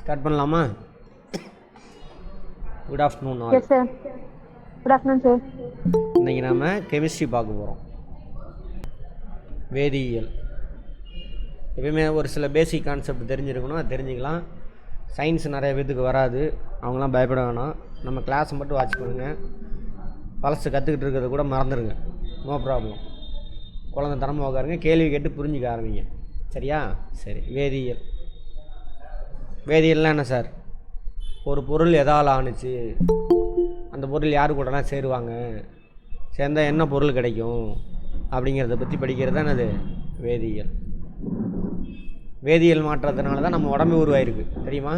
Start பண்ணலாமா? Good afternoon all. Yes sir. Good afternoon sir. இன்றைக்கி நாம் கெமிஸ்ட்ரி பார்க்க போகிறோம். வேதியியல். எப்பயுமே ஒரு சில பேசிக் கான்செப்ட் தெரிஞ்சிருக்கணும், அது தெரிஞ்சுக்கலாம். சயின்ஸ் நிறைய பேத்துக்கு வராது, அவங்களாம் பயப்பட வேணாம். நம்ம கிளாஸை மட்டும் வாட்ச் பண்ணுங்கள். பழசு கற்றுக்கிட்டு இருக்கிறத கூட மறந்துடுங்க, நோ ப்ராப்ளம். குழந்தை தரமாக உட்காருங்க, கேள்வி கேட்டு புரிஞ்சுக்க ஆரம்பிங்க. சரியா? சரி. வேதியியல். வேதியியல்லாம் என்ன சார்? ஒரு பொருள் எதால் ஆணுச்சு, அந்த பொருள் யார் கூடலாம் சேருவாங்க, சேர்ந்தால் என்ன பொருள் கிடைக்கும் அப்படிங்கிறத பற்றி படிக்கிறது தான் அது வேதியியல். வேதியியல் மாற்றத்தினால தான் நம்ம உடம்பே உருவாயிருக்கு, தெரியுமா?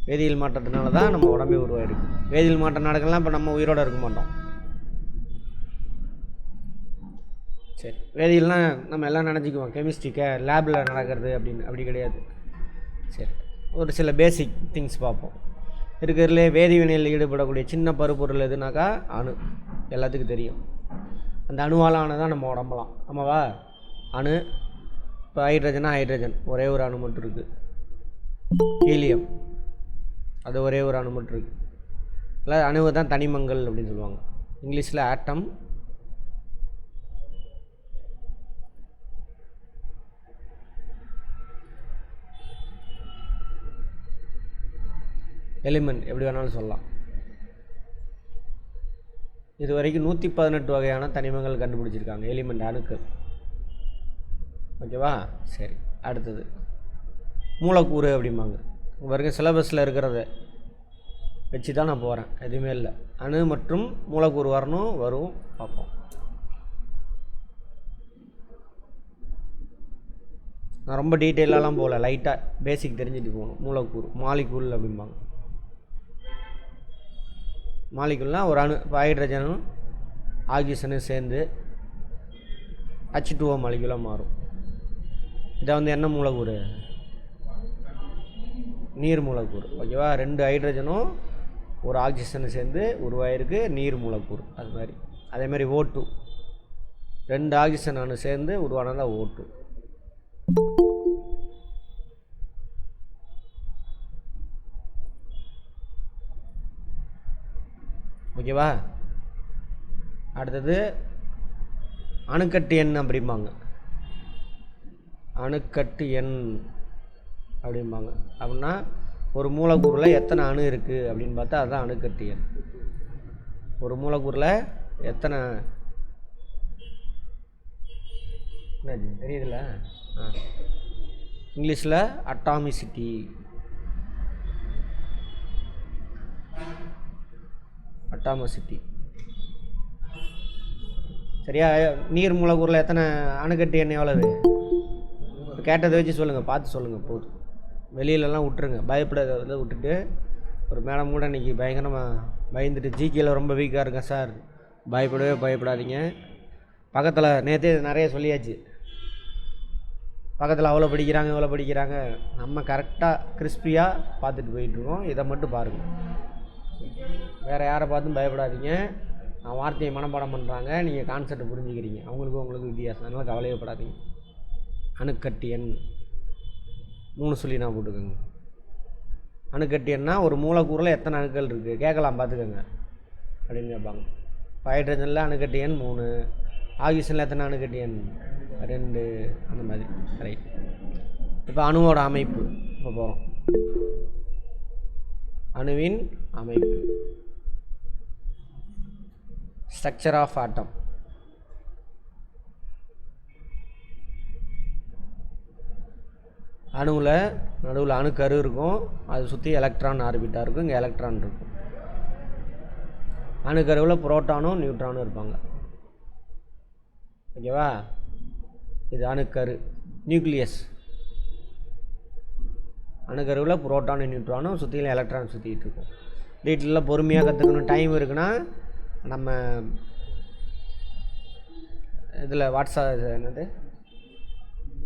வேதியியல் மாற்றத்தினால தான் நம்ம உடம்பே உருவாயிருக்கு. வேதியியல் மாற்றம் நடக்கலாம், இப்போ நம்ம உயிரோடு இருக்க மாட்டோம். சரி. வேதியியல்னால் நம்ம எல்லாம் நினச்சிக்குவோம் கெமிஸ்ட்ரிக்கு லேபில் நடக்கிறது அப்படின்னு. அப்படி கிடையாது. சரி, ஒரு சில பேசிக் திங்ஸ் பார்ப்போம். இருக்கிறதுலே வேதிவினையில் ஈடுபடக்கூடிய சின்ன பருப்பொருள் எதுனாக்கா அணு. எல்லாத்துக்கும் தெரியும். அந்த அணுவால் ஆனதான் நம்ம உடம்பலாம். ஆமாவா? அணு. இப்போ ஹைட்ரஜனாக ஹைட்ரஜன் ஒரே ஒரு அணு மட்டும் இருக்குது. ஹீலியம் அது ஒரே ஒரு அணு மட்டும் இருக்குது. இல்லை, அணுவை தான் தனிமங்கள் அப்படின்னு சொல்லுவாங்க. இங்கிலீஷில் ஆட்டம். எலிமெண்ட் எப்படி வேணாலும் சொல்லலாம். இது வரைக்கும் 118 வகையான தனிமங்கள் கண்டுபிடிச்சிருக்காங்க, எலிமெண்ட், அணுக்கள். ஓகேவா? சரி. அடுத்தது மூலக்கூறு அப்படிம்பாங்க. வரைக்கும் சிலபஸில் இருக்கிறத வச்சு தான் நான் போகிறேன், எதுவுமே இல்லை. அணு மற்றும் மூலக்கூறு வரணும், வரும், பார்ப்போம். நான் ரொம்ப டீட்டெயிலெலாம் போகல, லைட்டாக பேசிக் தெரிஞ்சுட்டு போகணும். மூலக்கூறு, மாலிக்கூல் அப்படிம்பாங்க. மாலிகுல்னால் ஒரு அணு. இப்போ ஹைட்ரஜனும் ஆக்சிஜனும் சேர்ந்து H2O மாலிகுலாக மாறும். இதை வந்து என்ன மூலக்கூறு? நீர் மூலக்கூறு. ஓகேவா? 2 ஹைட்ரஜனும் ஒரு ஆக்சிஜனும் சேர்ந்து உருவாயிருக்கு நீர் மூலக்கூறு. அது மாதிரி அதேமாதிரி O2, 2 ஆக்சிஜன் அணு சேர்ந்து உருவானதான் O2. ஓகேவா? அடுத்தது அணுக்கட்டு எண் அப்படிம்பாங்க. அணுக்கட்டு எண் அப்படிம்பாங்க. அப்படின்னா ஒரு மூலக்கூறில் எத்தனை அணு இருக்குது அப்படின்னு பார்த்தா அதுதான் அணுக்கட்டு எண். ஒரு மூலக்கூறில் எத்தனை, என்ன தெரியுதுல்ல? இங்கிலீஷில் அட்டாமிசிட்டி. அட்டாமிசிட்டி. சரியா? நீர் மூலக்கூறில் எத்தனை அணுக்கட்டு எண் எவ்வளவு? கேட்டதை வச்சு சொல்லுங்கள், பார்த்து சொல்லுங்கள் போதும். வெளியிலலாம் விட்டுருங்க, பயப்படாத விட்டுட்டு. ஒரு மேடம் கூட இன்றைக்கி பயங்கரமாக பயந்துட்டு, ஜிகேயில் ரொம்ப வீக்காக இருக்கேன் சார், பயப்படவே பயப்படாதீங்க. பக்கத்தில் நேற்றே நிறைய சொல்லியாச்சு, பக்கத்தில் அவ்வளோ படிக்கிறாங்க இவ்வளோ படிக்கிறாங்க. நம்ம கரெக்டாக கிறிஸ்பியாக பார்த்துட்டு போயிட்டுருக்கோம். இதை மட்டும் பாருங்கள், வேறு யாரை பார்த்தும் பயப்படாதீங்க. நான் வார்த்தையை மனப்பாடம் பண்ணுறாங்க, நீங்கள் கான்செப்டை புரிஞ்சுக்கிறீங்க. உங்களுக்கு வித்தியாசம், அதனால் கவலையப்படாதீங்க. அணுக்கட்டு எண் 3 சொல்லி நான் போட்டுக்கோங்க. அணுக்கட்டு எண்ணா ஒரு மூலக்கூறில் எத்தனை அணுக்கள் இருக்குது கேட்கலாம், பார்த்துக்கோங்க அப்படின்னு கேட்பாங்க. இப்போ ஹைட்ரஜனில் அணுக்கட்டு எண் 3, ஆக்சிஜனில் எத்தனை அணுக்கட்டு எண் 2, அந்த மாதிரி. ரைட். இப்போ அணுவோட அமைப்பு இப்போ போகிறோம். அணுவின் அமைப்பு, ஸ்ட்ரக்சர் ஆஃப் ஆட்டம். அணுவில் நடுவில் அணுக்கரு இருக்கும், அதை சுற்றி எலக்ட்ரான் ஆர்பிட்டாக இருக்கும். இங்கே எலக்ட்ரான் இருக்கும். அணுக்கருவில் புரோட்டானும் நியூட்ரானும் இருப்பாங்க. ஓகேவா? இது அணுக்கரு, நியூக்ளியஸ். அணுக்கருவில் புரோட்டானும் நியூட்ரானும் சுற்றிலும் எலக்ட்ரான் சுற்றிக்கிட்டு இருக்கும். டீட்டெயிலாக பொறுமையாக கற்றுக்கணும். டைம் இருக்குன்னா நம்ம இதில் வாட்ஸ்அப் என்னது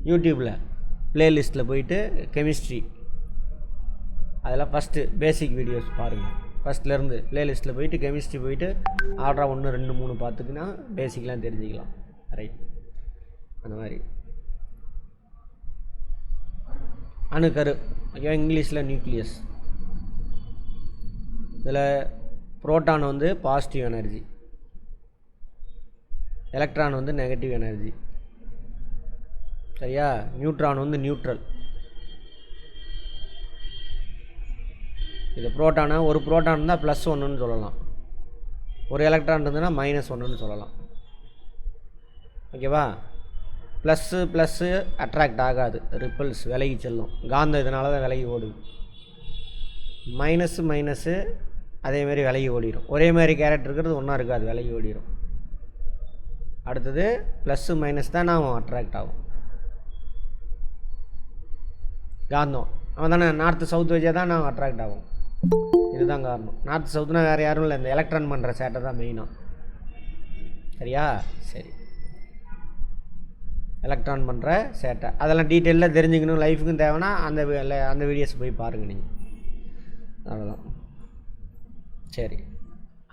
யூடியூப்பில் ப்ளேலிஸ்ட்டில் போயிட்டு கெமிஸ்ட்ரி, அதில் ஃபஸ்ட்டு பேசிக் வீடியோஸ் பாருங்கள். ஃபஸ்ட்லேருந்து ப்ளேலிஸ்ட்டில் போயிட்டு கெமிஸ்ட்ரி போயிட்டு ஆர்டராக 1 2 3 பார்த்துக்கினா பேசிக்லாம் தெரிஞ்சுக்கலாம். ரைட். அந்த மாதிரி அணுக்கரு ஓகேவா, இங்கிலீஷில் நியூக்ளியஸ். இதில் புரோட்டான் வந்து பாசிட்டிவ் எனர்ஜி, எலக்ட்ரான் வந்து நெகட்டிவ் எனர்ஜி. சரியா, நியூட்ரான் வந்து நியூட்ரல். இது புரோட்டானை, ஒரு புரோட்டான் இருந்தால் +1ன்னு சொல்லலாம், ஒரு எலக்ட்ரான் இருந்ததுன்னா -1ன்னு சொல்லலாம். ஓகேவா, ப்ளஸ்ஸு ப்ளஸ்ஸு அட்ராக்ட் ஆகாது, ரிப்பல்ஸ் விலகி செல்லும், காந்தம் இதனால தான் விலகி ஓடுது. மைனஸு மைனஸு அதேமாரி விலகி ஓடிடும். ஒரே மாதிரி கேரக்டர் இருக்கிறது ஒன்றா இருக்காது, விலகி ஓடிடும். அடுத்தது ப்ளஸ்ஸு மைனஸ் தான் நான் அட்ராக்ட் ஆகும். காந்தம் அவன் தானே நார்த்து சவுத் வச்சா தான் நான் அட்ராக்ட் ஆகும். இதுதான் காரணம். நார்த்து சவுத்துனா வேறு யாரும் இல்லை, இந்த எலக்ட்ரான் பண்ணுற சேட்டை தான் மெயினாக. சரியா, சரி, எலக்ட்ரான் பண்ணுற சேட்டை அதெல்லாம் டீட்டெயிலாக தெரிஞ்சுக்கணும், லைஃபுக்கும் தேவைன்னா அந்த வீடியோஸ் போய் பாருங்கள் நீங்கள். அவ்வளோதான். சரி,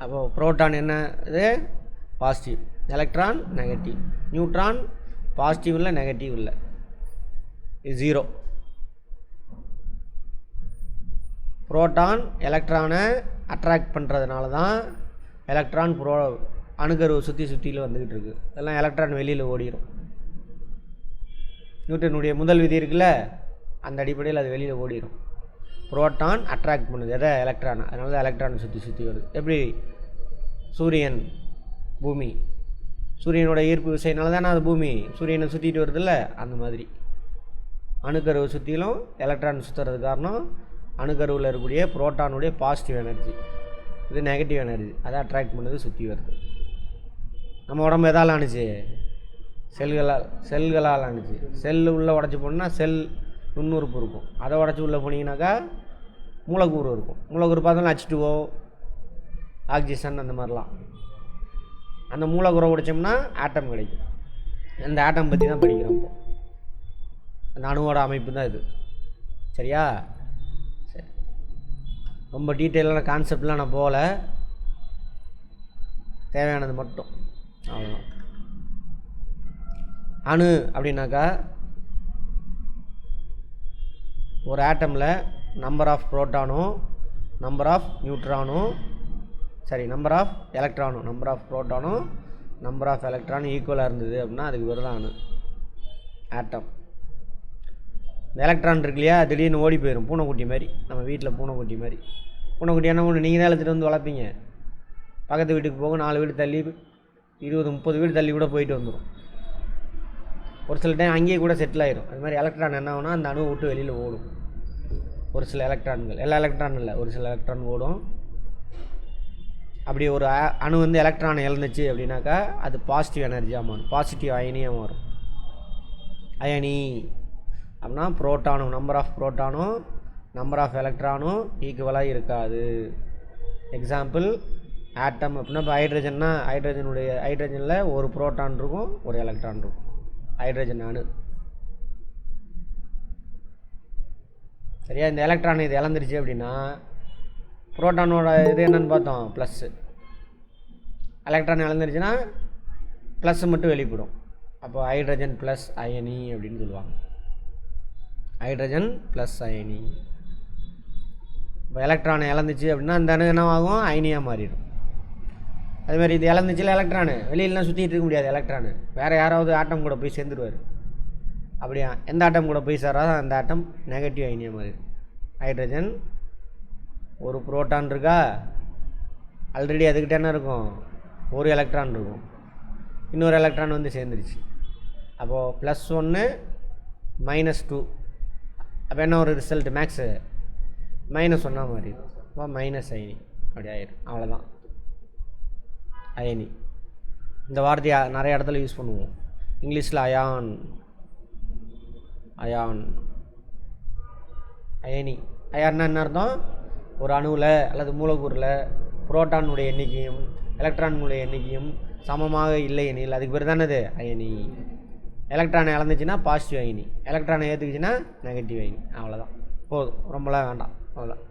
அப்போது புரோட்டான் என்ன இது positive, electron negative, neutron positive இல்லை நெகட்டிவ் இல்லை, இது 0. புரோட்டான் எலக்ட்ரானை அட்ராக்ட் பண்ணுறதுனால தான் எலக்ட்ரான் அணுக்கருவை சுற்றியில் வந்துக்கிட்டு இருக்குது. இதெல்லாம் எலக்ட்ரான் வெளியில் ஓடிடும். நியூட்டனுடைய முதல் விதி இருக்குல்ல, அந்த அடிப்படையில் அது வெளியில் ஓடிடும். புரோட்டான் அட்ராக்ட் பண்ணுது எதை, எலக்ட்ரானை. அதனால தான் எலக்ட்ரானை சுற்றி வருது. எப்படி சூரியன் பூமி, சூரியனோட ஈர்ப்பு விசைனால தானே அது பூமி சூரியனை சுற்றிட்டு வருதில்ல, அந்த மாதிரி அணுக்கருவை சுற்றிலும் எலக்ட்ரான் சுற்றுறது காரணம் அணுக்கருவில் இருக்கக்கூடிய புரோட்டானுடைய பாசிட்டிவ் எனர்ஜி, இது நெகட்டிவ் எனர்ஜி, அதை அட்ராக்ட் பண்ணுது, சுற்றி வருது. நம்ம உடம்பு எதால் ஆணுச்சு, செல்களால் ஆணுச்சு. செல் உள்ளே உடச்சி போனால் செல் நுண்ணுறுப்பு இருக்கும், அதை உடச்சி உள்ளே போனீங்கன்னாக்கா மூலக்கூறு இருக்கும். மூலக்கூறு பார்த்தாலும் H2O, ஆக்சிஜன், அந்த மாதிரிலாம். அந்த மூலக்கூறை உடைச்சோம்னா ஆட்டம் கிடைக்கும். அந்த ஆட்டம் பற்றி தான் படிக்கிறோம் இப்போ. அந்த அணுவோட அமைப்பு தான் இது. சரியா, சரி, ரொம்ப டீட்டெயிலான கான்செப்ட்லாம் நான் போகல, தேவையானது மட்டும், அவ்வளோதான். அணு அப்படின்னாக்கா ஒரு ஆட்டமில் நம்பர் ஆஃப் புரோட்டானும் நம்பர் ஆஃப் நியூட்ரானும் நம்பர் ஆஃப் எலக்ட்ரானும், நம்பர் ஆஃப் புரோட்டானும் நம்பர் ஆஃப் எலக்ட்ரானும் ஈக்குவலாக இருந்தது அப்படின்னா அதுக்கு பேர் தான் அணு, ஆட்டம். இந்த எலக்ட்ரான் இருக்கு இல்லையா, திடீர்னு ஓடி போயிடும், பூனைக்குட்டி மாதிரி. நம்ம வீட்டில் பூனைக்குட்டி மாதிரி. பூனைக்குட்டி என்ன ஒன்று நீங்கள் தான் எழுத்துட்டு வந்து வளர்ப்பீங்க. பக்கத்து வீட்டுக்கு போகும், 4 வீடு தள்ளி 20-30 வீடு தள்ளி கூட போயிட்டு வந்துடும். ஒரு சில டைம் அங்கேயே கூட செட்டில் ஆயிடும். அது மாதிரி எலக்ட்ரான் என்ன ஆகுனா அந்த அணுவை விட்டு வெளியில் ஓடும். ஒரு சில எலக்ட்ரான்கள், எல்லா எலக்ட்ரான் இல்லை, ஒரு சில எலக்ட்ரான் ஓடும். அப்படி ஒரு அணு வந்து எலக்ட்ரானை இழந்துச்சு அப்படின்னாக்கா அது பாசிட்டிவ் எனர்ஜியாக மாறும், பாசிட்டிவ் அயனியாக மாறும். அயனி அப்படின்னா புரோட்டானும் நம்பர் ஆஃப் புரோட்டானும் நம்பர் ஆஃப் எலக்ட்ரானும் ஈக்குவலாக இருக்காது. எக்ஸாம்பிள் ஆட்டம் அப்படின்னா இப்போ ஹைட்ரஜன்னா ஹைட்ரஜனில் ஒரு புரோட்டான் இருக்கும், ஒரு எலக்ட்ரான் இருக்கும். ஹைட்ரஜன் அணு. சரியா, இந்த எலக்ட்ரான் இது இழந்துருச்சு அப்படின்னா புரோட்டானோட இது என்னன்னு பார்த்தோம், ப்ளஸ்ஸு. எலக்ட்ரான் இழந்துருச்சுன்னா ப்ளஸ்ஸு மட்டும் வெளிப்படும். அப்போ ஹைட்ரஜன் ப்ளஸ் அயனி அப்படின்னு சொல்லுவாங்க. ஹைட்ரஜன் ப்ளஸ் அயனி. இப்போ எலக்ட்ரான் இழந்துச்சு அப்படின்னா அந்த அணு என்ன ஆகும், அயனியாக மாறிடும். அதுமாதிரி இது இழந்துச்சுல எலக்ட்ரானு, வெளியிலலாம் சுற்றிட்டு இருக்க முடியாது எலக்ட்ரானு, வேறு யாராவது ஆட்டம் கூட போய் சேர்ந்துருவார். அப்படியா, எந்த ஆட்டம் கூட போய் சேராதோ அந்த ஆட்டம் நெகட்டிவ் அயனியாக மாறிடும். ஹைட்ரஜன் ஒரு புரோட்டான் இருக்கா, ஆல்ரெடி அதுக்கிட்ட என்ன இருக்கும், ஒரு எலக்ட்ரான் இருக்கும், இன்னொரு எலக்ட்ரான் வந்து சேர்ந்துருச்சு. அப்போது +1 -2, அப்போ என்ன ஒரு ரிசல்ட், மேக்ஸு -1 மாறிடும். அப்போ மைனஸ் அயனி அப்படி ஆயிடும். அவ்வளோதான் அயனி. இந்த வார்த்தையை நிறைய இடத்துல யூஸ் பண்ணுவோம். இங்கிலீஷில் அயான், அயனி. அயான்னா என்ன அர்த்தம், ஒரு அணுவில் அல்லது மூலக்கூறில் புரோட்டானுடைய எண்ணிக்கையும் எலக்ட்ரானுடைய எண்ணிக்கையும் சமமாக இல்லை எனில் அதுக்கு பேர் தானே அது அயனி. எலக்ட்ரானை இழந்துச்சுன்னா பாசிட்டிவ் அயனி, எலக்ட்ரானை ஏற்றுக்குச்சுன்னா நெகட்டிவ் அயனி. அவ்வளோதான், போதும், ரொம்பலாம் வேண்டாம், அவ்வளோதான்.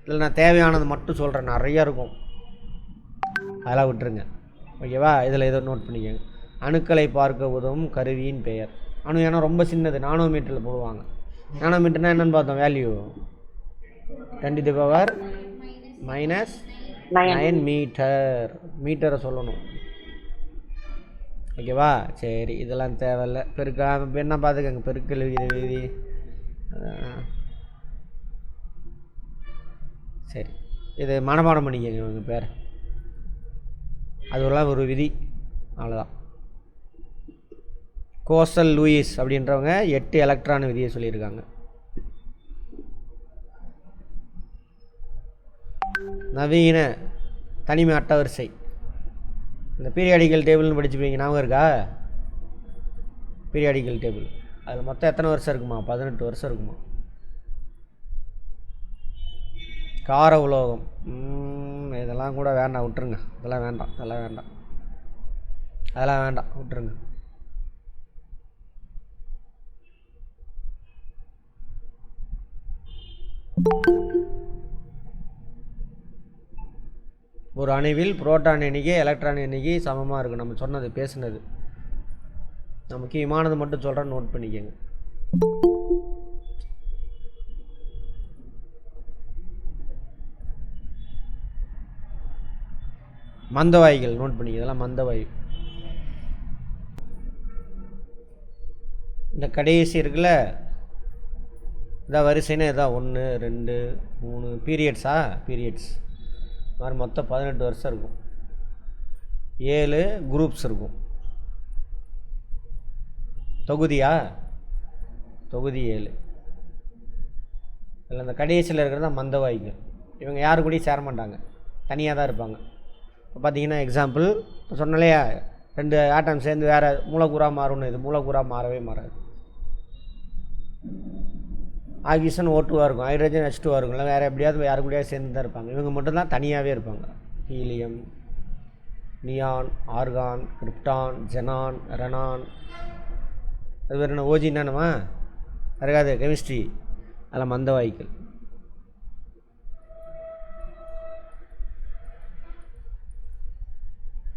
இதில் நான் தேவையானது மட்டும் சொல்கிறேன், நிறையா இருக்கும், அதெல்லாம் விட்டுருங்க. ஓகேவா, இதில் ஏதோ நோட் பண்ணிக்கோங்க. அணுக்களை பார்க்க உதவும் கருவியின் பெயர். அணு ஏன்னா ரொம்ப சின்னது, நானோமீட்டரில் போடுவாங்க. நானோமீட்டர்னா என்னென்னு பார்த்தோம் வேல்யூ 10⁻⁻9 மீட்டர். மீட்டரை சொல்லணும். ஓகேவா? சரி, இதெல்லாம் தேவையில்ல. என்ன பார்த்துக்கங்க, பெருக்கல் விதி. சரி, இது மனப்பாடம் பண்ணிக்கங்க உங்கள் பேர். அதுவெல்லாம் ஒரு விதி, அவ்வளோதான். கோசல் லூயிஸ் அப்படின்றவங்க 8 எலக்ட்ரான் விதியை சொல்லியிருக்காங்க. நவீன தனிமை அட்டவரிசை, இந்த பீரியாடிக்கல் டேபிள்னு படிச்சுப்பீங்க, ஞாபகம் இருக்கா? பீரியாடிக்கல் டேபிள் அதில் மொத்தம் எத்தனை வருஷம் இருக்குமா? 18 வருஷம் இருக்குமா? கார உலோகம், இதெல்லாம் கூட வேண்டாம், விட்டுருங்க. அதெல்லாம் வேண்டாம் விட்டுருங்க. ஒரு அணுவில் புரோட்டான் எண்ணிக்கை எலக்ட்ரான் எண்ணிக்கை சமமாக இருக்கும். நம்ம சொன்னது, பேசுனது. நான் முக்கியமானது மட்டும் சொல்கிறேன், நோட் பண்ணிக்கோங்க. மந்தவாய்கள் நோட் பண்ணிக்க, இதெல்லாம் மந்தவாயு. இந்த கடைசி இருக்குல்ல, இதான் வரிசைன்னா இதான் 1 2 3 பீரியட்ஸ் மாதிரி மொத்தம் 18 வருஷம் இருக்கும். 7 குரூப்ஸ் இருக்கும். தொகுதி 7. இதில் இந்த கடைசியில் இருக்கிறது தான் மந்தவாய்கள். இவங்க யாரு கூடயும் சேர மாட்டாங்க, தனியாக தான் இருப்பாங்க. இப்போ பார்த்தீங்கன்னா எக்ஸாம்பிள் சொன்னாலையா, 2 ஆட்டம் சேர்ந்து வேறு மூலக்கூறாக மாறணும். இது மூலக்கூறாக மாறவே மாறாது. ஆக்சிஜன் O2 இருக்கும், ஹைட்ரஜன் H2 இருக்கும். இல்லை வேறு எப்படியாவது யாரு கூடயாவது சேர்ந்து தான் இருப்பாங்க. இவங்க மட்டும்தான் தனியாகவே இருப்பாங்க. Helium, neon, argon, krypton, xenon, ரெனான். அது வேறு என்ன, ஓஜி என்னமா இருக்காது, கெமிஸ்ட்ரி. அதில் மந்தவாய்க்கள்.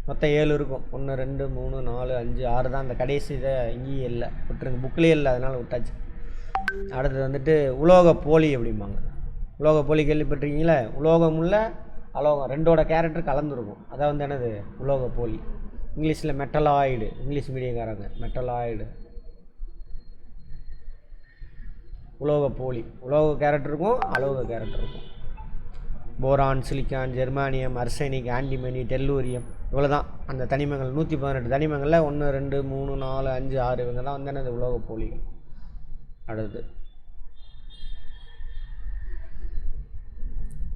மொத்தம் 7 இருக்கும். 1 2 3 4 5 6 தான். அந்த கடைசி இதை இங்கேயும் இல்லை, விட்டுருங்க. புக்கிலே இல்லை, அதனால் விட்டாச்சு. அடுத்தது வந்துட்டு உலோக போலி அப்படிம்பாங்க. உலோக போலி கேள்விப்பட்டிருக்கீங்களே? உலோகம் உள்ள அலோகம், ரெண்டோட கேரக்டர் கலந்துருக்கும். அதான் வந்து என்னது, உலோக போலி. இங்கிலீஷில் மெட்டலாய்டு, இங்கிலீஷ் மீடியங்காரங்க மெட்டலாய்டு. உலோக போலி, உலோக கேரக்டர் இருக்கும், அலோக கேரக்டர் இருக்கும். போரான், சிலிக்கான், ஜெர்மானியம், அர்செனிக், ஆன்டிமனி, டெல்லூரியம், இவ்வளோ தான் அந்த தனிமங்கள். 118 தனிமங்களில் 1 2 3 4 5 6 இவங்க தான் வந்து என்னது, உலோக போலிகள். அடுத்து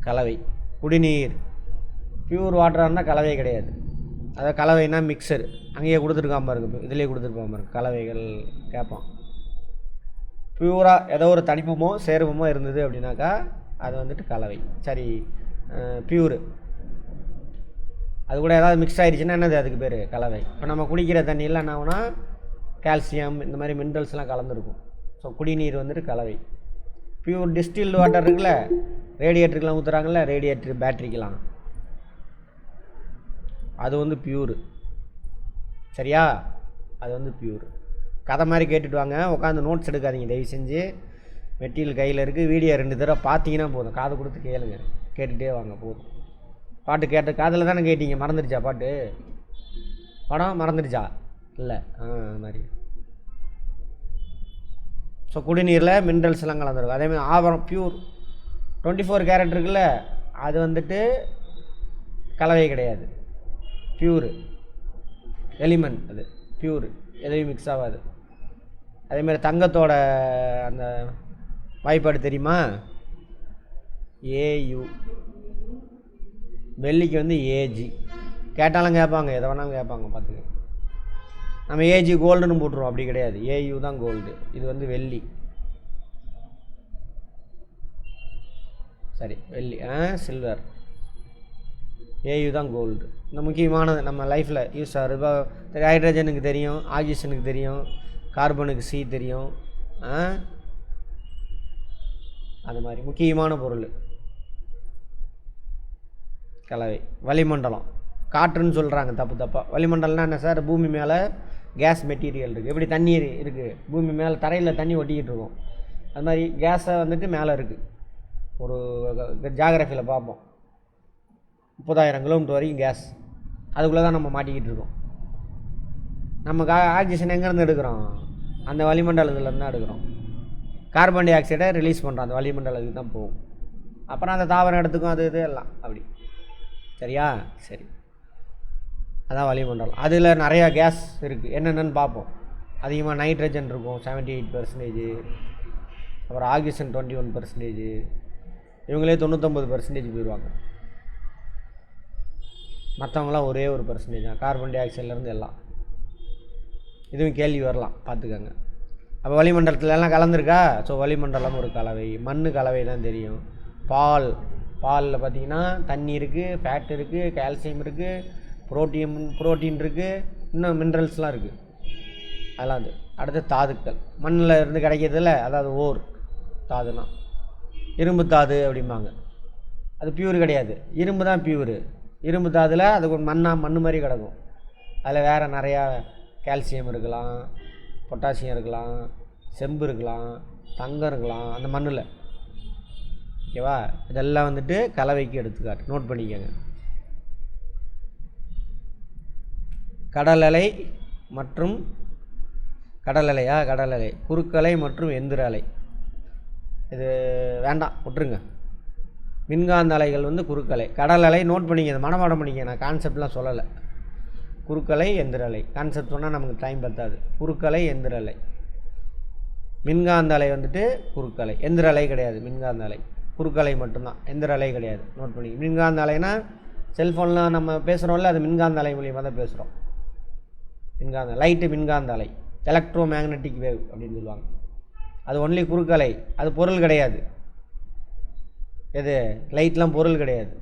கலவை. குடிநீர் பியூர் வாட்டராக இருந்தால் கலவை கிடையாது. அதாவது கலவைனா மிக்சர், அங்கேயே கொடுத்துருக்காம பாருங்க, இதிலே கொடுத்துருப்பாம பாருங்க. கலவைகள் கேட்பான். பியூராக ஏதோ ஒரு தனிமமோ சேர்மமோ இருந்தது அப்படின்னாக்கா அது வந்துட்டு கலவை. சரி, பியூரு. அது கூட ஏதாவது மிக்ஸ் ஆகிடுச்சுன்னா என்னது, அதுக்கு பேர் கலவை. இப்போ நம்ம குடிக்கிற தண்ணியில் என்ன ஆகுனா கால்சியம் இந்த மாதிரி மினரல்ஸ்லாம் கலந்துருக்கும். ஸோ குடிநீர் வந்துட்டு கலவை. பியூர் டிஸ்டில்டு வாட்டர் இருக்குல்ல, ரேடியேட்டருக்கெலாம் ஊற்றுறாங்கல்ல, ரேடியேட்டர் பேட்ரிக்கெலாம், அது வந்து பியூரு. சரியா? அது வந்து பியூரு. கதை மாதிரி கேட்டுட்டு வாங்க, உட்காந்து நோட்ஸ் எடுக்காதீங்க தயவு செஞ்சு. மெட்டீரியல் கையில் இருக்குது, வீடியோ 2 தடவை பார்த்தீங்கன்னா போதும். காது கொடுத்து கேளுங்க, கேட்டுகிட்டே வாங்க போதும். பாட்டு கேட்ட காதில் தானே கேட்டீங்க, மறந்துடுச்சா பாட்டு? படம் மறந்துடுச்சா? இல்லை, அது மாதிரி. ஸோ குடிநீரில் மினரல்ஸ் எல்லாம் கலந்துருக்கும். அதேமாதிரி ஆபரம் பியூர் 24 கேரட் இருக்குல்ல, அது வந்துட்டு கலவை கிடையாது, பியூரு எலிமெண்ட். அது பியூரு, எதையும் மிக்ஸ் ஆகாது. அதேமாதிரி தங்கத்தோட அந்த வாய்ப்பாடு தெரியுமா? ஏயு. வெள்ளிக்கு வந்து ஏஜி. கேட்டாலும் கேட்பாங்க, எதை வேணாலும் கேட்பாங்க, பார்த்துக்க. நம்ம ஏஜி கோல்டுன்னு போட்டுருவோம், அப்படி கிடையாது. ஏயு தான் கோல்டு, இது வந்து வெள்ளி. சரி, வெள்ளி சில்வர், ஏயு தான் கோல்டு. இந்த முக்கியமானது நம்ம லைஃப்பில் யூஸ் ஆகுது. இப்போ ஹைட்ரஜனுக்கு தெரியும், ஆக்சிஜனுக்கு தெரியும், கார்பனுக்கு சி தெரியும். அது மாதிரி முக்கியமான பொருள் கலவை. வளிமண்டலம் காற்றுன்னு சொல்கிறாங்க தப்பு தப்பாக. வளிமண்டலம்னா என்ன சார்? பூமி மேலே கேஸ் மெட்டீரியல் இருக்குது. எப்படி தண்ணீர் இருக்குது, பூமி மேலே தரையில் தண்ணி ஒட்டிக்கிட்டு இருக்கும். அது மாதிரி கேஸை வந்துட்டு மேலே இருக்குது. ஒரு ஜாகிரஃபியில் பார்ப்போம், 30,000 கிலோமீட்டர் வரைக்கும் கேஸ், அதுக்குள்ளே தான் நம்ம மாட்டிக்கிட்டு இருக்கோம். நமக்கு ஆக்சிஜன் எங்கேருந்து எடுக்கிறோம்? அந்த வளிமண்டலத்துலேருந்து தான் எடுக்கிறோம். கார்பன் டை ஆக்சைடை ரிலீஸ் பண்ணுறோம், அந்த வளிமண்டலத்துக்கு தான் போகும். அப்புறம் அந்த தாவரம் எடுத்துக்கும், அது இது எல்லாம் அப்படி. சரியா? சரி, அதான் வளிமண்டலம். அதில் நிறையா கேஸ் இருக்குது, என்னென்னு பார்ப்போம். அதிகமாக நைட்ரஜன் இருக்கும் 78%, அப்புறம் ஆக்சிஜன் 21%, இவங்களே 99% போயிடுவாங்க. மற்றவங்களாம் ஒரே ஒரு % தான், கார்பன் டை ஆக்சைட்லேருந்து எல்லாம். இதுவும் கேள்வி வரலாம், பார்த்துக்கோங்க. அப்போ வளிமண்டலத்தில் எல்லாம் கலந்துருக்கா? ஸோ வளிமண்டலம் ஒரு கலவை. மண் கலவை தான் தெரியும். பாலில் பார்த்திங்கன்னா தண்ணி இருக்குது, ஃபேட் இருக்குது, கால்சியம் இருக்குது, புரோட்டீன் இருக்குது, இன்னும் மினரல்ஸ்லாம் இருக்குது. அதெல்லாம் அது. அடுத்து தாதுக்கள், மண்ணில் இருந்து கிடைக்கிறதில்ல, அதாவது ஓர் தாதுனா இரும்பு தாது அப்படிம்பாங்க. அது பியூர் கிடையாது, இரும்பு தான் பியூரு. இரும்பு தாதில் அது மண் மாதிரி கிடக்கும். அதில் வேறு நிறையா கால்சியம் இருக்கலாம், பொட்டாசியம் இருக்கலாம், செம்பு இருக்கலாம், தங்கம் இருக்கலாம் அந்த மண்ணில். ஓகேவா? இதெல்லாம் வந்துட்டு கலவைக்கு எடுத்துக்காட்டு, நோட் பண்ணிக்கோங்க. கடல் அலை, குறுக்கலை மற்றும் எந்திர அலை. இது வேண்டாம், விட்டுருங்க. மின்காந்த அலைகள் வந்து குறுக்கலை, கடல் அலை நோட் பண்ணிக்க, மனப்பாடம் பண்ணிக்க. நான் கான்செப்ட்லாம் சொல்லலை. குறுக்கலை, எந்திர அலை கான்செப்ட் சொன்னால் நமக்கு டைம் பத்தாது. குறுக்கலை, எந்திர அலை. மின்காந்த அலை வந்துட்டு குறுக்கலை, எந்திர அலை கிடையாது. மின்காந்த அலை குறுக்கலை மட்டும்தான், எந்திர அலை கிடையாது. நோட் பண்ணி. மின்காந்த அலைனா செல்ஃபோன்லாம் நம்ம பேசுகிறோம்ல, அது மின்காந்த அலை மூலியமாக தான் பேசுகிறோம். லைட்டு மின்காந்த அலை, எலக்ட்ரோ மேக்னட்டிக் வேவ் அப்படின்னு சொல்லுவாங்க. அது ஒன்லி குறுக்கலை, அது பொருள் கிடையாது. எது? லைட்லாம் பொருள் கிடையாது.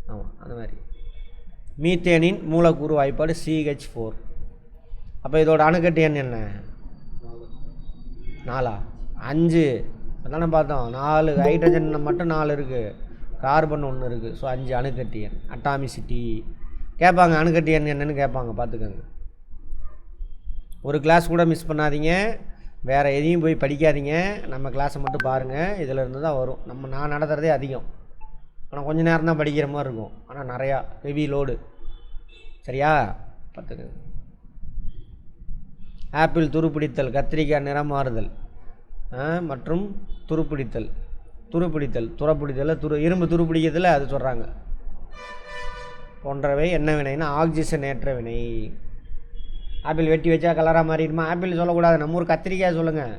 ஆமாம், அந்த மாதிரி. மீத்தேனின் மூலக்கூறு வாய்ப்பாடு CH4. அப்போ இதோட அணுக்கட்டு எண் என்ன? 4 5 அதானே பார்த்தோம். 4 ஹைட்ரஜன் மட்டும் 4 இருக்குது, கார்பன் 1 இருக்குது. ஸோ 5 அணுக்கட்டு எண், அட்டாமிசிட்டி. கேட்பாங்க அணுக்கட்டு எண் என்னன்னு கேட்பாங்க, பார்த்துக்கோங்க. ஒரு கிளாஸ் கூட மிஸ் பண்ணாதீங்க, வேறு எதையும் போய் படிக்காதீங்க, நம்ம கிளாஸை மட்டும் பாருங்கள். இதில் இருந்து தான் வரும். நான் நடத்துகிறதே அதிகம், ஆனால் கொஞ்சம் நேரம் தான் படிக்கிற மாதிரி இருக்கும், ஆனால் நிறையா ஹெவி லோடு. சரியா? பார்த்துக்கோங்க. ஆப்பிள் துருப்பிடித்தல், கத்திரிக்காய் நிறம் மாறுதல் மற்றும் துருப்பிடித்தல். இரும்பு துருப்பிடிக்கிறதுல அது சொல்கிறாங்க. போன்றவை என்ன வினைன்னா ஆக்சிஜன் ஏற்ற வினை. ஆப்பிள் வெட்டி வச்சா கலராக மாறிடுமா? ஆப்பிள் சொல்லக்கூடாது, நம்ம ஊர் கத்திரிக்காய் சொல்லுங்கள்.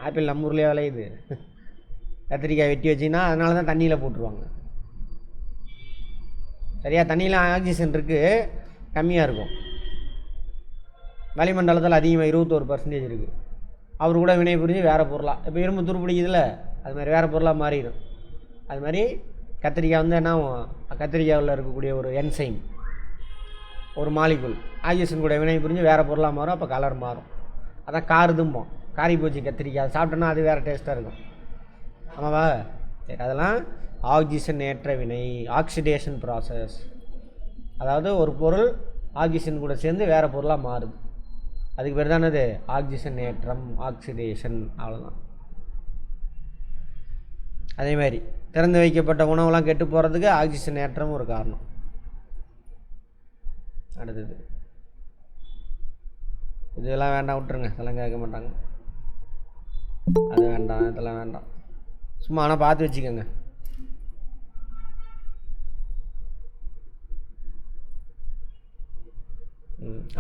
ஆப்பிள் நம்ம ஊர்லேயே விளையுது. கத்திரிக்காய் வெட்டி வச்சிங்கன்னா அதனால தான் தண்ணியில் போட்டுருவாங்க. சரியா? தண்ணியில் ஆக்சிஜன் இருக்குது, கம்மியாக இருக்கும். வளிமண்டலத்தில் அதிகமாக 21% இருக்குது. அவர் கூட வினை புரிஞ்சு வேறு பொருளாக, இப்போ இரும்பு துருப்பிடிக்குதுல, அது மாதிரி வேறு பொருளாக மாறிடும். அது மாதிரி கத்திரிக்காய் வந்து என்ன ஆகும்? கத்திரிக்காயில் இருக்கக்கூடிய ஒரு என்சைம், ஒரு மாலிகுல் ஆக்சிஜன் கூட வினை புரிஞ்சு வேறு பொருளாக மாறும். அப்போ கலர் மாறும். அதான் காருதும்போம். காரி போச்சு கத்திரிக்காய், அது சாப்பிட்டோன்னா அது வேறு டேஸ்ட்டாக இருக்கும். ஆமாவா? சரி, அதெல்லாம் ஆக்சிஜன் ஏற்ற வினை, ஆக்சிடேஷன் ப்ராசஸ். அதாவது ஒரு பொருள் ஆக்சிஜன் கூட சேர்ந்து வேறு பொருளாக மாறுது, அதுக்கு பேர் தானது ஆக்சிஜன் ஏற்றம், ஆக்சிடேஷன். அவ்வளோதான். அதேமாதிரி திறந்து வைக்கப்பட்ட உணவுலாம் கெட்டு போகிறதுக்கு ஆக்சிஜன் ஏற்றம் ஒரு காரணம். அடுத்தது இதெல்லாம் வேண்டாம், விட்டுருங்க, இதெல்லாம் கேட்க மாட்டாங்க. அது வேண்டாம், இதெல்லாம் வேண்டாம், சும்மா ஆனால் பார்த்து வச்சுக்கோங்க.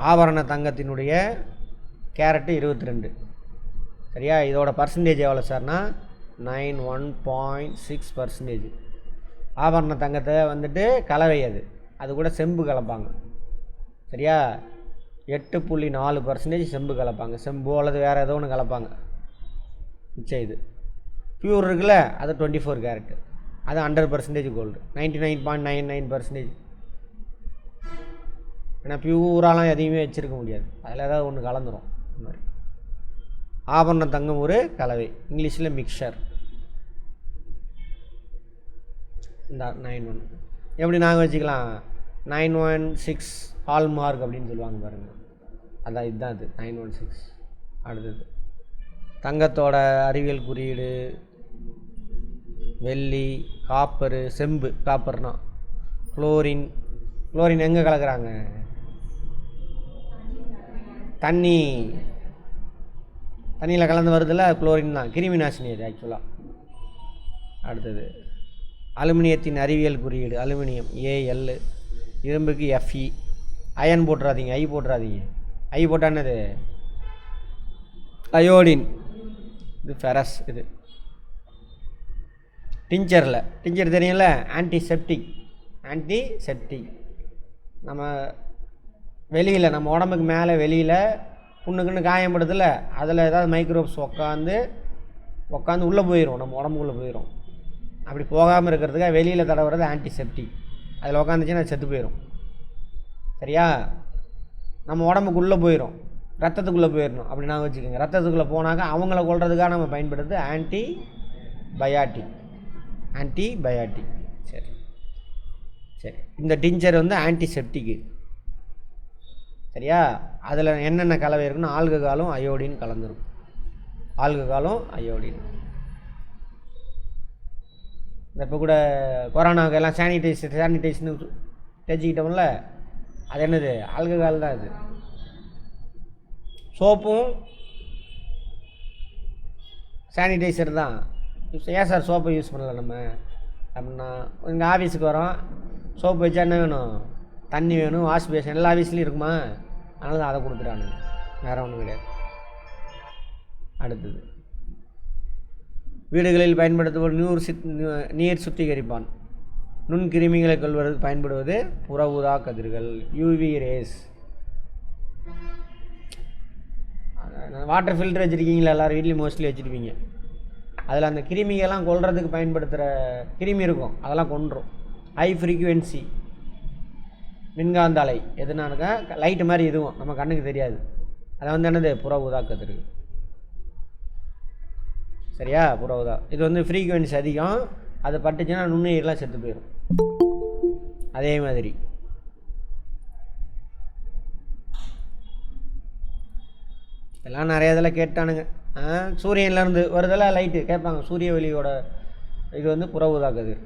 ஆபரண தங்கத்தினுடைய கேரட்டு 22. சரியா? இதோட பர்சன்டேஜ் எவ்வளோ சார்னா 91.6%. ஆபரண தங்கத்தை வந்துட்டு கலவை, அது கூட செம்பு கலப்பாங்க. சரியா? 8.4% செம்பு கலப்பாங்க. செம்பு அல்லது வேறு ஏதோ ஒன்று கலப்பாங்க. மிச்சம் இது பியூர் இருக்குல்ல, அது 24 கேரட்டு, அது 100% கோல்டு. 99.99%. ஏன்னா பியூராலாம் எதையுமே வச்சுருக்க முடியாது, அதில் ஏதாவது ஒன்று கலந்துரும். இந்த மாதிரி ஆபரண தங்கம் ஒரு கலவை, இங்கிலீஷில் மிக்சர். இந்த 91 எப்படி நாங்கள் வச்சுக்கலாம்? 916 ஹால்மார்க் அப்படின்னு சொல்லுவாங்க பாருங்கள். அதான் இதுதான் அது 916. அடுத்தது தங்கத்தோட அறிவியல் குறியீடு வெள்ளி, காப்பரு, செம்பு. காப்பர்னா குளோரின். குளோரின் எங்கே கலக்கிறாங்க? தண்ணியில் கலந்து வருதில்ல, குளோரின் தான். கிருமி நாசினி அது ஆக்சுவலாக. அடுத்தது அலுமினியத்தின் அறிவியல் குறியீடு அலுமினியம் AL. இரும்புக்கு Fe. அயன் போட்டுறாதீங்க, ஐ போட்டுறாதீங்க. ஐ போட்டால் என்னது? அயோடின். இது ஃபெரஸ். இது டிஞ்சர் தெரியும்ல, ஆன்டிசெப்டிக். நம்ம வெளியில், நம்ம உடம்புக்கு மேலே வெளியில் புண்ணுக்குன்னு காயப்படுதில்ல, அதில் ஏதாவது மைக்ரோப்ஸ் உட்காந்து உள்ளே போயிடும், நம்ம உடம்புக்குள்ளே போயிடும். அப்படி போகாமல் இருக்கிறதுக்காக வெளியில் தடவுறது ஆன்டிசெப்டிக். அதில் உட்காந்துச்சுன்னா அது செத்து போயிடும். சரியா? நம்ம உடம்புக்குள்ளே போயிடும், ரத்தத்துக்குள்ளே போயிடணும் அப்படின்னா வச்சுக்கோங்க. ரத்தத்துக்குள்ளே போனாக்கா அவங்கள கொல்றதுக்காக நம்ம பயன்படுறது ஆன்டிபயாட்டிக். சரி, இந்த டிஞ்சர் ஆன்டிசெப்டிக்கு. சரியா? அதில் என்னென்ன கலவை இருக்குன்னா ஆல்கஹாலும் அயோடின் கலந்துரும். இப்போ கூட கொரோனாவுக்கு எல்லாம் சானிடைஸ்னு தேய்ச்சிக்கிட்டோம்ல, அது என்னது? ஆல்கஹால் தான். அது சோப்பும் சானிடைசர் தான். ஏன் சார் சோப்பை யூஸ் பண்ணல நம்ம அப்படின்னா, எங்கள் ஆஃபீஸுக்கு வரோம், சோப்பு வச்சா என்ன வேணும்? தண்ணி வேணும், வாஷ் பேஷன் எல்லா ஆஃபீஸ்லேயும் இருக்குமா, அதனால தான் அதை கொடுத்துட்டானுங்க, வேறு ஒன்றும் கிடையாது. அடுத்தது வீடுகளில் பயன்படுத்தப்படும் நீர் சுத்திகரிப்பான். நுண்கிருமிகளை கொள்வதற்கு பயன்படுவது புற ஊதா கதிர்கள், UV ரேஸ். வாட்டர் ஃபில்டர் வச்சுருக்கீங்களா? எல்லோரும் வீட்லேயும் மோஸ்ட்லி வச்சுருப்பீங்க. அதில் அந்த கிருமிகள்லாம் கொல்றதுக்கு பயன்படுத்துகிற கிருமி இருக்கும், அதெல்லாம் கொன்றும். ஹை ஃப்ரீக்குவென்சி மின்காந்த அலை எதுனாக்கா லைட்டு மாதிரி இதுவும் நம்ம கண்ணுக்கு தெரியாது. அதை என்னது? புற ஊதா கதிர்கள். சரியா? புற ஊதா இது ஃப்ரீக்குவென்சி அதிகம், அது பட்டுச்சுன்னா நுண்ணுயிரெலாம் செத்து போயிடும். அதே மாதிரி எல்லாம் நிறைய இதில் கேட்டானுங்க. சூரியன்லேருந்து வருதெல்லாம் லைட்டு கேட்பாங்க. சூரிய வெளியோட இது புற ஊதா கதிர்.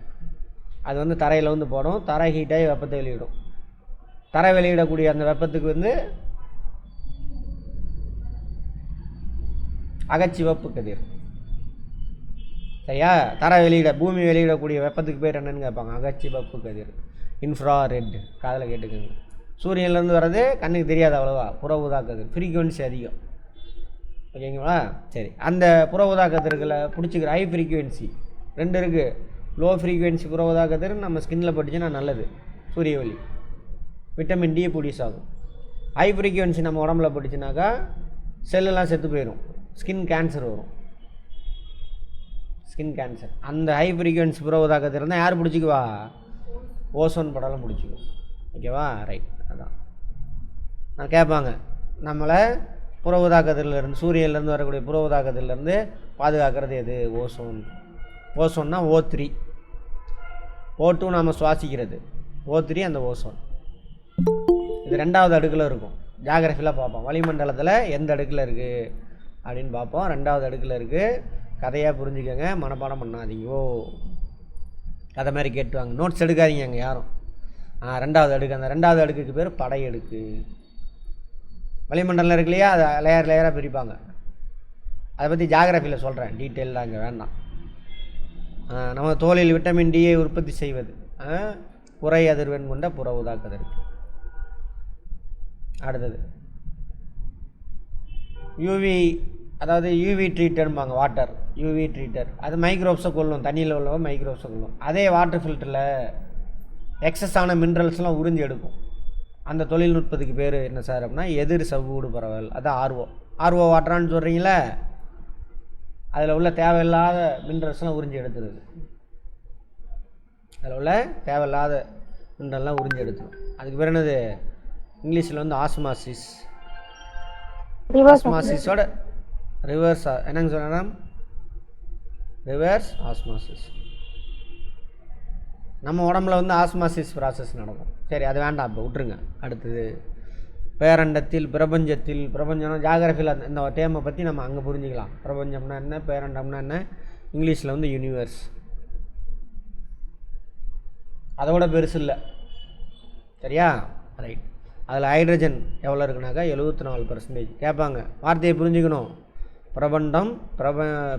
அது தரையில் போடும், தரை ஹீட்டாகி வெப்பத்தை வெளியிடும். தரை வெளியிடக்கூடிய அந்த வெப்பத்துக்கு அகச்சிவப்பு கதிர். சரியா? பூமி வெளியிடக்கூடிய வெப்பத்துக்கு பேர் என்னன்னு கேட்பாங்க, அகச்சிவப்பு கதிர், இன்ஃப்ராரெட். காதில் கேட்டுக்கோங்க. சூரியன்லேருந்து வர்றது கண்ணுக்கு தெரியாது அவ்வளோவா, புற ஊதா கதிர், ஃப்ரீக்குவென்சி அதிகம். ஓகேங்களா? சரி, அந்த புற ஊதா கதிர்களை பிடிச்சிக்கிற ஹை ஃப்ரீக்குவென்சி 2 இருக்குது. லோ ஃப்ரீக்குவென்சி புற ஊதா கதிர் நம்ம ஸ்கின்னில் பட்டுச்சுன்னா நல்லது, சூரிய ஒளி, விட்டமின் டி ப்ரொடியூஸ் ஆகும். ஹை ஃப்ரீக்குவென்சி நம்ம உடம்புல பட்டுச்சுனாக்கா செல்லெல்லாம் செத்து போயிடும், ஸ்கின் கேன்சர் வரும். அந்த ஹை ஃப்ரீக்குவென்சி புற ஊதா கதிர் இருந்தால் யார் பிடிச்சிக்குவா? ஓசோன் படலம் பிடிச்சிக்கும். ஓகேவா? ரைட். அதான் நான் கேட்பாங்க, நம்மளை புற ஊதா கதிரிலேருந்து, சூரியன்லேருந்து வரக்கூடிய புற ஊதா கதிரிலேருந்து பாதுகாக்கிறது எது? ஓசோன்னா O3. O2 நாம் சுவாசிக்கிறது, O3 அந்த ஓசோன். இது 2வது அடுக்கில் இருக்கும். ஜியாகிரஃபியில் பார்ப்போம், வளிமண்டலத்தில் எந்த அடுக்கில் இருக்குது அப்படின்னு பார்ப்போம். 2வது அடுக்கில் இருக்குது. கதையாக புரிஞ்சுக்கோங்க, மனப்பாடம் பண்ணாதீங்கோ. கதை மாதிரி கேட்டுவாங்க, நோட்ஸ் எடுக்காதீங்க அங்கே யாரும். 2வது அடுக்கு. அந்த 2வது அடுக்குக்கு பேர் படை அடுக்கு. வளிமண்டலம் இருக்கு இல்லையா, அதை லேயராக பிரிப்பாங்க. அதை பற்றி ஜியாகிரஃபியில் சொல்கிறேன், டீட்டெயிலாக இங்கே வேண்டாம். நம்ம தோலில் விட்டமின் டியை உற்பத்தி செய்வது குறை அதிர்வெண் கொண்ட புற ஊதா கதிர். அடுத்தது யூவி, அதாவது யூவி ட்ரீட்டர்ம்பாங்க. வாட்டர் யூவி ட்ரீட்டர், அது மைக்ரோப்ஸை கொள்ளும், தண்ணியில் உள்ள மைக்ரோப்ஸை கொள்ளும். அதே வாட்டர் ஃபில்டரில் எக்ஸஸான மினரல்ஸ்லாம் உறிஞ்சி எடுக்கும். அந்த தொழில்நுட்பத்துக்கு பேர் என்ன சார் அப்படின்னா எதிர் சவ்வூடு பரவல். அதான் ஆர்ஓ வாட்டரான்னு சொல்கிறீங்களே, அதில் உள்ள தேவையில்லாத மினரல்ஸ்லாம் உறிஞ்சி எடுத்துருது. அதில் உள்ள தேவையில்லாத மினரல்லாம் உறிஞ்சி எடுத்துடும். அதுக்கு பேர் என்னது? இங்கிலீஷில் ஆஸ்மாசிஸ். ஆஸ்மாசிஸோட ரிவர்ஸ் என்னங்க சொன்னா, ரிவர்ஸ் ஆஸ்மாசிஸ். நம்ம உடம்புல ஆஸ்மாசிஸ் ப்ராசஸ் நடக்கும். சரி, அது வேண்டாம், இப்போ விட்டுருங்க. அடுத்தது பேரண்டத்தில் பிரபஞ்சத்தில், பிரபஞ்சம்னா ஜாகிரஃபியில் இந்த டேமை பற்றி நம்ம அங்கே புரிஞ்சுக்கலாம். பிரபஞ்சம்னா என்ன, பேரண்டம்னா என்ன, இங்கிலீஷில் வந்து யூனிவர்ஸ். அதை விட பெருசு இல்லை. சரியா? ரைட். அதில் ஹைட்ரஜன் எவ்வளோ இருக்குனாக்கா 74%. கேட்பாங்க, வார்த்தையை புரிஞ்சுக்கணும். பிரபண்டம்,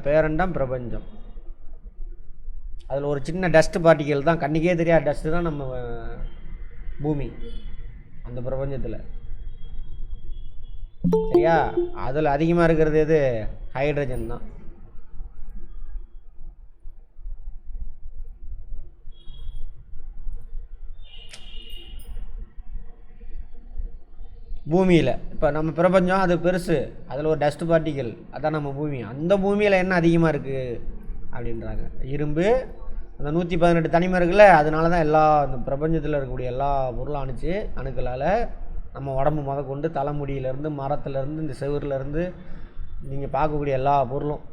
பேரண்டம், பிரபஞ்சம். அதில் ஒரு சின்ன டஸ்ட் பார்ட்டிக்கல் தான், கண்ணுக்கே தெரியாத டஸ்ட்டு தான் நம்ம பூமி அந்த பிரபஞ்சத்தில். சரியா? அதில் அதிகமாக இருக்கிறது எது? ஹைட்ரஜன் தான். பூமியில் இப்போ நம்ம பிரபஞ்சம் அது பெருசு, அதில் ஒரு டஸ்ட் பார்ட்டிக்கல், அதான் நம்ம பூமி. அந்த பூமியில் என்ன அதிகமாக இருக்குது அப்படின்றாங்க? இரும்பு. அந்த 118 தனிமம் இருக்குல்ல, அதனால தான் எல்லா அந்த பிரபஞ்சத்தில் இருக்கக்கூடிய எல்லா பொருளும் அணுக்களால் நம்ம உடம்பு கொண்டு தலைமுடியிலேருந்து, மரத்துலேருந்து, இந்த செவுறுலேருந்து நீங்கள் பார்க்கக்கூடிய எல்லா பொருளும்,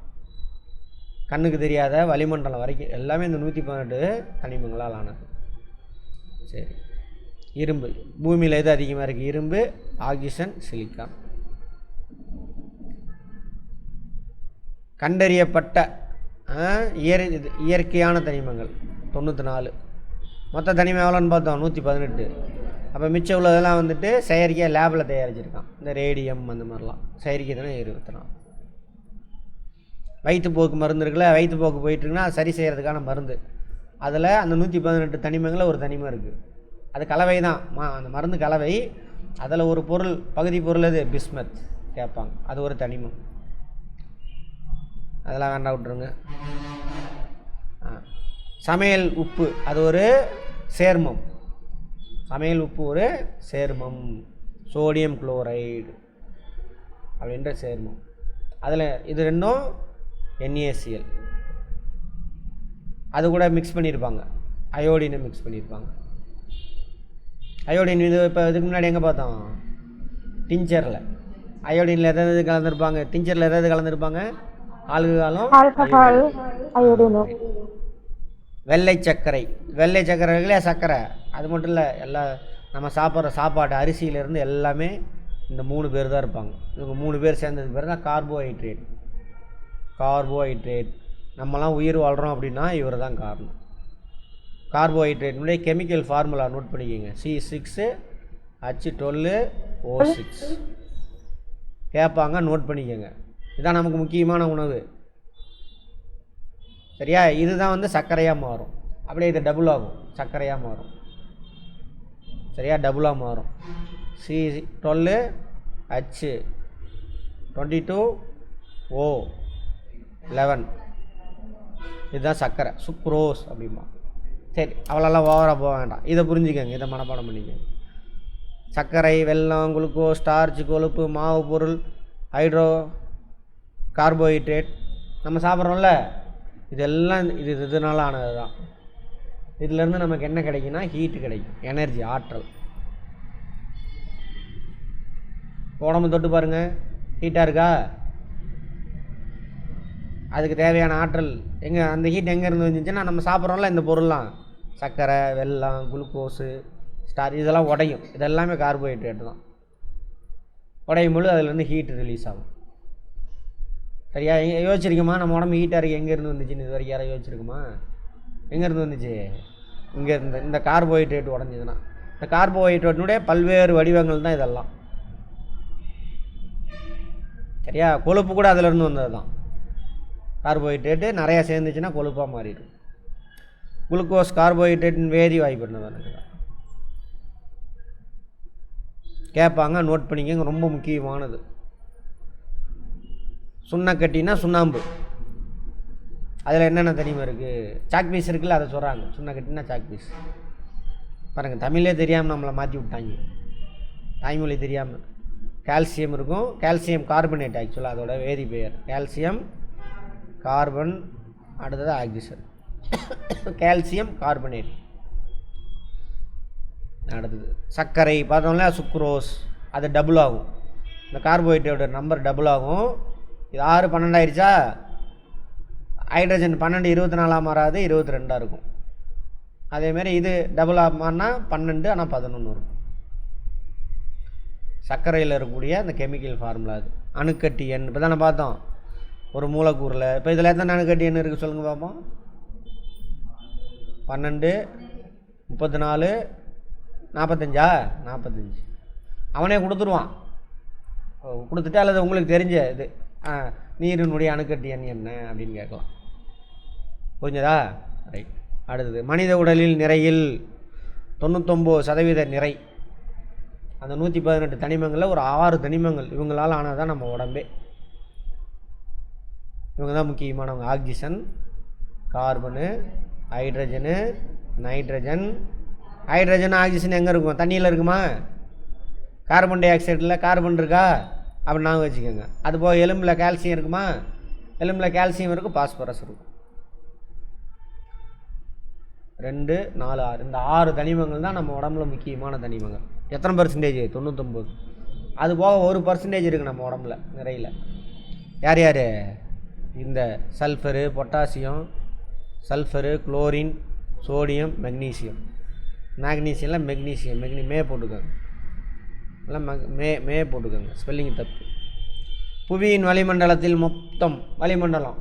கண்ணுக்கு தெரியாத வளிமண்டலம் வரைக்கும் எல்லாமே இந்த 118 தனிமங்களால் ஆனது. சரி, இரும்பு. பூமியில் எது அதிகமாக இருக்குது? இரும்பு, ஆக்சிஜன், சிலிக்கான். கண்டறியப்பட்ட இயற்கையான தனிமங்கள் 94. மொத்த தனிமம் எவ்வளோன்னு பார்த்தோம்? 118. அப்போ மிச்சம் உள்ளதெல்லாம் வந்துட்டு செயற்கையாக லேபில் தயாரிச்சிருக்கான். இந்த ரேடியம் அந்த மாதிரிலாம் செயற்கை தானே 24. வயிற்றுப்போக்கு மருந்து இருக்குல்ல, வயிற்றுப்போக்கு போயிட்டுருக்குன்னா அது சரி செய்கிறதுக்கான மருந்து. அதில் அந்த 118 தனிமங்களில் ஒரு தனிமம் இருக்குது. அது கலவை தான், அந்த மருந்து கலவை. அதில் ஒரு பொருள், பகுதி பொருள் அது பிஸ்மத் கேட்பாங்க, அது ஒரு தனிமம். அதெல்லாம் வேண்டாம், விட்டுருங்க. சமையல் உப்பு அது ஒரு சேர்மம். சமையல் உப்பு ஒரு சேர்மம், சோடியம் குளோரைடு அப்படின்ற சேர்மம். அதில் இது ரெண்டும் NaCl. அது கூட மிக்ஸ் பண்ணியிருப்பாங்க, அயோடினை மிக்ஸ் பண்ணியிருப்பாங்க. அயோடின் இது இப்போ இதுக்கு முன்னாடி எங்கே பார்த்தோம்? டிஞ்சரில். அயோடினில் எதாவது கலந்துருப்பாங்க, டிஞ்சரில் எதாவது கலந்துருப்பாங்க? ஆல்கஹாலும் வெள்ளை சர்க்கரை. வெள்ளை சர்க்கரை இல்லையா, சர்க்கரை. அது மட்டும் இல்லை, எல்லா நம்ம சாப்பிட்ற சாப்பாடு அரிசியிலேருந்து எல்லாமே இந்த 3 பேர் தான் இருப்பாங்க. இவங்க 3 பேர் சேர்ந்ததுக்கு பேர் தான் கார்போஹைட்ரேட். கார்போஹைட்ரேட். நம்மலாம் உயிர் வாழ்கிறோம் அப்படின்னா இவர் தான் காரணம். கார்போஹைட்ரேட்னுடைய கெமிக்கல் ஃபார்முலா நோட் பண்ணிக்கோங்க. C6H12O6 கேட்பாங்க, நோட் பண்ணிக்கோங்க. இதுதான் நமக்கு முக்கியமான உணவு. சரியா? இதுதான் வந்து சர்க்கரையாக மாறும். அப்படியே இது டபுள் ஆகும், சர்க்கரையாக மாறும். சரியா? டபுளாக மாறும். C12H22O11 இதுதான் சர்க்கரை, சுக்ரோஸ் அப்படிமா. சரி, அவ்வளோலாம் ஓவராக போக வேண்டாம், இதை புரிஞ்சுக்கோங்க, இதை மனப்பாடம் பண்ணிக்கோங்க. சர்க்கரை, வெல்லம், குளுக்கோஸ், ஸ்டார்ச், கொழுப்பு, மாவு பொருள், ஹைட்ரோ கார்போஹைட்ரேட் நம்ம சாப்பிட்றோம்ல, இதெல்லாம் இதனால ஆனது தான். இதிலேருந்து நமக்கு என்ன கிடைக்குன்னா ஹீட்டு கிடைக்கும், எனர்ஜி, ஆற்றல். உடம்பு தொட்டு பாருங்கள், ஹீட்டாக இருக்கா? அதுக்கு தேவையான ஆற்றல் எங்கே, அந்த ஹீட் எங்கேருந்து வந்துச்சுன்னா நம்ம சாப்பிட்றோம்ல இந்த பொருள்லாம், சர்க்கரை, வெல்லம், குளுக்கோஸு, ஸ்டார், இதெல்லாம் உடையும். இதெல்லாமே கார்போஹைட்ரேட் தான். உடையும் பொழுது அதுலேருந்து ஹீட் ரிலீஸ் ஆகும். சரியா? யோசிச்சிருக்குமா நம்ம உடம்பு ஹீட்டாக இருக்குது எங்கேருந்து வந்துச்சுன்னு? இது வரைக்கும் யாரும் யோசிச்சிருக்குமா? எங்கேருந்து வந்துச்சு? இங்கே இந்த கார்போஹைட்ரேட் உடஞ்சதுன்னா. இந்த கார்போஹைட்ரேட்னுடைய பல்வேறு வடிவங்கள் தான் இதெல்லாம். சரியா? கொழுப்பு கூட அதிலேருந்து வந்தது தான். கார்போஹைட்ரேட்டு நிறையா சேர்ந்துச்சுன்னா கொழுப்பாக மாறிடும். குளுக்கோஸ் கார்போஹைட்ரேட்டின் வேதி வாய்ப்பு என்னது கேட்பாங்க, நோட் பண்ணிக்கங்க, ரொம்ப முக்கியமானது. சுண்ணக்கட்டினா சுண்ணாம்பு, அதில் என்னென்ன தனிமம் இருக்குது? சாக் பீஸ் இருக்குல்ல, அதை சொல்கிறாங்க. சுண்ணக்கட்டினா சாக் பீஸ். பாருங்கள், தமிழே தெரியாமல் நம்மளை மாற்றி விட்டாங்க, தாய்மொழி தெரியாமல். கால்சியம் இருக்கும், கால்சியம் கார்பனேட், ஆக்சுவலாக அதோட வேதி பெயர் கால்சியம் கார்பன், அடுத்தது ஆக்சிஜன், கால்சியம் கார்பனேட். அடுத்தது சர்க்கரை பார்த்தோம்ல, சுக்ரோஸ், அது டபுள் ஆகும். இந்த கார்போஹைட்ரேட்டோட நம்பர் டபுள் ஆகும். இது 6 12 ஆயிடுச்சா? ஹைட்ரஜன் 12 24 மாறாது, 22 இருக்கும். அதேமாரி இது டபுள் ஆகுமானா 12, ஆனால் 11 இருக்கும். சர்க்கரையில் இருக்கக்கூடிய அந்த கெமிக்கல் ஃபார்முலா அது. அணுக்கட்டி எண் இப்போ தானே பார்த்தோம் ஒரு மூலக்கூறில். இப்போ இதில் எத்தனை அணுக்கட்டி எண் இருக்குது சொல்லுங்கள் பார்ப்போம். 12, 34, 45. அவனே கொடுத்துருவான். கொடுத்துட்டு அல்லது உங்களுக்கு தெரிஞ்ச இது நீரினுடைய அணுக்கட்டி எண் என்ன அப்படின்னு கேட்கலாம். புரிஞ்சதா? ரைட். அடுத்தது மனித உடலில் நிறையில் 99% நிறை. அந்த 118 தனிமங்களில் ஒரு 6 தனிமங்கள் இவங்களால் ஆனதான் நம்ம உடம்பே. இவங்க தான் முக்கியமானவங்க. Oxygen, carbon, hydrogen, nitrogen. Hydrogen oxygen எங்கே இருக்கும்? தண்ணியில் இருக்குமா? கார்பன் டை ஆக்சைடில் கார்பன் இருக்கா? அப்படி நாங்கள் வச்சுக்கோங்க. அதுபோல் எலும்பில் கால்சியம் இருக்குமா? எலும்பில் கால்சியம் இருக்கும், பாஸ்பரஸ் இருக்கும். 2, 4, 6 இந்த 6 தனிமங்கள் தான் நம்ம உடம்புல முக்கியமான தனிமங்கள். எத்தனை பர்சன்டேஜ்? 99. அது போக 1% இருக்குது நம்ம உடம்புல நிறையில். யார் யார்? இந்த sulphur, potassium, sulphur, chlorine, sodium, magnesium. மேக்னீசியம்லாம் மெக்னீசியம். மே போட்டுக்கோங்க. எல்லாம் மே போட்டுக்கோங்க, ஸ்பெல்லிங் தப்பு. புவியின் வளிமண்டலத்தில் மொத்தம் வளிமண்டலம்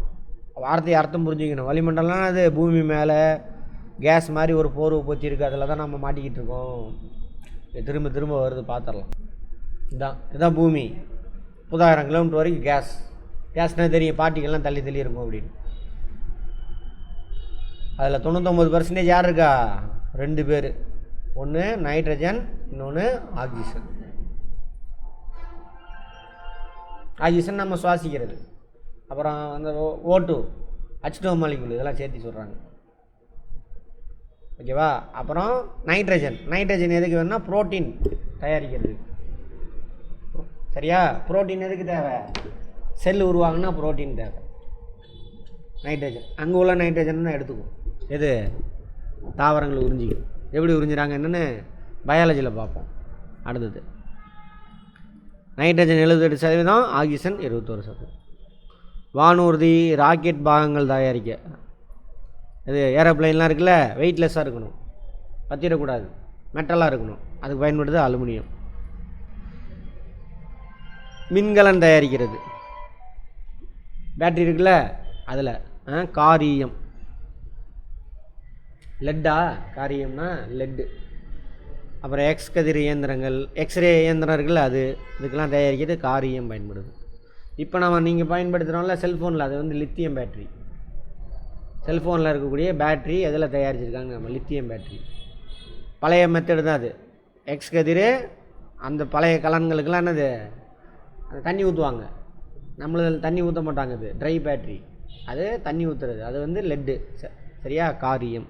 வார்த்தையை அர்த்தம் புரிஞ்சுக்கணும். வளிமண்டலம்னா அது பூமி மேலே கேஸ் மாதிரி ஒரு போர்வை போச்சு இருக்குது, அதில் தான் நம்ம மாட்டிக்கிட்டு இருக்கோம். திரும்ப திரும்ப வருது, பார்த்துடலாம். இதுதான் பூமி. 30,000 கிலோமீட்டர் வரைக்கும் கேஸ்னால் தெரியும், பார்ட்டிகள்லாம் தள்ளி தள்ளி இருக்கும் அப்படின்னு. அதில் 99% யார் இருக்கா? 2 பேர். ஒன்று நைட்ரஜன், இன்னொன்று ஆக்சிஜன். ஆக்சிஜன் நம்ம சுவாசிக்கிறது. அப்புறம் அந்த O2, H2O மாலிகுல், இதெல்லாம் சேர்த்து சொல்கிறாங்க. ஓகேவா? அப்புறம் நைட்ரஜன் எதுக்கு வேணும்னா புரோட்டீன் தயாரிக்கிறது. சரியா? புரோட்டீன் எதுக்கு தேவை? செல் உருவாகுன்னா புரோட்டீன் தேவை. நைட்ரஜன் அங்கே உள்ள நைட்ரஜன் தான் எடுத்துக்கும். எது? தாவரங்கள் உறிஞ்சிக்கும். எப்படி உறிஞ்சுறாங்க என்னென்னு பயாலஜியில் பார்ப்போம். அடுத்தது நைட்ரஜன் 78%, ஆக்சிஜன் 21%. வானூர்தி, ராக்கெட் பாகங்கள் தயாரிக்க. இது ஏரோப்ளைன்லாம் இருக்குல்ல, வெயிட்லெஸ்ஸாக இருக்கணும், பற்றிடக்கூடாது, மெட்டலாக இருக்கணும். அதுக்கு பயன்படுது அலுமினியம். மின்கலன் தயாரிக்கிறது. பேட்டரி இருக்குல்ல, அதில் காரியம். லெட்டா? காரியம்னா லெட்டு. அப்புறம் எக்ஸ் கதிர் இயந்திரங்கள், எக்ஸ்ரே இயந்திரம் இருக்குல்ல, இதுக்கெல்லாம் தயாரிக்கிறது காரியம் பயன்படுது. இப்போ நீங்கள் பயன்படுத்துகிறோம்ல செல்ஃபோனில், அது வந்து லித்தியம் பேட்ரி. செல்ஃபோனில் இருக்கக்கூடிய பேட்ரி எதில் தயாரிச்சிருக்காங்க? நம்ம லித்தியம் பேட்ரி. பழைய மெத்தடு தான் அது. எக்ஸ் கதிர் அந்த பழைய கலன்களுக்கெல்லாம் என்னது? அந்த தண்ணி ஊற்றுவாங்க. நம்மளதில் தண்ணி ஊற்ற மாட்டாங்க. அது ட்ரை பேட்ரி, அது தண்ணி ஊற்றுறது. அது வந்து லெட்டு. சரியா? காரியம்.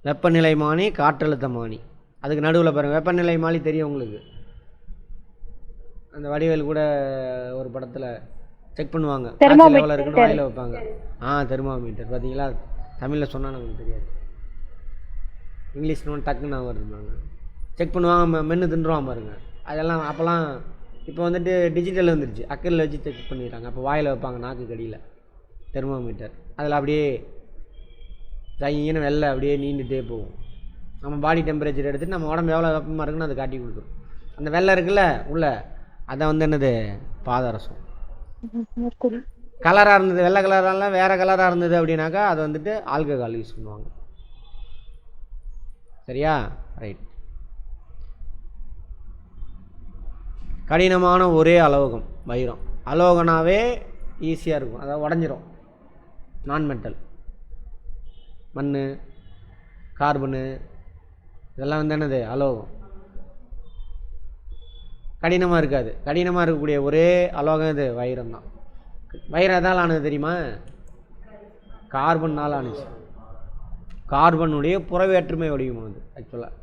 வெப்பநிலைமானி, காற்றழுத்தமானி. அதுக்கு நடுவில் பாருங்கள், வெப்பநிலை மானி தெரியும் உங்களுக்கு. அந்த வடிவேல் கூட ஒரு படத்தில் செக் பண்ணுவாங்க, லெவலில் இருக்குன்னு வாயில் வைப்பாங்க. தெர்மாமீட்டர். பார்த்தீங்களா? தமிழில் சொன்னால் நமக்கு தெரியாது, இங்கிலீஷ்னு டக்குன்னு நான் வருதுப்பாங்க. செக் பண்ணுவாங்க, மென்று தின்றுவான் பாருங்கள். அதெல்லாம் அப்போல்லாம். இப்போ வந்துட்டு டிஜிட்டல் வந்துருச்சு, அக்கறையில் வச்சு செக் பண்ணிடுறாங்க. அப்போ வாயில் வைப்பாங்க, நாக்கு கடியில் தெர்மாமீட்டர். அதில் அப்படியே தங்கின்னு வெள்ளை அப்படியே நீண்டுகிட்டே போகும். நம்ம பாடி டெம்பரேச்சர் எடுத்துகிட்டு நம்ம உடம்பு எவ்வளோ வெப்பமாக இருக்குன்னு அதை காட்டி கொடுத்துரும். அந்த வெள்ளை இருக்குல்ல உள்ள, அதை வந்து என்னது? பாதரசம். கலராக இருந்தது, வெள்ளை கலரெலாம் வேறு கலராக இருந்தது அப்படின்னாக்கா அதை வந்துட்டு ஆல்கஹால் யூஸ் பண்ணுவாங்க. சரியா? ரைட். கடினமான ஒரே அலோகம் வைரம். அலோகனாவே ஈஸியாக இருக்கும், அதாவது உடஞ்சிரும். நான் மெட்டல். மண், கார்பனு, இதெல்லாம் வந்து என்னது? அலோகம். கடினமாக இருக்காது. கடினமாக இருக்கக்கூடிய ஒரே அலோகம் இது வைரம் தான். வைரம் எதால் ஆனது தெரியுமா? கார்பன்னால் ஆணுச்சு. கார்பனுடைய புறவேற்றுமை வடிவமானது ஆக்சுவலாக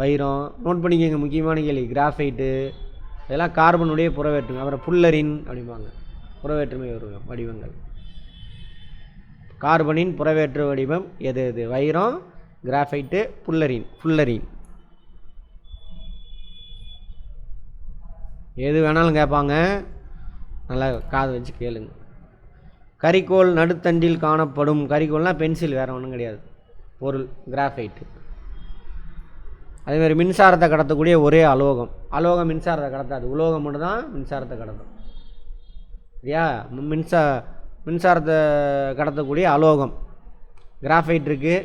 வைரம். நோட் பண்ணிக்கோங்க, முக்கியமான கேள்வி. கிராஃபைட்டு இதெல்லாம் கார்பனுடைய புறவேற்றுமை. அப்புறம் புல்லரின் அப்படிம்பாங்க, புறவேற்றுமை வடிவங்கள். கார்பனின் புறவேற்று வடிவம் எது? வைரம், கிராஃபைட்டு, புல்லரின். எது வேணாலும் கேட்பாங்க, நல்லா காது வச்சு கேளுங்க. கரிக்கோல் நடுத்தண்டில் காணப்படும். கரிக்கோல்னால் பென்சில், வேறு ஒன்றும் கிடையாது. பொருள் கிராஃபைட்டு. அதேமாதிரி மின்சாரத்தை கடத்தக்கூடிய ஒரே அலோகம். அலோகம் மின்சாரத்தை கடத்தாது, உலோகம் மட்டும்தான் மின்சாரத்தை கடத்தும். சரியா? மின்சாரத்தை கடத்தக்கூடிய அலோகம் கிராஃபைட் இருக்குது.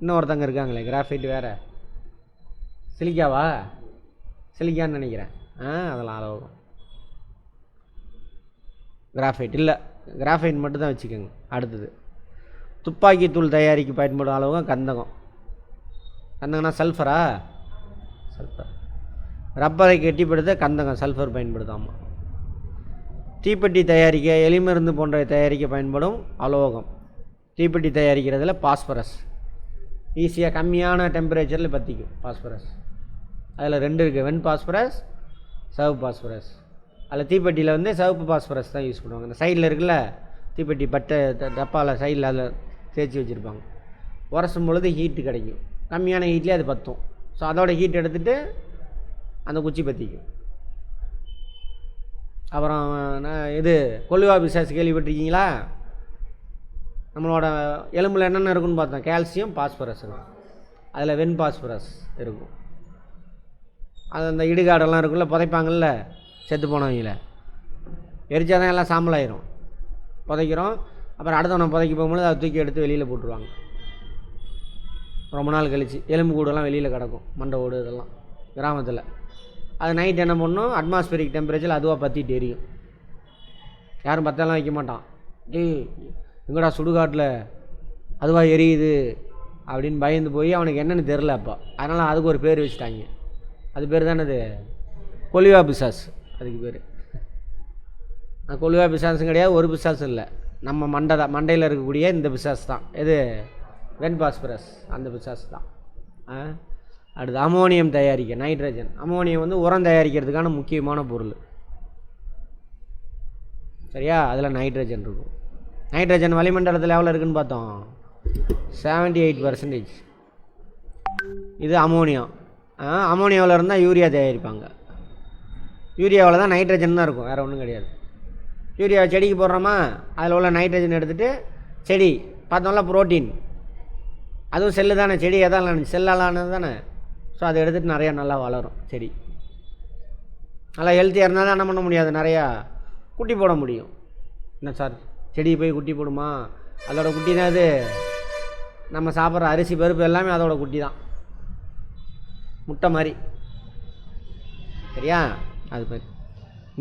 இன்னொருத்தங்க இருக்காங்களே கிராஃபைட் வேறு, சிலிக்காவா? சிலிக்கான்னு நினைக்கிறேன். அதெல்லாம் அலோகம். கிராஃபைட் இல்லை, கிராஃபைட் மட்டும்தான் வச்சுக்கோங்க. அடுத்தது துப்பாக்கி தூள் தயாரிக்க பயன்படும் அலோகம் கந்தகம். கந்தகம்னா சல்ஃபரா? சல்ஃபர். ரப்பரை கெட்டிப்படுத்த கந்தகம் சல்ஃபர் பயன்படுத்தாமல். தீப்பெட்டி தயாரிக்க, எலிமருந்து போன்ற தயாரிக்க பயன்படும் அலோகம். தீப்பெட்டி தயாரிக்கிறதுல பாஸ்பரஸ். ஈஸியாக கம்மியான டெம்பரேச்சரில் பற்றிக்கும் பாஸ்பரஸ். அதில் 2 இருக்குது, வெண் பாஸ்பரஸ், சிவப்பு பாஸ்பரஸ். அதில் தீப்பெட்டியில் வந்து சிவப்பு பாஸ்பரஸ் தான் யூஸ் பண்ணுவாங்க. இந்த சைடில் இருக்குல்ல தீப்பெட்டி பட்டை டப்பாவில் சைடில் அதில் தேய்ச்சி வச்சுருப்பாங்க. உரசும் பொழுது ஹீட்டு கிடைக்கும், கம்மியான ஹீட்லேயே அது பற்றும். ஸோ அதோட ஹீட் எடுத்துகிட்டு அந்த குச்சி பற்றிக்கும். அப்புறம் இது கொல்லுவா பிசாசு கேள்விப்பட்டிருக்கீங்களா? நம்மளோட எலும்பில் என்னென்ன இருக்குன்னு பார்த்தோம். கால்சியம், பாஸ்பரஸ் இருக்கும். அதில் வெண் பாஸ்பரஸ் இருக்கும். அது அந்த இடுகாடெல்லாம் இருக்குல்ல, புதைப்பாங்கள்ல செத்து போனவங்கள, எரிச்சாதான் எல்லாம் சாம்பலாயிரும். புதைக்கிறோம், அப்புறம் அடுத்தவனை புதைக்க போகும்போது அதை தூக்கி எடுத்து வெளியில் போட்டுருவாங்க. ரொம்ப நாள் கழித்து எலும்பு கூடெல்லாம் வெளியில் கிடக்கும், மண்டை ஓடு இதெல்லாம் கிராமத்தில். அது நைட் என்ன பண்ணணும், அட்மாஸ்பியரிக் டெம்பரேச்சர் அதுவாக பற்றிட்டு எரியும். யாரும் பற்றெல்லாம் வைக்க மாட்டான். எங்கடா சுடுகாட்டில் அதுவாக எரியுது அப்படின்னு பயந்து போய் அவனுக்கு என்னென்னு தெரில அப்போ. அதனால் அதுக்கு ஒரு பேர் வச்சுட்டாங்க. அது பேர் தானே அது கொல்லுவா பிசாஸ். அதுக்கு பேர் கொல்லுவா பிசாசும் கிடையாது, ஒரு பிசாசும் இல்லை. நம்ம மண்டையில் இருக்கக்கூடிய இந்த பிசாஸ் தான். எது? வெண் பாஸ்பரஸ், அந்த பிசாஸ் தான். அடுத்து அமோனியம் தயாரிக்க நைட்ரஜன். அமோனியம் வந்து உரம் தயாரிக்கிறதுக்கான முக்கியமான பொருள். சரியா? அதில் நைட்ரஜன் இருக்கும். நைட்ரஜன் வளிமண்டலத்தில் எவ்வளோ இருக்குதுன்னு பார்த்தோம், 78%. இது அமோனியம். அமோனியாவில் இருந்தால் யூரியா தயாரிப்பாங்க. யூரியாவில் தான் நைட்ரஜன் தான் இருக்கும், வேறு ஒன்றும் கிடையாது. யூரியா செடிக்கு போடுறோமா, அதில் உள்ள நைட்ரஜன் எடுத்துகிட்டு செடி பார்த்தோம்ல புரோட்டீன், அதுவும் செல்லு தானே, செடி எதால் செல்லால் ஆனது தானே. ஸோ அதை எடுத்துகிட்டு நிறையா நல்லா வளரும் செடி. நல்லா ஹெல்த்தியாக இருந்தால் தான் என்ன பண்ண முடியாது, நிறையா குட்டி போட முடியும். என்ன சார் செடி போய் குட்டி போடுமா? அதோட குட்டி தான் அது. நம்ம சாப்பிட்ற அரிசி பருப்பு எல்லாமே அதோட குட்டி தான், முட்டை மாதிரி. சரியா? அது மாதிரி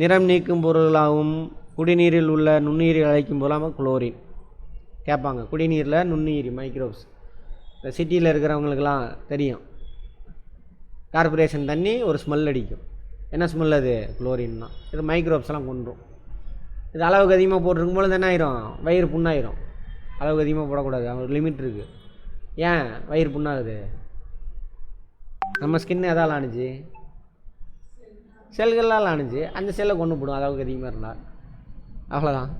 நிறம் நீக்கும் பொருளாகவும் குடிநீரில் உள்ள நுண்ணுயிரி அழைக்கும் போலாமல் குளோரின் கேட்பாங்க. குடிநீரில் நுண்ணுயிரி மைக்ரோப்ஸ். இந்த சிட்டியில் இருக்கிறவங்களுக்கெல்லாம் தெரியும், கார்பரேஷன் தண்ணி ஒரு ஸ்மெல் அடிக்கும். என்ன ஸ்மெல் அது? குளோரின் தான். இது மைக்ரோப்ஸ் எல்லாம் கொண்டுரும். இது அளவுக்கு அதிகமாக போட்டிருக்கும் பொழுது என்ன ஆயிரும், வயிறு புண்ணாயிரும். அளவுக்கு அதிகமாக போடக்கூடாது, ஒரு லிமிட் இருக்குது. ஏன் வயிறு புண்ணாகுது? நம்ம ஸ்கின் எதால் ஆணுச்சு? செல்களால் ஆணுச்சு. அந்த செல்லை கொண்டு போடும் அளவுக்கு அதிகமாக இருந்தால். அவ்வளோதான்.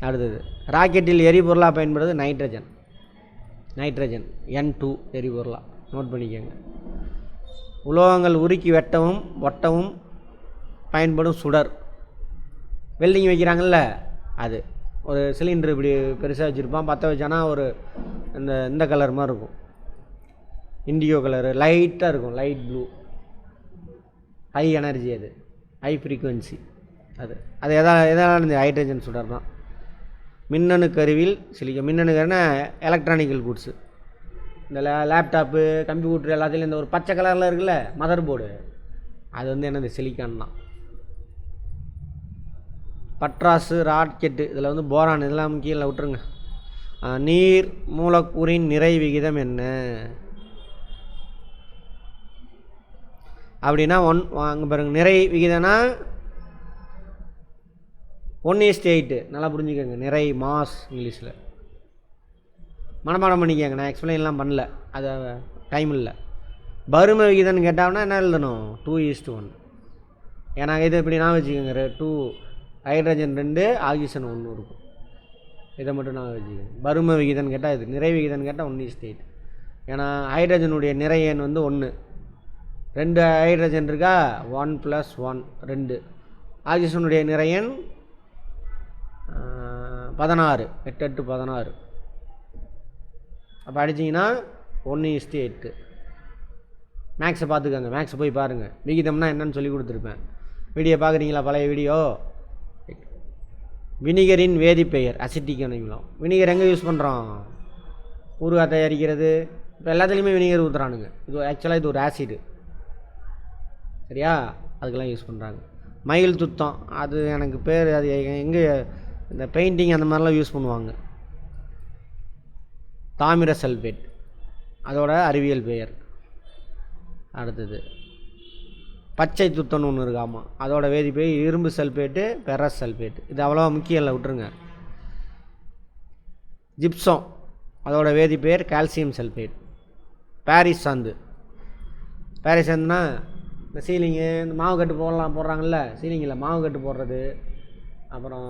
அடுத்தது ராக்கெட்டில் எரிபொருளாக பயன்படுறது நைட்ரஜன். நைட்ரஜன் N2 எரிபொருளாக நோட் பண்ணிக்கோங்க. உலோகங்கள் உருக்கி ஒட்டவும் பயன்படும் சுடர். வெல்டிங் வைக்கிறாங்கள்ல, அது ஒரு சிலிண்டர் இப்படி பெருசாக வச்சுருப்பான். பற்ற வச்சானா ஒரு இந்த கலர் மாதிரி இருக்கும், இண்டிகோ கலரு, லைட்டாக இருக்கும், லைட் ப்ளூ. ஹை எனர்ஜி, அது ஹை ஃப்ரீக்குவென்சி. அது எதால் இந்த ஹைட்ரஜன் சுடர் தான். மின்னணு கருவியில் சிலிக்கான். மின்னணு கருவினா எலக்ட்ரானிக்கல் குட்ஸு. இந்த லேப்டாப்பு, கம்ப்யூட்டர் எல்லாத்துலேயும் இந்த ஒரு பச்சை கலரில் இருக்குல்ல மதர் போர்டு, அது வந்து என்னது? சிலிக்கான் தான். பட்ராஸு, ராக்கெட்டு, இதில் வந்து போரான், இதெல்லாம் கீழே விட்டுருங்க. நீர் மூலக்கூறின் நிறை விகிதம் என்ன அப்படின்னா, அங்கே பாருங்க, நிறை விகிதம்னா 1:8. நல்லா புரிஞ்சுக்கோங்க. நிறை மாஸ் இங்கிலீஷில் மனப்பாடம் பண்ணிக்கோங்க. நான் எக்ஸ்பிளைன்லாம் பண்ணல, அது டைம் இல்லை. பரும விகிதம்னு கேட்டாங்கன்னா என்ன எழுதணும்? 2:1. ஏன்னா இது இப்படி நான் வச்சுக்கோங்க, 2 ஹைட்ரஜன் 2 ஆக்சிஜன் 1 இருக்கும். இதை மட்டும் நான் வச்சுக்கோங்க. பரும விகிதம்னு கேட்டால் இது, நிறை விகிதம்னு கேட்டால் 1:8. ஏன்னா ஹைட்ரஜனுடைய நிறை எண் வந்து 1. 2 ஹைட்ரஜன் இருக்கா, 1 + 1 2. ஆக்சிஜனுடைய நிறை எண் 16, 8 8 16. அப்போ அடிச்சிங்கன்னா 1:8. மேக்ஸை பார்த்துக்கோங்க, மேக்ஸை போய் பாருங்கள். விகிதம்னா என்னன்னு சொல்லி கொடுத்துருப்பேன். வீடியோ பார்க்குறீங்களா? பழைய வீடியோ. வினிகரின் வேதிப்பெயர் அசிட்டிக் அமிலம். வினிகர் எங்கே யூஸ் பண்ணுறோம்? ஊறுகாய் தயாரிக்கிறது. இப்போ எல்லாத்துலேயுமே வினிகர் ஊற்றுறானுங்க. இது ஆக்சுவலாக இது ஒரு ஆசிடு, சரியா? அதுக்கெல்லாம் யூஸ் பண்ணுறாங்க. மயில் துத்தம், அது எனக்கு பேர், அது எங்கே இந்த பெயிண்டிங் அந்த மாதிரிலாம் யூஸ் பண்ணுவாங்க. தாமிர சல்பேட் அதோட அறிவியல் பெயர். அடுத்தது பச்சை துத்தம்னு ஒன்று இருக்காமா, அதோட வேதிப்பெயர் இரும்பு சல்பேட்டு, பெரஸ் சல்பேட்டு. இது அவ்வளோ முக்கியம் இல்லை, விட்டுருங்க. ஜிப்சம் அதோட வேதிப்பெயர் கால்சியம் சல்பேட். பாரிஸ் சாந்து. பாரிஸ் சாந்துனா இந்த சீலிங்கு, இந்த மாவு கட்டு போடுறாங்கல்ல, சீலிங்கில் மாவு கட்டு போடுறது, அப்புறம்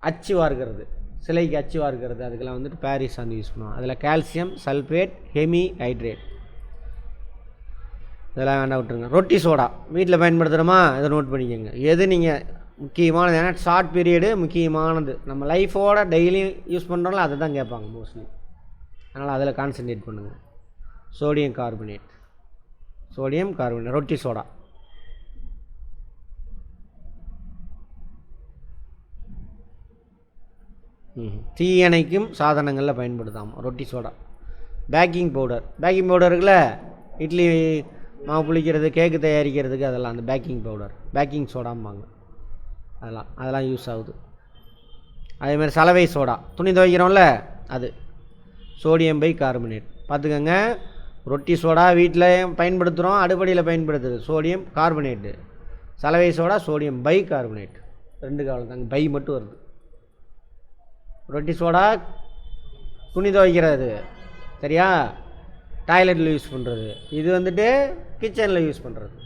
அச்சு வார்க்கிறது, சிலைக்கு அச்சு வார்க்கிறது, அதுக்கெல்லாம் வந்துட்டு பாரிஸ் சாந்து யூஸ் பண்ணுவோம். அதில் கால்சியம் சல்ஃபேட், ஹெமி ஹைட்ரேட், இதெல்லாம் வேண்டாம், விட்டுருங்க. ரொட்டி சோடா வீட்டில் பயன்படுத்துகிறோமா? இதை நோட் பண்ணிக்கோங்க. எது நீங்கள் முக்கியமானது, ஏன்னா ஷார்ட் பீரியடு முக்கியமானது, நம்ம லைஃபோட டெய்லியும் யூஸ் பண்ணுறோம்ல, அதை தான் கேட்பாங்க மோஸ்ட்லி. அதனால் அதில் கான்சன்ட்ரேட் பண்ணுங்கள். சோடியம் கார்பனேட், சோடியம் கார்பனேட், ரொட்டி சோடா. தீயணைக்கும் சாதனங்களில் பயன்படுத்தாமல் ரொட்டி soda. Baking powder, baking powder இருக்குல்ல, இட்லி மாவு புளிக்கிறது, கேக்கு தயாரிக்கிறதுக்கு, அதெல்லாம் அந்த பேக்கிங் பவுடர், பேக்கிங் சோடாம்பாங்க. அதெல்லாம் யூஸ் ஆகுது. அதேமாதிரி சலவை சோடா, துணி துவைக்கிறோம்ல, அது சோடியம் பை கார்பனேட். பார்த்துக்கோங்க, ரொட்டி சோடா வீட்டில் பயன்படுத்துகிறோம், அடுப்படியில் பயன்படுத்துறது சோடியம் கார்பனேட்டு. சலவை சோடா சோடியம் பை கார்பனேட். 2 காலம் தாங்க, பை மட்டும் வருது. ரொட்டி சோடா துணி துவைக்கிறது, சரியா? டாய்லெட்டில் யூஸ் பண்ணுறது. இது வந்துட்டு கிச்சனில் யூஸ் பண்ணுறது.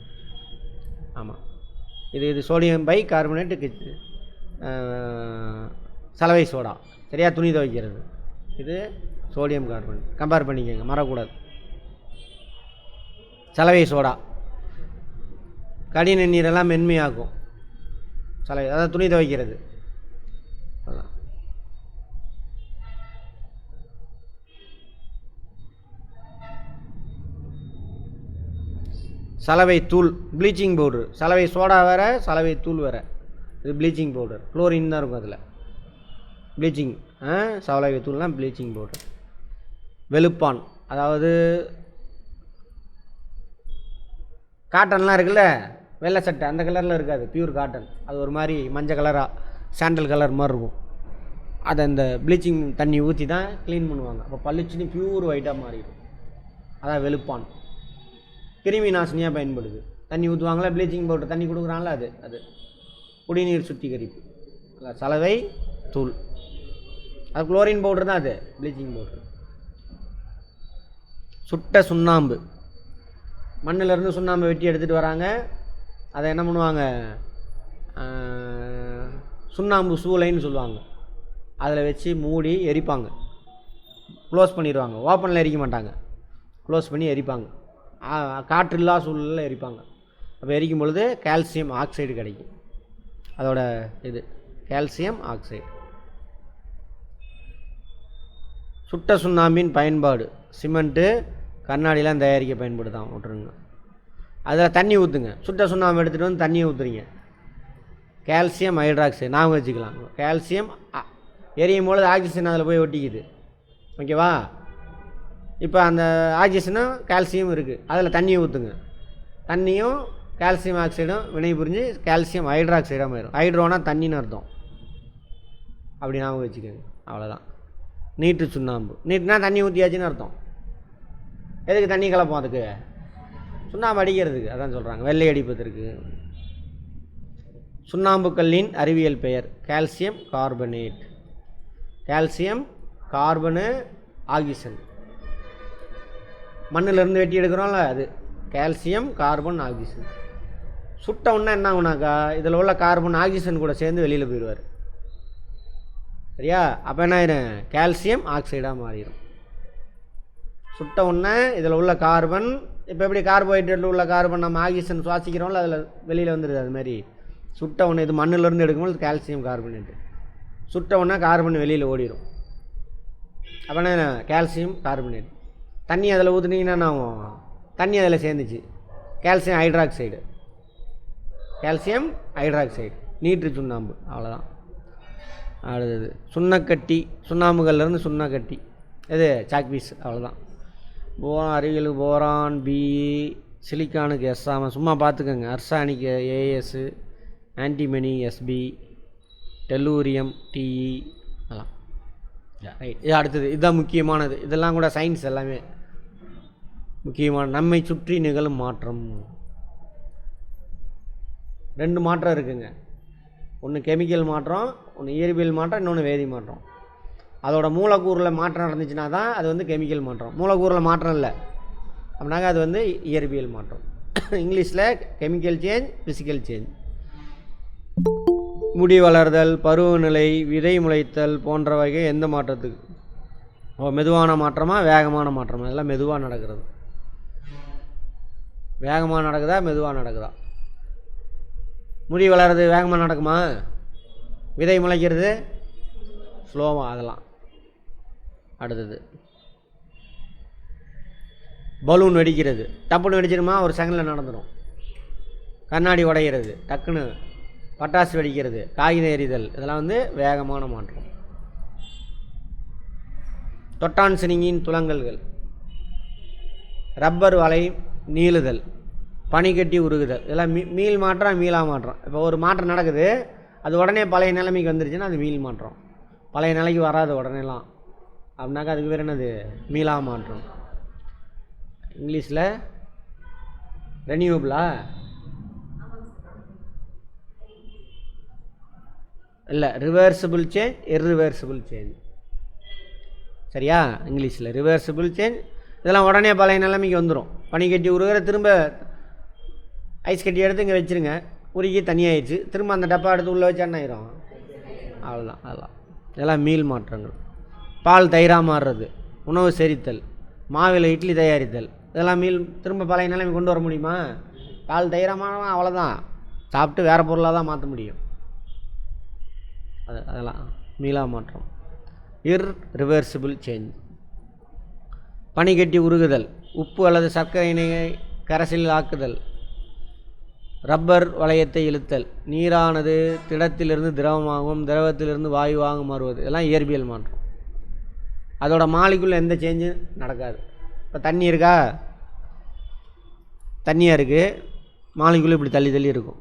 ஆமாம், இது சோடியம் பை கார்பனேட்டு சலவை சோடா, சரியா? துணி துவைக்கிறது. இது சோடியம் கார்பனேட். கம்பேர் பண்ணிக்கோங்க, மறக்கூடாது. சலவை சோடா கடின நீரெல்லாம் மென்மையாகும். சலவை, அதாவது துணி துவைக்கிறது. அதான் சலவை தூள், ப்ளீச்சிங் பவுட்ரு. சலவை சோடா வேறு, சலவை தூள் வேறு. இது ப்ளீச்சிங் பவுடர், குளோரின் தான் இருக்கும் அதில். ப்ளீச்சிங், சலவை தூள்னால் ப்ளீச்சிங் பவுடர். வெளுப்பான், அதாவது காட்டன்லாம் இருக்குல்ல, வெள்ளை சட்டை அந்த கலரில் இருக்காது, பியூர் காட்டன். அது ஒரு மாதிரி மஞ்சள் கலராக, சாண்டல் கலர் மாதிரி இருக்கும். அதை இந்த ப்ளீச்சிங் தண்ணி ஊற்றி தான் க்ளீன் பண்ணுவாங்க. அப்போ பளிச்சுன்னு பியூர் ஒயிட்டாக மாறிடும். அதான் வெளுப்பான். கிருமி நாசினியாக பயன்படுது. தண்ணி ஊற்றுவாங்களா, ப்ளீச்சிங் பவுடர் தண்ணி கொடுக்குறாங்களா, அது குடிநீர் சுத்திகரிப்பு. அதான் சலவை தூள். அது குளோரின் பவுடர் தான், அது ப்ளீச்சிங் பவுடர். சுட்ட சுண்ணாம்பு, மண்ணிலேருந்து சுண்ணாம்பை வெட்டி எடுத்துகிட்டு வராங்க. அதை என்ன பண்ணுவாங்க, சுண்ணாம்பு சூளைன்னு சொல்லுவாங்க, அதில் வச்சு மூடி எரிப்பாங்க. க்ளோஸ் பண்ணிடுவாங்க, ஓப்பனில் எரிக்க மாட்டாங்க, க்ளோஸ் பண்ணி எரிப்பாங்க. காற்றில்லா சூழலில் எரிப்பாங்க. அப்போ எரிக்கும் பொழுது கால்சியம் ஆக்சைடு கிடைக்கும். அதோட இது கால்சியம் ஆக்சைடு. சுட்ட சுண்ணாம்பின் பயன்பாடு, சிமெண்ட்டு கண்ணாடிலாம் தயாரிக்க பயன்படுத்தாம விட்டுருங்க. அதில் தண்ணி ஊற்றுங்க. சுட்ட சுண்ணாம்பு எடுத்துகிட்டு வந்து தண்ணியை ஊற்றுறீங்க. கால்சியம் ஹைட்ராக்சைடு ஞாபகம் வச்சுக்கலாம். கால்சியம் எரியும் பொழுது ஆக்சிஜன் அதில் போய் ஒட்டிக்குது, ஓகேவா? இப்போ அந்த ஆக்சிஜனும் கால்சியம் இருக்குது, அதில் தண்ணியை ஊற்றுங்க. தண்ணியும் கால்சியம் ஆக்சைடும் வினை புரிஞ்சு கால்சியம் ஹைட்ராக்சைடாக மாறிடும். ஹைட்ரோனா தண்ணின்னு அர்த்தம், அப்படி ஞாபகம் வச்சுக்கோங்க. அவ்வளோதான். நீட்டு சுண்ணாம்பு, நீட்டுனா தண்ணி ஊற்றியாச்சுன்னு அர்த்தம். எதுக்கு தண்ணி கலப்போம்? அதுக்கு சுண்ணாம்பு அடிக்கிறதுக்கு, அதான் சொல்கிறாங்க, வெள்ளை அடிப்பதற்கு. சுண்ணாம்புக்கல்லின் அறிவியல் பெயர் calcium carbonate. Calcium carbon oxygen, மண்ணிலேருந்து வெட்டி எடுக்கிறோம்ல, அது கால்சியம் கார்பன் ஆக்சிஜன். சுட்ட உடனே என்ன ஆகுனாக்கா, இதில் உள்ள கார்பன் ஆக்சிஜன் கூட சேர்ந்து வெளியில் போயிடுவார், சரியா? அப்போ என்ன ஆயிடும், கால்சியம் ஆக்சைடாக மாறிடும். சுட்ட உடனே இதில் உள்ள கார்பன், இப்போ எப்படி கார்போஹைட்ரேட்டில் உள்ள கார்பன் நம்ம ஆக்சிஜன் சுவாசிக்கிறோம்ல, அதில் வெளியில் வந்துடுது. அதுமாதிரி சுட்ட உடனே இது மண்ணிலேருந்து எடுக்கும்போது கால்சியம் கார்பனேட்டு, சுட்ட உடனே கார்பன் வெளியில் ஓடிடும். அப்போனா கால்சியம் கார்பனேட். தண்ணி அதில் ஊற்றுனீங்கன்னா என்ன ஆகும்? தண்ணி அதில் சேர்ந்துச்சு, கால்சியம் ஹைட்ராக்சைடு, கால்சியம் ஹைட்ராக்சைடு, நீற்று சுண்ணாம்பு, அவ்வளோதான். அடுத்தது சுண்ணக்கட்டி, சுண்ணாம்புகள்லேருந்து சுண்ணக்கட்டி, இது சாக்பீஸ், அவ்வளோதான். அறிவியலுக்கு போரான் பி, சிலிக்கானுக்கு எஸ். ஆமாம், சும்மா பார்த்துக்கோங்க. அர்சானிக்கு AS, antimony SB, tellurium TE, அதெல்லாம் ரைட். இது அடுத்தது, இதுதான் முக்கியமானது. இதெல்லாம் கூட சயின்ஸ் எல்லாமே முக்கியமான. நம்மை சுற்றி நிகழும் மாற்றம். 2 மாற்றம் இருக்குங்க. ஒன்று கெமிக்கல் மாற்றம், ஒன்று இயற்பியல் மாற்றம், இன்னொன்று வேதி மாற்றம். அதோட மூலக்கூறில் மாற்றம் நடந்துச்சுன்னா தான் அது வந்து கெமிக்கல் மாற்றம். மூலக்கூறில் மாற்றம் இல்லை அப்படின்னாங்க அது வந்து இயற்பியல் மாற்றம். இங்கிலீஷில் கெமிக்கல் சேஞ்ச், ஃபிசிக்கல் சேஞ்ச். முடி வளர்தல், பருவநிலை, விதை முளைத்தல் போன்ற வகை எந்த மாற்றத்துக்கு? மெதுவான மாற்றமா வேகமான மாற்றமா? இதெல்லாம் மெதுவாக நடக்கிறது. வேகமாக நடக்குதா மெதுவாக நடக்குதா? முடி வளர்றது வேகமாக நடக்குமா? விதை முளைக்கிறது ஸ்லோவாக. அதெல்லாம் அடுத்தது பலூன் வெடிக்கிறது, டப்புன்னு வெடிச்சிருமா? ஒரு செகண்டில் நடந்துடும். கண்ணாடி உடைகிறது, டக்குன்னு. பட்டாசு வெடிக்கிறது, காகிதம் எரிதல், இதெல்லாம் வந்து வேகமான மாற்றம். தொட்டான் சினிங்கின் துலங்கல்கள், ரப்பர் வலை நீளுதல், பனிக்கட்டி உருகுதல், இதெல்லாம் மீள் மாற்றம், மீளா மாற்றம். இப்போ ஒரு மாற்றம் நடக்குது, அது உடனே பழைய நிலைமைக்கு வந்துருச்சுன்னா அது மீள் மாற்றம். பழைய நிலைக்கு வராது உடனேலாம் அப்படின்னாக்கா அதுக்கு பேர் என்னது? மீளா மாற்றம். இங்கிலீஷில் ரெனியூபிளா இல்லை, ரிவர்சிபிள் சேஞ்ச், இர்ரிவர்சிபிள் சேஞ்ச். சரியா? இங்கிலீஷில் ரிவர்சிபிள் சேஞ்ச். இதெல்லாம் உடனே பழைய நிலைமைக்கு வந்துடும். பனிக்கட்டி உருகிற, திரும்ப ஐஸ் கட்டி எடுத்து இங்கே வச்சுருங்க, உருகி தனியாகிடுச்சு, திரும்ப அந்த டப்பா எடுத்து உள்ளே வச்சா என்ன ஆயிரும்? அவ்வளோதான். அதெல்லாம் இதெல்லாம் மீள் மாற்றங்கள். பால் தயிராக மாறுறது, உணவு செரித்தல், மாவில் இட்லி தயாரித்தல், இதெல்லாம் மீள். திரும்ப பழைய நிலைமை கொண்டு வர முடியுமா? பால் தயிராக அவ்வளோதான், சாப்பிட்டு வேறு பொருளாக தான் மாற்ற முடியும். அதெல்லாம் மீளா மாற்றம். Irreversible change. பனிக்கட்டி உருகுதல், உப்பு அல்லது சர்க்கரையினை கரைசலில் ஆக்குதல், ரப்பர் வளையத்தை இழுத்தல், நீரானது திடத்திலிருந்து திரவமாகவும் திரவத்திலிருந்து வாயுவாகவும் மாறுவது, இதெல்லாம் இயற்பியல் மாற்றம். அதோட மாலிக்குள்ள எந்த சேஞ்சும் நடக்காது. இப்போ தண்ணி இருக்கா? தண்ணியாக இருக்குது, மாலிக்குள்ள இப்படி தள்ளி தள்ளி இருக்கும்.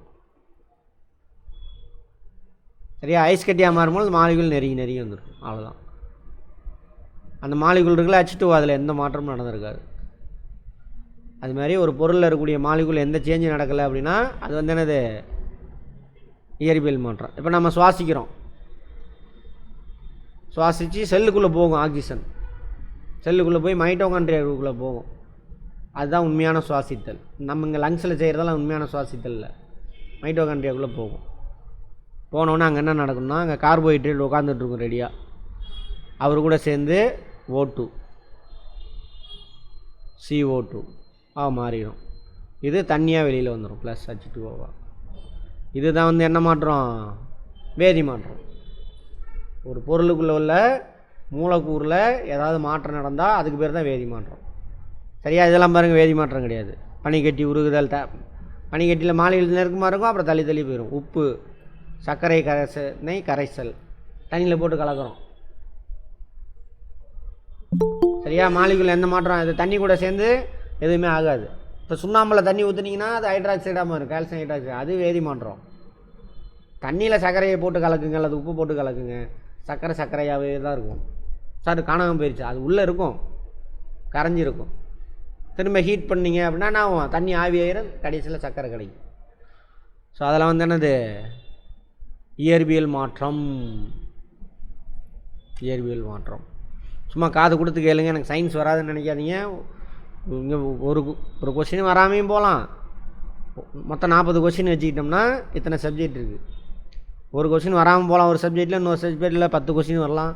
சரியா? ஐஸ் கட்டியாக மாறும்போது மாலிக்குள் நெருங்கி வந்துடும், அவ்வளோதான். அந்த மாலிக்குள் இருக்குல்ல H2O, அதில் எந்த மாற்றமும் நடந்திருக்காது. அது மாதிரி ஒரு பொருளில் இருக்கக்கூடிய மாலிக்குள் எந்த சேஞ்சும் நடக்கலை அப்படின்னா அது வந்து என்னது? இயற்பியல் மாற்றம். இப்போ நம்ம சுவாசிக்கிறோம், சுவாசித்து செல்லுக்குள்ளே போகும் ஆக்சிஜன், செல்லுக்குள்ளே போய் மைட்டோகாண்ட்ரியாவுக்குள்ளே போகும். அதுதான் உண்மையான சுவாசித்தல். நம்ம இங்கே லங்ஸில் செய்கிறதெல்லாம் உண்மையான சுவாசித்தல் இல்லை, மைட்டோகாண்ட்ரியாவுக்குள்ளே போகும். போனோன்னே அங்கே என்ன நடக்கும்னா, அங்கே கார்போஹைட்ரேட் உட்காந்துட்ருக்கும் ரெடியாக, அவர் கூட சேர்ந்து O2 CO2 மாறிடும். இது தண்ணியாக வெளியில் வந்துடும், ப்ளஸ் H2O. இதுதான் வந்து என்ன மாற்றம்? வேதி மாற்றம். ஒரு பொருளுக்குள்ளே உள்ள மூலக்கூறில் ஏதாவது மாற்றம் நடந்தால் அதுக்கு பேர் தான் வேதி மாற்றம். சரியா? இதெல்லாம் பாருங்கள், வேதி மாற்றம் கிடையாது. பனிக்கட்டி உருகுதல், பனிக்கட்டியில் மாலிகள் நெருக்கமாக இருக்கும், அப்புறம் தள்ளி தள்ளி போயிடும். உப்பு சர்க்கரை கரைசல் தண்ணியில் போட்டு கலக்கிறோம். சரியா? மாலிகுல் எந்த மாற்றம்? இது தண்ணி கூட சேர்ந்து எதுவுமே ஆகாது. இப்போ சுண்ணாம்பில் தண்ணி ஊற்றுனீங்கன்னா அது ஹைட்ராக்சைடாக மாறும், கால்சியம் ஹைட்ராக்சைடு, அது வேதி மாற்றம். தண்ணியில் சர்க்கரையை போட்டு கலக்குங்க அல்லது உப்பு போட்டு கலக்குங்க, சர்க்கரையாகவே தான் இருக்கும். சார் காணாமல் போயிடுச்சு, அது உள்ளே இருக்கும், கரைஞ்சிருக்கும். திரும்ப ஹீட் பண்ணிங்க அப்படின்னா என்ன ஆகும்? தண்ணி ஆவியாயிரும், கடைசியில் சர்க்கரை கிடைக்கும். ஸோ அதெல்லாம் வந்து என்னது? இயற்பியல் மாற்றம். இயற்பியல் மாற்றம். சும்மா காது கொடுத்து கேளுங்க, எனக்கு சயின்ஸ் வராதுன்னு நினைக்காதீங்க. இங்கே ஒரு கொஸ்டின் வராமையும் போகலாம். மொத்தம் 40 கொஸ்டின் வச்சுக்கிட்டோம்னா இத்தனை சப்ஜெக்ட் இருக்குது. ஒரு கொஸ்டின் வராமல் போகலாம் ஒரு சப்ஜெக்டில், இன்னொரு சப்ஜெக்டில் 10 கொஸ்டின் வரலாம்.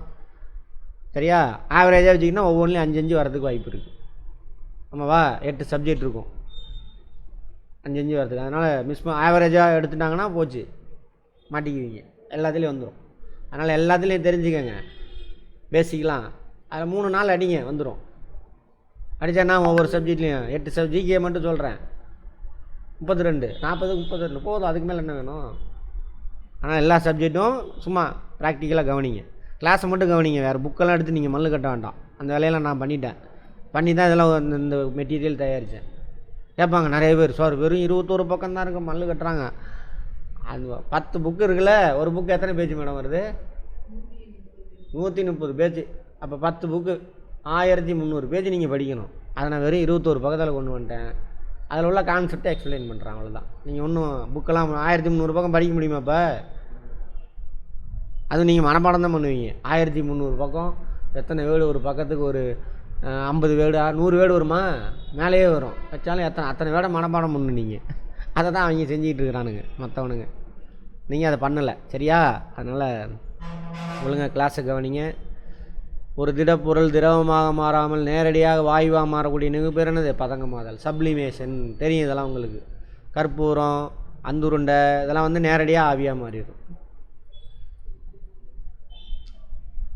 சரியா? ஆவரேஜாக வச்சுக்கிட்டோம்னா ஒவ்வொன்றிலையும் 5 வரதுக்கு வாய்ப்பு இருக்குது. ஆமாவா? 8 சப்ஜெக்ட் இருக்கும், 5 வரதுக்கு. அதனால் ஆவரேஜாக எடுத்துட்டாங்கன்னா போச்சு, மாட்டிக்குவீங்க, எல்லாத்துலேயும் வந்துடும். அதனால் எல்லாத்துலேயும் தெரிஞ்சுக்கங்க பேசிக்கலாம். அதில் 3 நாள் அடிங்க வந்துடும். அடித்தா ஒவ்வொரு சப்ஜெக்ட்லேயும் 8 ஜிகே மட்டும் சொல்கிறேன். 32 40 32 போதும், அதுக்கு மேலே என்ன வேணும்? ஆனால் எல்லா சப்ஜெக்ட்டும் சும்மா ப்ராக்டிக்கலாக கவனிங்க. கிளாஸை மட்டும் கவனிங்க, வேறு புக்கெல்லாம் எடுத்து நீங்கள் மல்லு கட்ட வேண்டாம். அந்த வேலையெல்லாம் நான் பண்ணி தான் இதெல்லாம் இந்த மெட்டீரியல் தயாரித்தேன். கேட்பாங்க நிறைய பேர், சார் வெறும் 21 பக்கம் தான் இருக்குது, மல்லு கட்டுறாங்க. அது 10 புக்கு இருக்குல்ல, ஒரு புக்கு எத்தனை பேஜ் மேடம் வருது? 130 பேஜ். அப்போ 10 புக்கு 1300 பேஜ் நீங்கள் படிக்கணும். அதை நான் வெறும் 21 பக்கத்தில் கொண்டு வந்துட்டேன். அதில் உள்ள கான்செப்டை எக்ஸ்பிளைன் பண்ணுறேன், அவ்வளோதான். நீங்கள் ஒன்றும் புக்கெல்லாம் 1300 பக்கம் படிக்க முடியுமா? இப்போ அதுவும் நீங்கள் மனப்பாடம் தான் பண்ணுவீங்க. 1300 பக்கம் எத்தனை வேர்டு ஒரு பக்கத்துக்கு? ஒரு 50 வேர்டா 100 வேர்டு வருமா? மேலேயே வரும். வச்சாலும் அத்தனை வேர்டை மனப்பாடம் பண்ணணும் நீங்கள். அதை தான் அவங்க செஞ்சுக்கிட்டு இருக்கிறானுங்க மற்றவனுங்க. நீங்கள் அதை பண்ணலை, சரியா? அதனால் ஒழுங்காக கிளாஸை கவனிங்க. ஒரு திடப்பொருள் திரவமாக மாறாமல் நேரடியாக வாயுவாக மாறக்கூடிய நிகழ்வு என்னது? பதங்கமாதல், சப்ளிமேஷன். தெரியும் இதெல்லாம் உங்களுக்கு. கற்பூரம், அந்துருண்டை இதெல்லாம் வந்து நேரடியாக ஆவியாக மாறிடும்.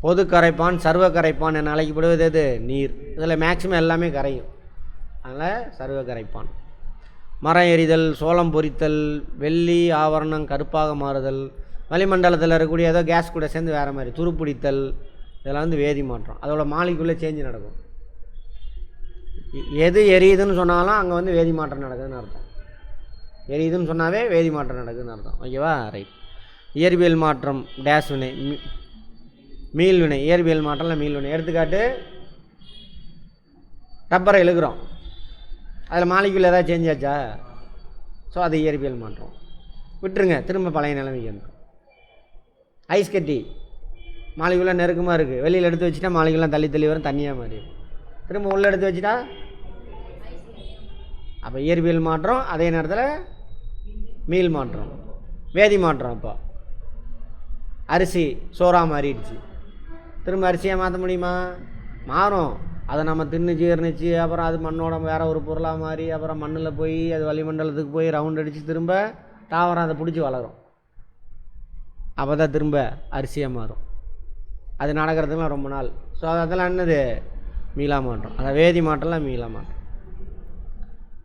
பொது கரைப்பான், சர்வ கரைப்பான் என அழைக்கப்படுவது எது? நீர். இதில் மேக்சிமம் எல்லாமே கரையும், அதனால் சர்வ கரைப்பான். மரம் எரிதல், சோளம் பொரித்தல், வெள்ளி ஆவரணம் கருப்பாக மாறுதல், வளிமண்டலத்தில் இருக்கக்கூடிய ஏதோ கேஸ் கூட சேர்ந்து வேறு மாதிரி துருப்பிடித்தல், இதெல்லாம் வந்து வேதி மாற்றம். அதோட மாலிக்குள்ளே சேஞ்சு நடக்கும். எது எரியுதுன்னு சொன்னாலும் அங்கே வந்து வேதி மாற்றம் நடக்குதுன்னு அர்த்தம். எரியுதுன்னு சொன்னாவே வேதி மாற்றம் நடக்குதுன்னு அர்த்தம். ஓகேவா? ரைட். இயற்பியல் மாற்றம் டேஸ் வினை, மீள் வினை. இயற்பியல் மாற்றம்ல மீள் வினை. எடுத்துக்காட்டு, ரப்பரை இழுக்கிறோம், அதில் மாலிக்குள்ள ஏதாவது சேஞ்ச் ஆச்சா? ஸோ அது இயற்பியல் மாற்றம். விட்டுருங்க, திரும்ப பழைய நிலைமைக்கு வந்துடும். ஐஸ் கட்டி மாலிக்குள்ள நெருக்கமாக இருக்குது, வெளியில் எடுத்து வச்சுட்டா மாலிக்குலாம் தள்ளி வரும், தண்ணியாக மாறிடும். திரும்ப உள்ளே எடுத்து வச்சுட்டா அப்போ இயற்பியல் மாற்றம். அதே நேரத்தில் மீள் மாற்றம், வேதி மாற்றம். அப்போ அரிசி சோறாக மாறிடுச்சு, திரும்ப அரிசியாக மாற்ற முடியுமா? மாறும். அதை நம்ம தின்னு ஜீர்ணிச்சு அப்புறம் அது மண்ணோட வேறு ஒரு பொருளாக மாறி அப்புறம் மண்ணில் போய் அது வளிமண்டலத்துக்கு போய் ரவுண்ட் அடித்து திரும்ப தாவரம் அதை பிடிச்சி வளரும். அப்போ தான் திரும்ப அரிசியாக மாறும். அது நடக்கிறதுலாம் ரொம்ப நாள். ஸோ அதெல்லாம் என்னது? மீளா மாற்றம். அதை வேதி மாற்றம்லாம் மீளா மாற்றம்.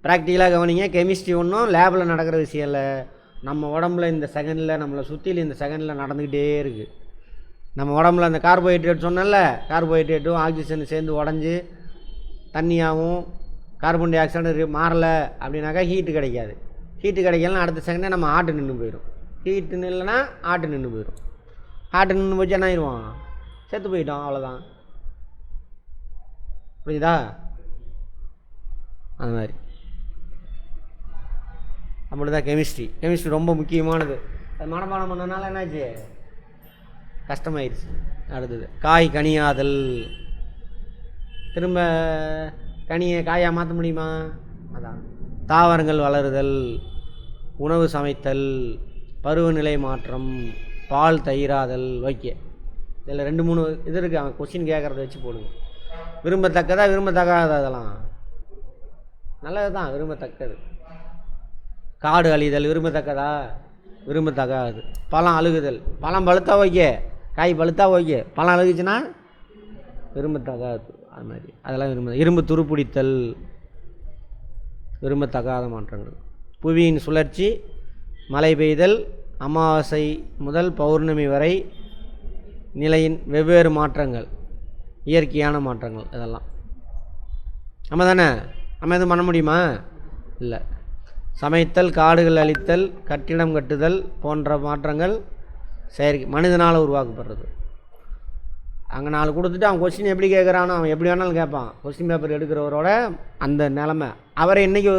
ப்ராக்டிக்கலாக கவனிங்க. கெமிஸ்ட்ரி ஒன்றும் லேபில் நடக்கிற விஷயம் இல்லை. நம்ம உடம்புல இந்த செகண்டில், நம்மளை சுற்றில இந்த செகண்டில் நடந்துக்கிட்டே இருக்குது. நம்ம உடம்புல அந்த கார்போஹைட்ரேட் சொன்னல, கார்போஹைட்ரேட்டும் ஆக்சிஜன் சேர்ந்து உடஞ்சி தண்ணியாகவும் கார்பன் டை ஆக்சைடு மாறலை அப்படின்னாக்கா ஹீட்டு கிடைக்காது. ஹீட்டு கிடைக்கலன்னா அடுத்த செகண்டே நம்ம ஆட்டு நின்று போயிடும். ஹீட்டு நில்லைன்னா ஆட்டு நின்று போயிடும். ஆட்டு நின்று போச்சு என்ன ஆயிடுவோம்? செத்து போயிட்டோம், அவ்வளோதான். புரியுதா? அது மாதிரி அப்படி தான் கெமிஸ்ட்ரி. கெமிஸ்ட்ரி ரொம்ப முக்கியமானது. அது மனப்பாடம் பண்ணனால என்னாச்சு? கஷ்டமாயிருச்சு. அடுத்தது காய் கனியாதல். திரும்ப கனியை காயாக மாற்ற முடியுமா? அதான். தாவரங்கள் வளருதல், உணவு சமைத்தல், பருவநிலை மாற்றம், பால் தயிராதல். ஓகே, இதில் 2-3 இது இருக்குது. அவன் கொஸ்டின் கேட்குறத வச்சு போடுங்க. விரும்பத்தக்கதா விரும்பத்தக்காதா? அதெல்லாம் நல்லது தான், விரும்பத்தக்கது. காடு அழிதல் விரும்பத்தக்கதா? விரும்பத்தக்காது. பழம் அழுகுதல், பழம் பழுத்தா ஓகே, காய் பழுத்தா ஓகே, பழம் அழுகுச்சுன்னா விரும்பத்தக்காது. அது மாதிரி அதெல்லாம் இரும்பு துருப்பிடித்தல் விரும்பத்தக்காத மாற்றங்கள். புவியின் சுழற்சி, மழை பெய்தல், அமாவாசை முதல் பௌர்ணமி வரை நிலையின் வெவ்வேறு மாற்றங்கள், இயற்கையான மாற்றங்கள். இதெல்லாம் நம்ம தானே, நம்ம எதுவும் பண்ண முடியுமா? இல்லை. சமைத்தல், காடுகள் அழித்தல், கட்டிடம் கட்டுதல் போன்ற மாற்றங்கள் செயற்கை மனிதனால் உருவாக்கப்படுறது. அங்கே 4 கொடுத்துட்டு அவன் கொஸ்டின் எப்படி கேட்குறானோ அவன் எப்படி வேணாலும் கேட்பான். கொஸ்டின் பேப்பர் எடுக்கிறவரோட அந்த நிலமை. அவரை இன்றைக்கி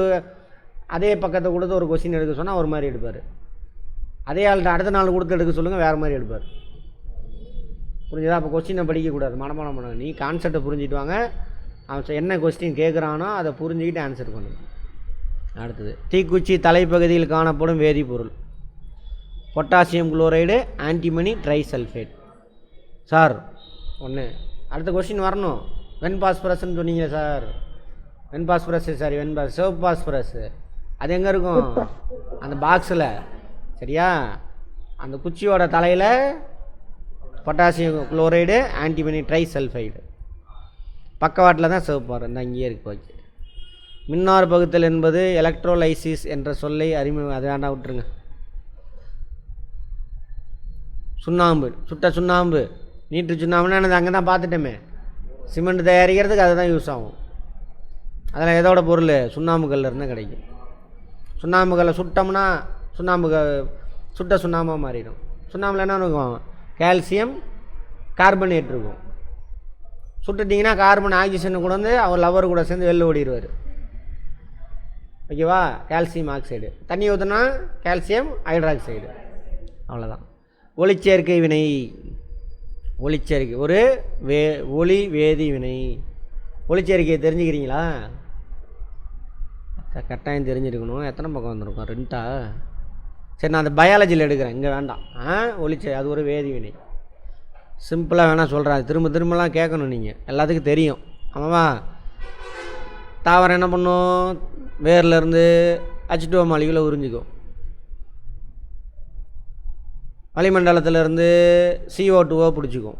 அதே பக்கத்தை கொடுத்து ஒரு கொஸ்டின் எடுக்க சொன்னால் ஒரு மாதிரி எடுப்பார். அதே ஆள்கிட்ட அடுத்த நாள் கொடுத்து எடுக்க சொல்லுங்கள், வேறு மாதிரி எடுப்பார். புரிஞ்சுதா? அப்போ கொஸ்டினை படிக்கக்கூடாது, மனப்பாடம் பண்ணாங்க. நீ கான்செப்டை புரிஞ்சுட்டு வாங்க. அவன் என்ன கொஸ்டின் கேட்குறானோ அதை புரிஞ்சுக்கிட்டு ஆன்சர் பண்ணுங்க. அடுத்தது தீக்குச்சி தலைப்பகுதியில் காணப்படும் வேதிப்பொருள். Potassium chloride, antimony trisulphate. Sir ஒன்று அடுத்த கொஸ்டின் வரணும். வெண்பாஸ்பரஸ்ன்னு சொன்னீங்க சார். வெண்பாஸ்பரஸ் சாரி சிவப்பு பாஸ்பரஸ் அது எங்கே இருக்கும்? அந்த பாக்ஸில். சரியா? அந்த குச்சியோட தலையில் பொட்டாசியம் குளோரைடு, ஆன்டிமனி ட்ரைசல்ஃபைடு. பக்கவாட்டில் தான் சிவப்பார். இந்த அங்கேயே இருக்குது. ஓகே. மின்னார் பகுத்தல் என்பது எலக்ட்ரோலைசிஸ் என்ற சொல்லை அதை வேண்டாம் விட்டுருங்க. சுண்ணாம்பு, சுட்ட சுண்ணாம்பு, நீட்டு சுண்ணாம்புன்னா எனக்கு அங்கே தான் பார்த்துட்டோமே. சிமெண்ட் தயாரிக்கிறதுக்கு அதுதான் யூஸ் ஆகும். அதில் எதோட பொருள்? சுண்ணாம்பு கல்ல இருந்தால் கிடைக்கும். சுண்ணாம்பு கல்லை சுட்டோம்னா சுட்ட சுண்ணாம்பாக மாறிடும். சுண்ணாம்பில் என்ன இருக்கும்? கால்சியம் கார்பனேட் இருக்கும். சுட்டுட்டிங்கன்னா கார்பன் ஆக்சிஜனை கூட வந்து அவர் லவர் கூட சேர்ந்து வெளில ஓடிடுவார். ஓகேவா? Calcium oxide. தண்ணி ஊற்றினா கால்சியம் ஹைட்ராக்சைடு. அவ்வளோதான். ஒளிச்சேர்க்கை வினை. ஒளிச்சேர்க்கை ஒரு ஒளி வேதி வினை. ஒளிச்சேர்க்கையை தெரிஞ்சுக்கிறீங்களா? கட்டாயம் தெரிஞ்சிருக்கணும். எத்தனை பக்கம் வந்திருக்கோம்? 2ஆ? சரி, நான் அந்த பயாலஜியில் எடுக்கிறேன், இங்கே வேண்டாம். அது ஒரு வேதி வினை. சிம்பிளாக வேணால் சொல்கிறேன். திரும்பலாம் கேட்கணும். நீங்கள் எல்லாத்துக்கும் தெரியும். ஆமாவா? தாவரம் என்ன பண்ணும்? வேர்லேருந்து H2O மாலிகுலை உறிஞ்சிக்கும். வளிமண்டலத்திலேருந்து CO2 பிடிச்சிக்கும்.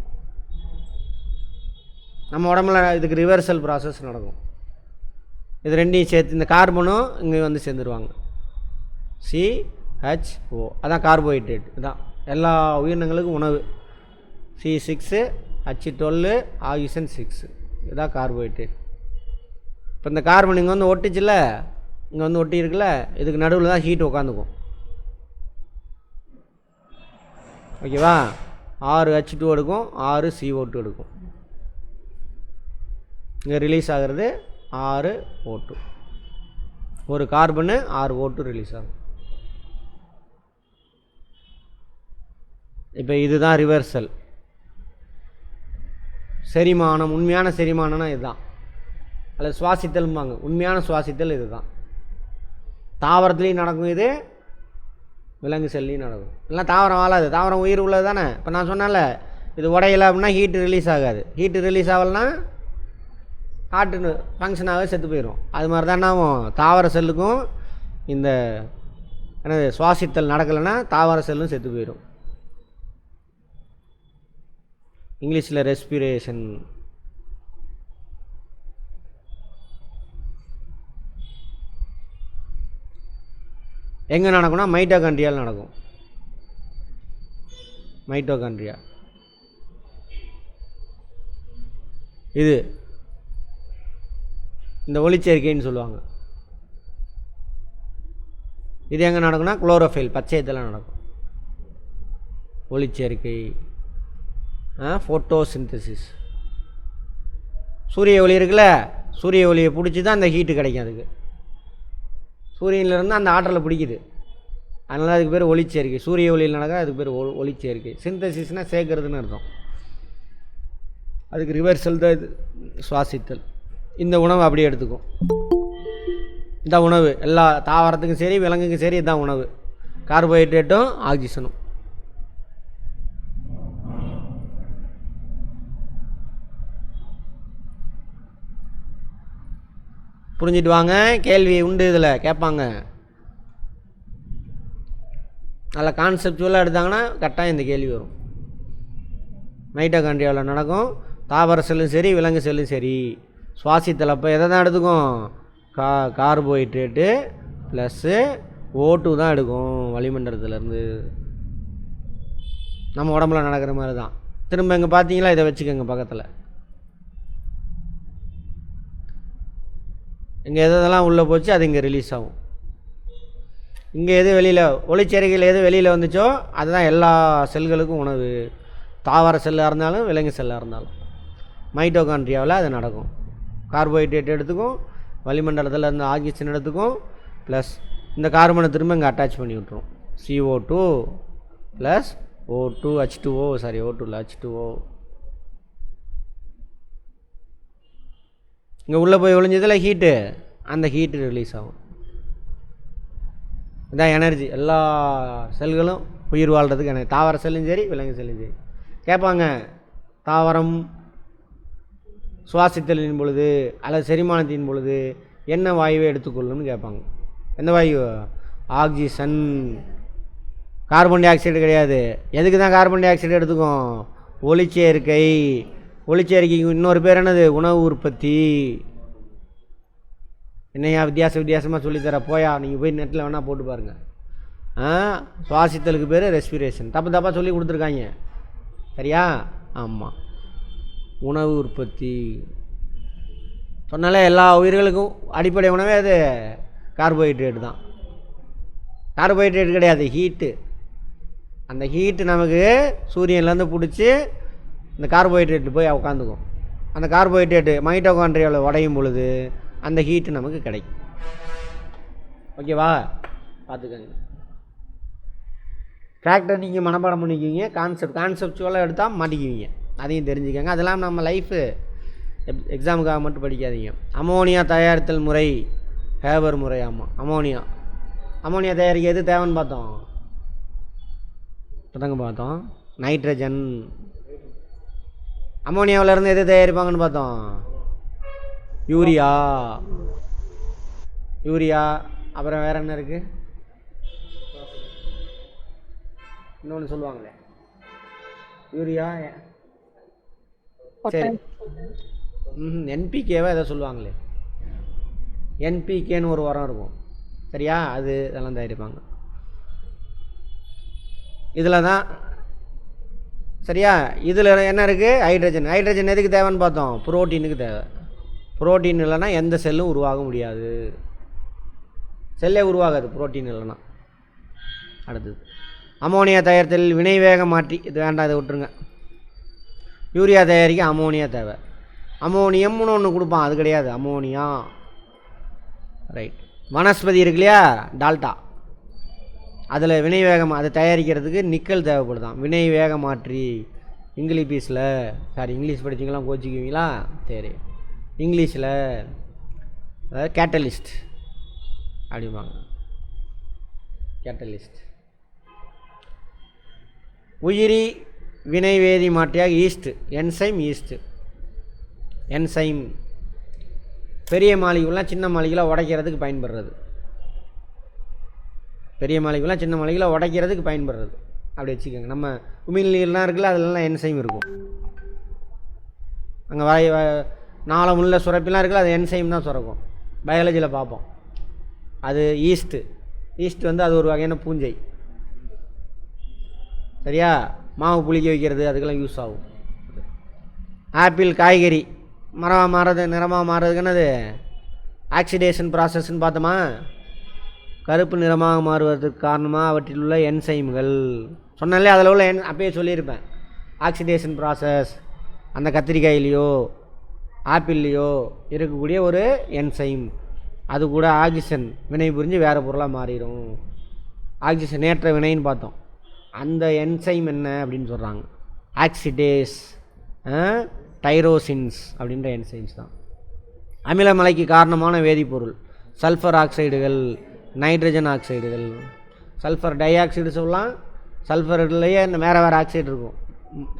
நம்ம உடம்புல இதுக்கு ரிவர்சல் ப்ராசஸ் நடக்கும். இது ரெண்டையும் சேர்த்து இந்த கார்பனும் இங்கே வந்து சேர்ந்துருவாங்க. CHO அதான் கார்போஹைட்ரேட். இதுதான் எல்லா உயிரினங்களுக்கும் உணவு. C6 H12 oxygen 6. இதுதான் கார்போஹைட்ரேட். இப்போ இந்த கார்பன் இங்கே வந்து ஒட்டிச்சுல, இங்கே வந்து ஒட்டி இருக்குல்ல, இதுக்கு நடுவில் தான் ஹீட் உட்காந்துக்கும். ஓகேவா? 6 H2 எடுக்கும், 6 CO2 எடுக்கும். இங்கே ரிலீஸ் ஆகிறது 6 O2. ஒரு கார்பனு 6 O2 ரிலீஸ் ஆகும். இப்போ இதுதான் ரிவர்சல். செரிமானம், உண்மையான செரிமானம்னா இதுதான். அதில் சுவாசித்தல்பாங்க. உண்மையான சுவாசித்தல் இது தான். தாவரத்துலேயும் நடக்கும், இது விலங்கு செல்லையும் நடக்கும். இல்லை தாவரம் வாழாது. தாவரம் உயிர் உள்ளது தானே. இப்போ நான் சொன்னேன்ல, இது உடையலை அப்படின்னா ஹீட்டு ரிலீஸ் ஆகாது. ஹீட்டு ரிலீஸ் ஆகலைன்னா ஹார்ட்டு ஃபங்க்ஷனாகவே செத்து போயிடும். அது மாதிரி தான் ஆகும் தாவர செல்லுக்கும். இந்த என்னது சுவாசித்தல் நடக்கலைன்னா தாவர செல்லும் செத்து போயிடும். இங்கிலீஷில் ரெஸ்பிரேஷன். எங்கே நடக்கும்னா மைட்டோகாண்ட்ரியாவில் நடக்கும். மைட்டோகாண்ட்ரியா இது இந்த ஒளிச்சேர்க்கைன்னு சொல்லுவாங்க. இது எங்கே நடக்கும்னா குளோரோஃபில், பச்சையத்தில் நடக்கும் ஒளிச்சேர்க்கை. ஃபோட்டோசிந்தசிஸ். சூரிய ஒளி இருக்குல்ல, சூரிய ஒளியை பிடிச்சி தான் அந்த ஹீட்டு கிடைக்கும். அதுக்கு சூரியனிலேருந்து அந்த ஆற்றலை பிடிக்குது. அதனால் அதுக்கு பேர் ஒளிச்சேர்க்கை. சூரிய ஒளியில் நடக்க அதுக்கு பேர் ஒளிச்சேர்க்கை. சிந்தசிஸ்னால் சேர்க்கறதுன்னு அர்த்தம். அதுக்கு ரிவர்சல் தான் இது சுவாசித்தல். இந்த உணவு அப்படியே எடுத்துக்கும். இந்த உணவு எல்லா தாவரத்துக்கும் சரி விலங்குக்கும் சரி இதுதான் உணவு. கார்போஹைட்ரேட்டும் ஆக்சிஜனும். புரிஞ்சிட்டு வாங்க. கேள்வி உண்டு, இதில் கேட்பாங்க. நல்லா கான்செப்டுவலாக எடுத்தாங்கன்னா கட்டாயம் இந்த கேள்வி வரும். மைட்டோகாண்ட்ரியாவில் நடக்கும். தாவர செல்லும் சரி விலங்கு செல்லும் சரி சுவாசித்தல். அப்போ எதை தான் எடுத்துக்கும்? கார்போஹைட்ரேட்டு ப்ளஸ்ஸு O2 தான் எடுக்கும் வளிமண்டலத்திலேருந்து. நம்ம உடம்புல நடக்கிற மாதிரி தான். திரும்ப இங்கே பார்த்தீங்களா, இதை வச்சுக்கோங்க பக்கத்தில். இங்கே எதெல்லாம் உள்ளே போச்சு அது இங்கே ரிலீஸ் ஆகும். இங்கே எது வெளியில் ஒளிச்சேர்க்கையில் எது வெளியில் வந்துச்சோ அதுதான் எல்லா செல்களுக்கும் உணவு. தாவர செல்லாக இருந்தாலும் விலங்கு செல்லாக இருந்தாலும். மைட்டோகாண்ட்ரியாவில் அது நடக்கும். கார்போஹைட்ரேட் எடுத்துக்கும், வளிமண்டலத்தில் இருந்து ஆக்சிஜன் எடுத்துக்கும், ப்ளஸ் இந்த கார்பனை திரும்ப இங்கே அட்டாச் பண்ணி விட்ரும். CO2 plus O2 H2O O2 இல்லை H2O. இங்கே உள்ளே போய் ஒளிஞ்சதில் ஹீட்டு, அந்த ஹீட்டு ரிலீஸ் ஆகும். இதான் எனர்ஜி. எல்லா செல்களும் உயிர் வாழ்கிறதுக்கு எனர்ஜி. தாவர செல்லும் சரி விலங்கு செல்லும் சரி. கேட்பாங்க, தாவரம் சுவாசித்தலின் பொழுது அல்லது செரிமானத்தின் பொழுது என்ன வாயுவை எடுத்துக்கொள்ளும்னு கேட்பாங்க. எந்த வாயு? ஆக்சிஜன். கார்பன் டை ஆக்சைடு கிடையாது. எதுக்கு தான் கார்பன் டை ஆக்சைடு எடுத்துக்கும்? ஒளிச்சேர்க்கை. ஒளிச்சேர்க்கைக்கு இன்னொரு பேர் என்னது? உணவு உற்பத்தி. என்னையா வித்தியாசமாக சொல்லித்தர போயா, நீங்கள் போய் நெட்டில் வேணால் போட்டு பாருங்கள். சுவாசித்தலுக்கு பேர் ரெஸ்பிரேஷன். தப்பாக சொல்லி கொடுத்துருக்காங்க. சரியா? ஆமாம், உணவு உற்பத்தி. சொன்னாலே எல்லா உயிர்களுக்கும் அடிப்படை உணவே அது கார்போஹைட்ரேட் தான். கார்போஹைட்ரேட் கிடையாது, ஹீட்டு. அந்த ஹீட்டு நமக்கு சூரியன்லேருந்து பிடிச்சி இந்த கார்போஹைட்ரேட்டு போய் உட்காந்துக்கும். அந்த கார்போஹைட்ரேட்டு மைட்டோகாண்ட்ரியாவில் உடையும் பொழுது அந்த ஹீட்டு நமக்கு கிடைக்கும். ஓகேவா? பார்த்துக்கோங்க. ஃபேக்டர் நீங்கள் மனப்பாடம் பண்ணிக்குவீங்க. கான்செப்டுவலாக எடுத்தால் மாட்டிக்குவீங்க. அதையும் தெரிஞ்சுக்கோங்க. அதெல்லாம் நம்ம லைஃபு எக்ஸாமுக்காக மட்டும் படிக்காதீங்க. அமோனியா தயாரித்தல் முறை, ஹேபர் முறை. ஆமாம், அமோனியா தயாரிக்க எது தேவைன்னு பார்த்தோம். நைட்ரஜன். அமோனியாவிலேருந்து எது தயாரிப்பாங்கன்னு பார்த்தோம். யூரியா. அப்புறம் வேறு என்ன இருக்குது? இன்னொன்று சொல்லுவாங்களே, யூரியா. சரி, என்பிகேவா எதை சொல்லுவாங்களே, என்பிகேன்னு ஒரு உரம் இருக்கும். சரியா? அது இதெல்லாம் தயாரிப்பாங்க. இதில் தான். சரியா? இதில் என்ன இருக்குது? ஹைட்ரஜன் எதுக்கு தேவைன்னு பார்த்தோம். புரோட்டீனுக்கு தேவை. புரோட்டீன் இல்லைன்னா எந்த செல்லும் உருவாக முடியாது. செல்லே உருவாகாது புரோட்டீன் இல்லைன்னா. அடுத்தது அமோனியா தயாரித்தல் வினை வேக மாற்றி. இது வேண்டாம், இதை விட்டுருங்க. யூரியா தயாரிக்க அமோனியா தேவை. அமோனியம்னு ஒன்று கொடுப்பான், அது கிடையாது, அமோனியா. ரைட். வனஸ்பதி இருக்கு இல்லையா, டால்டா. அதில் வினை வேகம், அதை தயாரிக்கிறதுக்கு நிக்கல் தேவைப்படுதான். வினை வேக மாற்றி. இங்கிலீஷ் படிச்சிங்களாம் கோச்சிக்குவீங்களா? சரி, இங்கிலீஷில் அதாவது கேட்டலிஸ்ட் அப்படிம்பாங்க. கேட்டலிஸ்ட். உயிரி வினை வேதி மாற்றியாக ஈஸ்ட். என்சைம் பெரிய மாளிகைலாம் சின்ன மாளிகைலாம் உடைக்கிறதுக்கு பயன்படுறது. அப்படி வச்சுக்கோங்க. நம்ம உமிழ்நீர்லாம் இருக்குல்ல, அதிலலாம் என்சைம் இருக்கும். அங்கே நாளமுள்ள சுரப்பிலாம் இருக்குல்ல, அது என்சைம் தான் சுரக்கும். பயாலஜியில் பார்ப்போம். அது ஈஸ்ட் வந்து அது ஒரு வகையான பூஞ்சை. சரியா? மாவு புளிக்க வைக்கிறது அதுக்கெல்லாம் யூஸ் ஆகும். ஆப்பிள் காய்கறி நிறமாக மாறுறதுக்கு என்னது? ஆக்சிடேஷன் ப்ராசஸ்ன்னு பார்த்தோமா? கருப்பு நிறமாக மாறுவதற்கு காரணமாக அவற்றில் உள்ள என்சைம்கள் சொன்னாலே அதில் உள்ள அப்பயே சொல்லியிருப்பேன். ஆக்சிடேஷன் ப்ராசஸ் அந்த கத்திரிக்காயிலையோ ஆப்பிள்லேயோ இருக்கக்கூடிய ஒரு என்சைம். அது கூட ஆக்சிஜன் வினை புரிஞ்சு வேறு பொருளாக மாறிடும். ஆக்சிஜன் ஏற்ற வினைன்னு பார்த்தோம். அந்த என்சைம் என்ன அப்படின்னு சொல்கிறாங்க? ஆக்சிடேஸ், டைரோசின்ஸ் அப்படின்ற என்சைம்ஸ் தான். அமிலமலைக்கு காரணமான வேதிப்பொருள் சல்ஃபர் ஆக்சைடுகள், நைட்ரஜன் ஆக்சைடுகள். சல்ஃபர் டை ஆக்சைடு சொல்லலாம். சல்ஃபர்லேயே வேறு ஆக்சைடு இருக்கும்.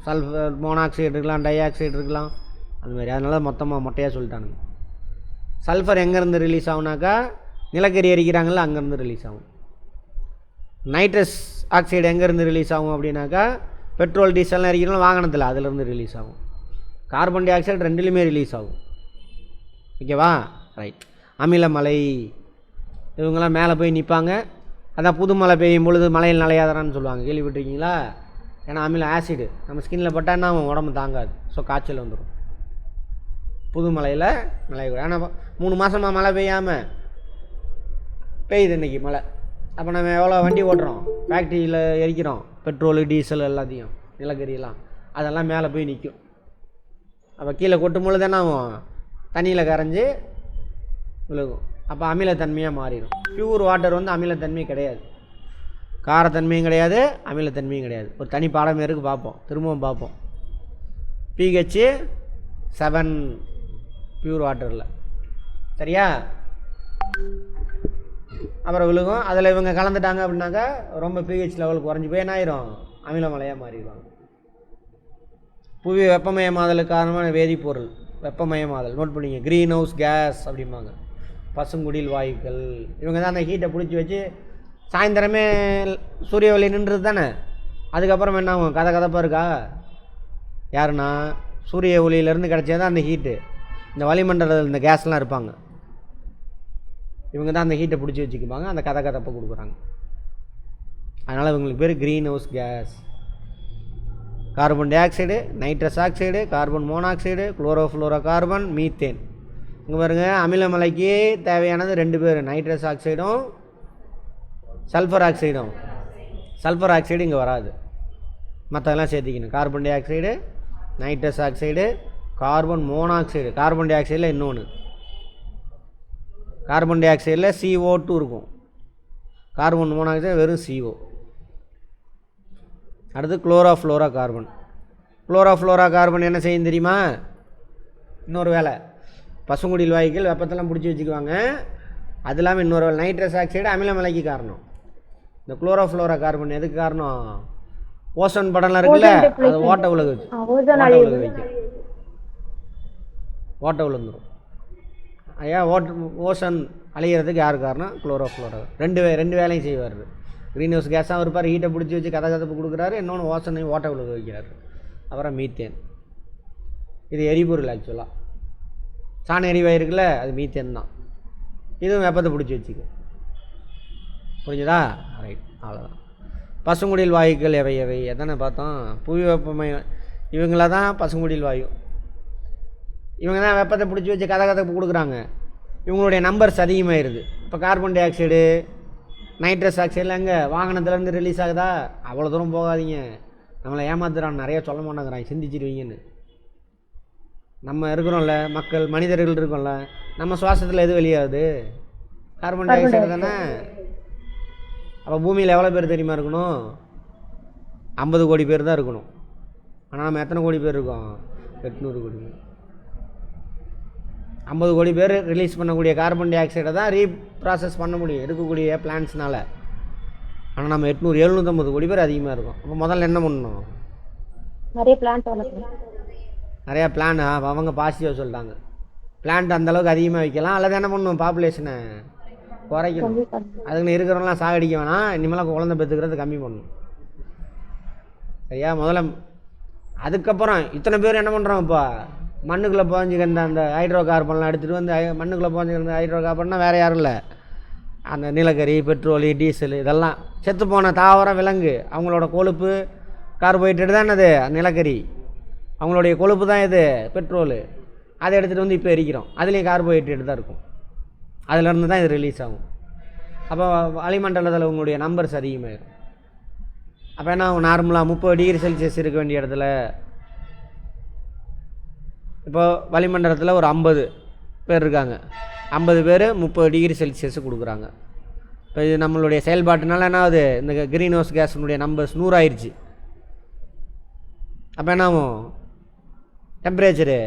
சல்ஃபர் மோனாக்சைடு இருக்கலாம், டை ஆக்சைடு இருக்கலாம், அந்த மாதிரி. அதனால மொட்டையாக சொல்லிட்டானுங்க. சல்ஃபர் எங்கேருந்து ரிலீஸ் ஆகுனாக்கா, நிலக்கரி எரிக்கிறாங்கள்ல, அங்கேருந்து ரிலீஸ் ஆகும். நைட்ரஸ் ஆக்சைடு எங்கேருந்து ரிலீஸ் ஆகும் அப்படின்னாக்கா, பெட்ரோல் டீசல்லாம் எரிக்கிறோம் வாகனத்தில், அதிலேருந்து ரிலீஸ் ஆகும். கார்பன் டை ஆக்சைடு ரெண்டுலேயுமே ரிலீஸ் ஆகும். ஓகேவா? ரைட். அமிலமலை இவங்கெல்லாம் மேலே போய் நிற்பாங்க. அதான் புது மழை பெய்யும் பொழுது மலையில் நலையாதரான்னு சொல்லுவாங்க, கேள்விப்பட்டிருக்கீங்களா? ஏன்னா அமில ஆசிடு நம்ம ஸ்கின்னில் பட்டான்னா அவன் உடம்பு தாங்காது. ஸோ காய்ச்சல் வந்துடும். புது மலையில் நலையக்கூடாது. ஆனால் 3 மாதமாக மழை பெய்யாமல் பெய்யுது இன்றைக்கி மழை. அப்போ நம்ம எவ்வளோ வண்டி ஓட்டுறோம், ஃபேக்ட்ரியில் எரிக்கிறோம், பெட்ரோலு டீசல் எல்லாத்தையும், நிலக்கரியெல்லாம், அதெல்லாம் மேலே போய் நிற்கும். அப்போ கீழே கொட்டும் பொழுது என்ன ஆகும்? தண்ணியில் கரைஞ்சி விழுகும். அப்போ அமிலத்தன்மையாக மாறிடும். பியூர் வாட்டர் வந்து அமிலத்தன்மை கிடையாது, காரத்தன்மையும் கிடையாது, அமிலத்தன்மையும் கிடையாது. ஒரு தனி பாடம் இருக்குது, பார்ப்போம், திரும்பவும் பார்ப்போம். pH 7 பியூர் வாட்டரில். சரியா? அப்புறம் விழுகும். அதில் இவங்க கலந்துட்டாங்க அப்படின்னாக்கா ரொம்ப pH லெவல் குறைஞ்சி போய் என்ன ஆயிரும்? அமிலமலையாக மாறிடுவாங்க. புவி வெப்பமயமாதலுக்கு காரணமான வேதிப்பொருள் வெப்பமயமாதல். நோட் பண்ணிங்க, க்ரீன் ஹவுஸ் கேஸ் அப்படிம்பாங்க. பசுங்குடில் வாயுக்கள். இவங்க தான் அந்த ஹீட்டை பிடிச்சி வச்சு சாயந்தரமே சூரிய ஒளி நின்றுது தானே. அதுக்கப்புறம் என்ன ஆகும்? கதப்பாக இருக்கா? யாருன்னா சூரிய ஒளியிலேருந்து கிடைச்சது தான் அந்த ஹீட்டு. இந்த வளிமண்டலத்தில் இந்த கேஸ்லாம் இருப்பாங்க, இவங்க தான் அந்த ஹீட்டை பிடிச்சி வச்சுக்குப்பாங்க, அந்த கதப்பை கொடுக்குறாங்க. அதனால் இவங்களுக்கு பேர் green house gas. Carbon dioxide, nitrous oxide, carbon monoxide, chlorofluorocarbon, methane. இங்கே பாருங்கள், அமிலமலைக்கு தேவையானது 2 பேர், நைட்ரஸ் ஆக்சைடும் சல்ஃபர் ஆக்சைடும். சல்ஃபர் ஆக்சைடு இங்கே வராது, மற்றதெல்லாம் சேர்த்திக்கணும். Carbon dioxide, nitrous oxide, carbon monoxide. Carbon டை ஆக்சைடில் இன்னொன்று, கார்பன் டை ஆக்சைடில் CO2 இருக்கும், கார்பன் மோனாக்சைடு வெறும் CO. அடுத்து குளோரோஃப்ளோரோ கார்பன். குளோரோஃப்ளோரோ கார்பன் என்ன செய்யும் தெரியுமா? இன்னொரு வேலை, பசுங்குடில் வாயுக்கள் வெப்பத்தெல்லாம் பிடிச்சி வச்சுக்குவாங்க. அது இல்லாமல் இன்னொரு வேலை, நைட்ரஸ் ஆக்சைடு அமிலமலைக்கு காரணம். இந்த குளோரோஃப்ளோரோ கார்பன் எதுக்கு காரணம்? ஓசோன் படம்லாம் இருக்குல்ல, அது ஓட்டை உலக வச்சு ஓட்டை விழுந்துடும். ஐயா ஓசோன் அழிகிறதுக்கு யார் காரணம்? குளோரோஃப்ளோரோ. ரெண்டு வேலையும் செய்வார். க்ரீன் ஹவுஸ் கேஸாக இருப்பார், ஹீட்டை பிடிச்சி வச்சு கதப்பு கொடுக்குறாரு, இன்னொன்று ஓசனையும் ஓட்டை விழுக வைக்கிறாரு. அப்புறம் மீத்தேன், இது எரிபொருள். ஆக்சுவலாக சாண எரிவாயு இருக்குல்ல, அது மீத்தேன் தான். இதுவும் வெப்பத்தை பிடிச்சி வச்சுக்கும். புரிஞ்சுதா? ரைட், அவ்வளோதான். பசுங்குடில் வாயுக்கள் எவை எத்தனை பார்த்தோம்? புவி வெப்பமயம் இவங்கள தான் பசுங்குடில் வாயு. இவங்க தான் வெப்பத்தை பிடிச்சி வச்சு கதப்பு கொடுக்குறாங்க. இவங்களுடைய நம்பர்ஸ் அதிகமாகிடுது. இப்போ கார்பன் டை ஆக்சைடு, நைட்ரஸ் ஆக்சைடில் எங்கே வாகனத்துலேருந்து ரிலீஸ் ஆகுதா? அவ்வளோ தூரம் போகாதீங்க, நம்மளை ஏமாத்துறான், நிறையா சொல்ல மாட்டேங்கிறான், சிந்திச்சிருவீங்கன்னு. நம்ம இருக்கிறோம்ல, மக்கள் மனிதர்கள் இருக்கோம்ல, நம்ம சுவாசத்தில் எது வெளியாகுது? கார்பன் டை ஆக்சைடு தானே. அப்போ பூமியில் எவ்வளோ பேர் தெரியுமா இருக்கணும்? 50 கோடி பேர் தான் இருக்கணும். ஆனால் நம்ம எத்தனை கோடி பேர் இருக்கோம்? 800 கோடி பேர். 50 கோடி பேர் ரிலீஸ் பண்ணக்கூடிய கார்பன் டை ஆக்சைடை தான் ரீப்ராசஸ் பண்ண முடியும் இருக்கக்கூடிய பிளான்ட்ஸ்னால். ஆனால் நம்ம 750 கோடி பேர் அதிகமாக இருக்கும். அப்போ முதல்ல என்ன பண்ணணும்? நிறைய பிளான்ட் வளர்க்கணும். நிறையா பிளான் அவங்க பாசிட்டிவாக சொல்லிட்டாங்க. பிளான்ட் அந்தளவுக்கு அதிகமாக வைக்கலாம், அல்லது என்ன பண்ணணும்? பாப்புலேஷனை குறைக்கணும். அதுக்குன்னு இருக்கிறவங்களாம் சாகடிக்க வேணாம், இனிமேலாம் குழந்தை பெற்றுக்கிறது கம்மி பண்ணணும். சரியா? முதல்ல அதுக்கப்புறம் இத்தனை பேர் என்ன பண்ணுறோம்? இப்போ மண்ணுக்குள்ளே புகஞ்சிக்கிற அந்த ஹைட்ரோ கார்பன்லாம் எடுத்துகிட்டு வந்து மண்ணுக்குள்ளே புகஞ்சிக்கிற ஹைட்ரோ கார்பன்னா வேறு யாரும் இல்லை, அந்த நிலக்கரி, பெட்ரோலு, டீசல், இதெல்லாம் செத்துப்போன தாவரம், விலங்கு, அவங்களோட கொழுப்பு, கார்போஹைட்ரேட் தான் என்னது? நிலக்கரி. அவங்களுடைய கொழுப்பு தான் இது பெட்ரோலு. அதை எடுத்துகிட்டு வந்து இப்போ எரிக்கிறோம், அதுலேயும் கார்போஹைட்ரேட் தான் இருக்கும், அதிலேருந்து தான் இது ரிலீஸ் ஆகும். அப்போ வளிமண்டலத்தில் உங்களுடைய நம்பர்ஸ் அதிகமாகிடும். அப்போ என்ன ஆகும்? நார்மலாக 30 டிகிரி செல்சியஸ் இருக்க வேண்டிய இடத்துல இப்போ வளிமண்டலத்தில் ஒரு 50 பேர் இருக்காங்க, 50 பேர் 30 டிகிரி செல்சியஸ் கொடுக்குறாங்க. இப்போ இது நம்மளுடைய செயல்பாட்டுனால என்ன ஆகுது? இந்த க்ரீன் ஹவுஸ் கேஸினுடைய நம்பர்ஸ் 100 ஆயிடுச்சு. அப்போ என்ன ஆகும்? டெம்பரேச்சரு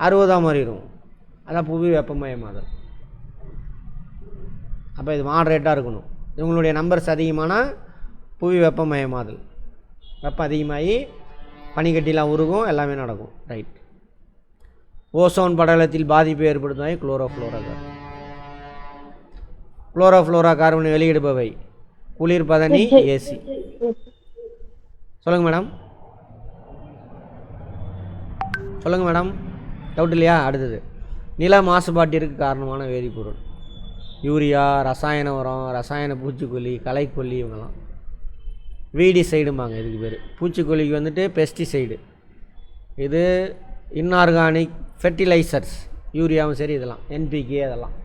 60 மாறிடும். அதான் புவி வெப்பமயமாதல். அப்போ இது மாடரேட்டாக இருக்கணும். இவங்களுடைய நம்பர்ஸ் அதிகமானால் புவி வெப்பமயமாதல், வெப்பம் அதிகமாகி பனிக்கட்டிலாம் உருகும், எல்லாமே நடக்கும். ரைட். ஓசோன் படலத்தில் பாதிப்பை ஏற்படுத்தும் குளோரோஃப்ளோரோ கார்பன். குளோரோஃப்ளோரோ கார்பனை வெளியிடுபவை குளிர்பதனி, ஏசி. சொல்லுங்கள் மேடம், சொல்லுங்கள் மேடம், டவுட் இல்லையா? அடுத்தது, நில மாசுபாட்டிற்கு காரணமான வேதிப்பொருள். யூரியா, ரசாயன உரம், ரசாயன பூச்சிக்கொல்லி, களைக்கொல்லி, இவங்கெல்லாம் வீடிசைடும்பாங்க. இதுக்கு பேர் பூச்சிக்கொல்லிக்கு வந்துட்டு பெஸ்டிசைடு. இது இன்ஆர்கானிக் ஃபெர்டிலைசர்ஸ், யூரியாவும் சரி, இதெல்லாம் NPK. அதெல்லாம்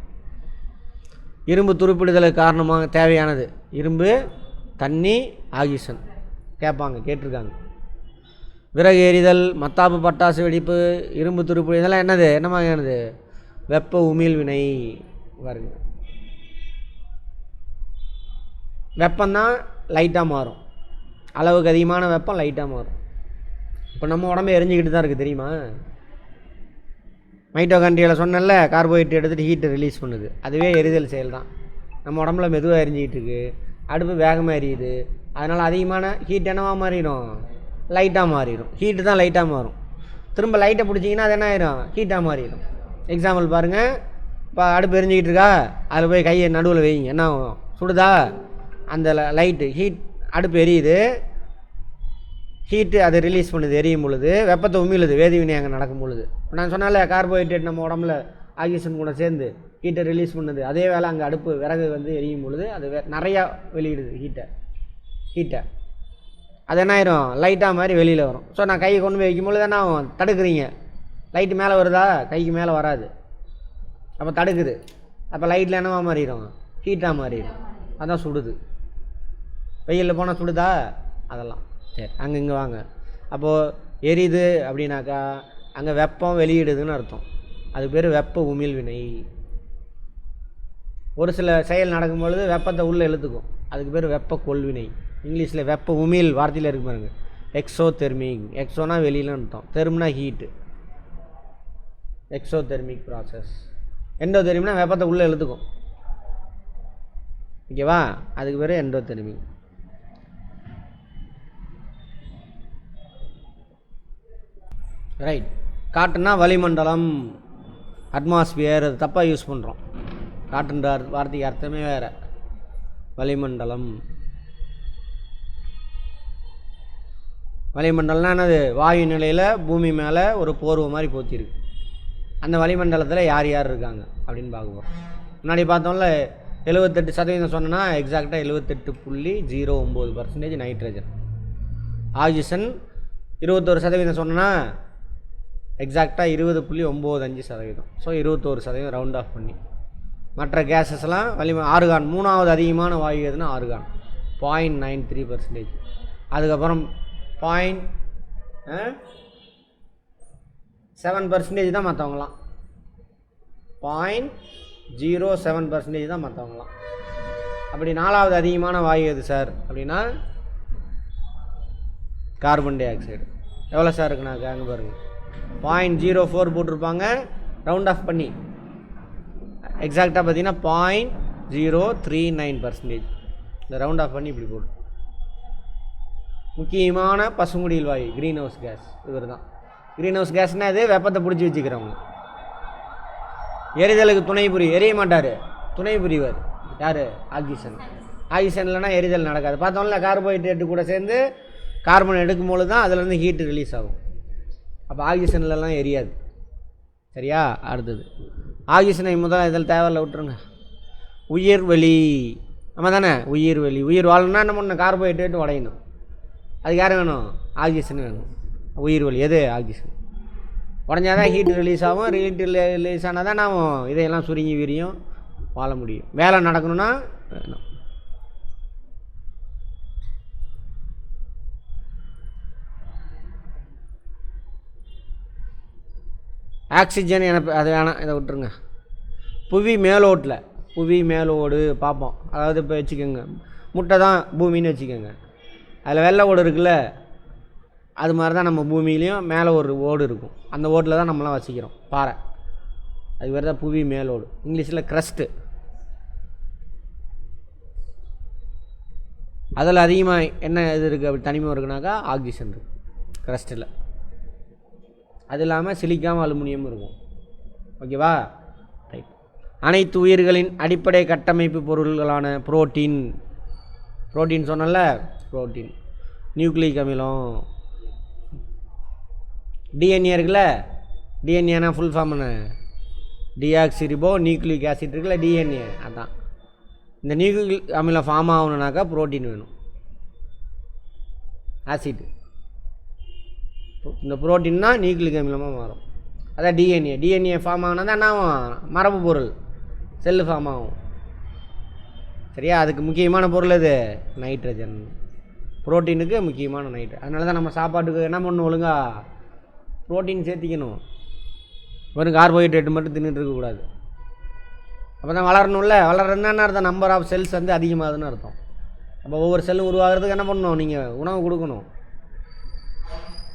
இரும்பு துருப்பிடுதலுக்கு காரணமாக தேவையானது இரும்பு, தண்ணி, ஆக்சிஜன். கேட்டிருக்காங்க. விறகு எரிதல், மத்தாப்பு, பட்டாசு வெடிப்பு, இரும்பு துருப்பிடு, இதெல்லாம் என்னது? என்ன மாதிரியானது? வெப்ப உமிழ் வினை. பாருங்க, வெப்பம்தான் லைட்டாக மாறும், அளவுக்கு அதிகமான வெப்பம் லைட்டாக மாறும். இப்போ நம்ம உடம்பு எரிஞ்சிக்கிட்டு தான் இருக்குது, தெரியுமா? மைட்டோகாண்ட்ரியாவில் சொன்னல, கார்போஹைட்ரேட் எடுத்துகிட்டு ஹீட்டை ரிலீஸ் பண்ணுது, அதுவே எரிதல் செயல் தான். நம்ம உடம்புல மெதுவாக எரிஞ்சிக்கிட்டு இருக்குது, அடுப்பு வேகமாக எரியுது. அதனால் அதிகமான ஹீட் என்னவாக மாறிடும்? லைட்டாக மாறிடும். ஹீட்டு தான் லைட்டாக மாறும். திரும்ப லைட்டை பிடிச்சிங்கன்னா அது என்ன ஆயிரும்? ஹீட்டாக மாறிடும். எக்ஸாம்பிள் பாருங்கள், இப்போ அடுப்பு எரிஞ்சிக்கிட்டு இருக்கா, அதில் போய் கையை நடுவில் வைங்க, என்ன ஆகும்? சுடுதா? அந்த லைட்டு ஹீட், அடுப்பு எரியுது, ஹீட்டு அது ரிலீஸ் பண்ணுது எரியும் பொழுது, வெப்பத்தை உமிழுது வேதிவினை அங்கே நடக்கும் பொழுது. நான் சொன்னால கார்போஹைட்ரேட் நம்ம உடம்புல ஆக்சிஜன் கூட சேர்ந்து ஹீட்டை ரிலீஸ் பண்ணுது. அதே வேளை அங்கே அடுப்பு விறகு வந்து எரியும் பொழுது அது நிறையா வெளியிடுது ஹீட்டை. அது என்ன ஆயிரும், லைட்டாக மாதிரி வெளியில் வரும். ஸோ நான் கையை கொண்டு போய் வைக்கும் பொழுது என்ன ஆகும், தடுக்குறீங்க. லைட்டு மேலே வருதா, கைக்கு மேலே வராது, அப்போ தடுக்குது. அப்போ லைட்டில் என்னவா மாறிடும், ஹீட்டாக மாறிடும். அதான் சுடுது. வெயிலில் போனால் சுடுதா, அதெல்லாம் சரி. அங்கே இங்கே வாங்க. அப்போது எரியுது அப்படின்னாக்கா அங்கே வெப்பம் வெளியிடுதுன்னு அர்த்தம். அது பேர் வெப்ப உமிழ்வினை. ஒரு சில செயல் நடக்கும்பொழுது வெப்பத்தை உள்ளே இழுத்துக்கும், அதுக்கு பேர் வெப்ப கொள்வினை. இங்கிலீஷில் வெப்ப உமிழ் வார்த்தையில் இருக்கு பாருங்க, எக்ஸோதெர்மிக். எக்ஸோனா வெளியிலன்னு அர்த்தம், தெர்ம்னா ஹீட்டு, எக்ஸோதெர்மிக் ப்ராசஸ். எண்டோதெர்மிக்னா வெப்பத்தை உள்ளே இழுத்துக்கும், ஓகேவா, அதுக்கு பேர் எண்டோதெர்மிக். ரைட். காற்றுனா வளிமண்டலம், அட்மாஸ்பியர், அது தப்பாக யூஸ் பண்ணுறோம். காற்றுன்ற வார்த்தைக்கு அர்த்தமே வேறு, வளிமண்டலம். வளிமண்டலம்னா என்னது, வாயு நிலையில் பூமி மேலே ஒரு போர்வை மாதிரி போத்திருக்கு. அந்த வளிமண்டலத்தில் யார் யார் இருக்காங்க அப்படின்னு பார்க்குறோம். முன்னாடி பார்த்தோம்ல 78% சொன்னோன்னா எக்ஸாக்டாக 78.09% நைட்ரஜன். ஆக்சிஜன் 21% சொன்னோன்னா எக்ஸாக்டாக 20.95%. ஸோ 21% ரவுண்ட் ஆஃப் பண்ணி. மற்ற கேஸஸ்லாம் ஆர்கான். மூணாவது அதிகமான வாயு எதுனா ஆர்கான், 0.93%. அதுக்கப்புறம் 0.7% தான் மற்றவங்களாம், 0.07% தான் மற்றவங்களாம். அப்படி நாலாவது அதிகமான வாயு எது சார் அப்படின்னா கார்பன் டை ஆக்சைடு. எவ்வளோ சார் இருக்குண்ணா, அங்கே பாருங்கள் 0.04 போட்டிருப்பாங்க ரவுண்ட் ஆஃப் பண்ணி. எக்ஸாக்டாக பார்த்தீங்கன்னா 0.039%. இந்த ரவுண்ட் ஆஃப் பண்ணி இப்படி போட்டு. முக்கியமான பசுங்குடியில் வாயு க்ரீன் ஹவுஸ் கேஸ் இவர் தான். க்ரீன் ஹவுஸ் கேஸ்னால் அது வெப்பத்தை பிடிச்சி வச்சுக்கிறவங்க. எரிதலுக்கு துணை எரிய மாட்டார், துணை புரிவர் யார், ஆக்சிஜன். ஆக்சிஜன் இல்லைனா எரிதல் நடக்காது. பார்த்தோம்ல கார்போஹைட்ரேட்டு கூட சேர்ந்து கார்பன் எடுக்கும்போது தான் அதுலேருந்து ஹீட்டு ரிலீஸ் ஆகும். அப்போ ஆக்சிஜன்லலாம் எரியாது, சரியா. அடுத்தது ஆக்சிஜனை முதல்ல இதில் தேவையில்லை, விட்டுருங்க. உயிர் வெளி, நம்ம தானே உயிர் வெளி. உயிர் வாழணும்னா என்ன பண்ணணும், கார்போஹைட்ரேட்டு உடையணும். அதுக்கு யார் வேணும், ஆக்சிஜன் வேணும். உயிர் வழி எது, ஆக்சிஜன். உடஞ்சாதான் ஹீட் ரிலீஸ் ஆகும். ஹீட் ரிலீஸ் ஆனால் தான் நாம் இதையெல்லாம் சுருங்கி விரியும் வாழ முடியும். வேலை நடக்கணும்னா வேணும். ஆக்சிஜன் அது வேணாம், இதை விட்டுருங்க. புவி மேலோடு பார்ப்போம். அதாவது இப்போ வச்சுக்கோங்க, முட்டை தான் பூமின்னு வச்சுக்கோங்க. அதில் வெள்ளை ஓடு இருக்குல்ல, அது மாதிரி தான் நம்ம பூமியிலையும் மேலே ஒரு ஓடு இருக்கும். அந்த ஓட்டில் தான் நம்மளாம் வசிக்கிறோம், பாறை. அது பேர் தான் புவி மேலோடு, இங்கிலீஷில் க்ரஸ்ட்டு. அதில் அதிகமாக என்ன இது இருக்குது, அப்படி தனிமை இருக்குனாக்கா ஆக்சிஜன் இருக்குது க்ரஸ்ட்டில். அது இல்லாமல் சிலிக்காம அலுமினியம் இருக்கும், ஓகேவா. ரைட். அனைத்து உயிர்களின் அடிப்படை கட்டமைப்பு பொருள்களான புரோட்டீன் சொன்னல, புரோட்டீன், நியூக்ளிக் அமிலம், டிஎன்ஏ இருக்குல்ல, டிஎன்ஏனா ஃபுல் ஃபார்ம் என்ன, டிஆக்சிரிபோ நியூக்ளிக் ஆசிட் இருக்குல்ல, டிஎன்ஏ. அதான் இந்த நியூக்ளிக் அமிலம் ஃபார்ம் ஆகணுனாக்கா புரோட்டீன் வேணும், ஆசிட். இந்த புரோட்டீன்னா நியூக்ளிக் அமிலமாக மாறும். அதான் டிஎன்ஏ ஃபார்ம் ஆகுனா தான் என்ன ஆகும், மரபு பொருள் செல்லு ஃபார்ம் ஆகும், சரியா. அதுக்கு முக்கியமான பொருள் எது, நைட்ரஜன். புரோட்டீனுக்கு முக்கியமான நைட்ரஜன். அதனால தான் நம்ம சாப்பாட்டுக்கு என்ன பண்ணணும், ஒழுங்கா புரோட்டீன் சேர்த்திக்கணும். வெறும் கார்போஹைட்ரேட் மட்டும் தின்னுட்டு இருக்கக்கூடாது. அப்போ தான் வளரணும்ல. வளரணுன்னு அர்த்தம், நம்பர் ஆஃப் செல்ஸ் வந்து அதிகமாகுதுன்னு அர்த்தம். அப்போ ஒவ்வொரு செல்லும் உருவாகிறதுக்கு என்ன பண்ணணும், நீங்கள் உணவு கொடுக்கணும்.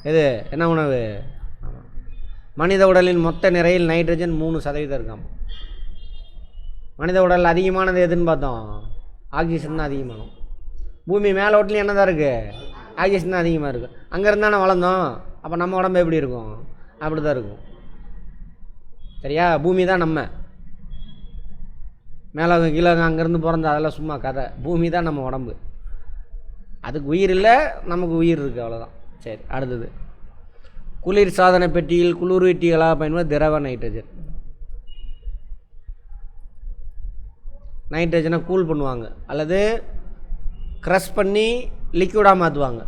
எது, என்ன உணவு, மனித உடலின் மொத்த நிறையில் நைட்ரஜன் 3% இருக்காம். மனித உடல் அதிகமானது எதுன்னு பார்த்தோம், ஆக்சிஜன் தான் அதிகமானோம். பூமி மேலே ஓட்டிலையும் என்ன தான் இருக்குது, ஆக்சிஜன் தான் அதிகமாக இருக்குது. அங்கே இருந்தானே வளர்ந்தோம். அப்போ நம்ம உடம்பு எப்படி இருக்கும், அப்படி தான் இருக்கும், சரியா. பூமி தான் நம்ம, மேலே கீழே அங்கேருந்து பிறந்த அதெல்லாம் சும்மா கதை. பூமி தான் நம்ம உடம்பு. அதுக்கு உயிர் இல்லை, நமக்கு உயிர் இருக்குது, அவ்வளோதான், சரி, அடுத்தது குளிர் சாதன பெட்டியில் குளிரூட்டிகளாக பயன்படுவது திரவ நைட்ரஜன். நைட்ரஜனை கூல் பண்ணுவாங்க அல்லது க்ரஷ் பண்ணி லிக்விடாக மாற்றுவாங்க.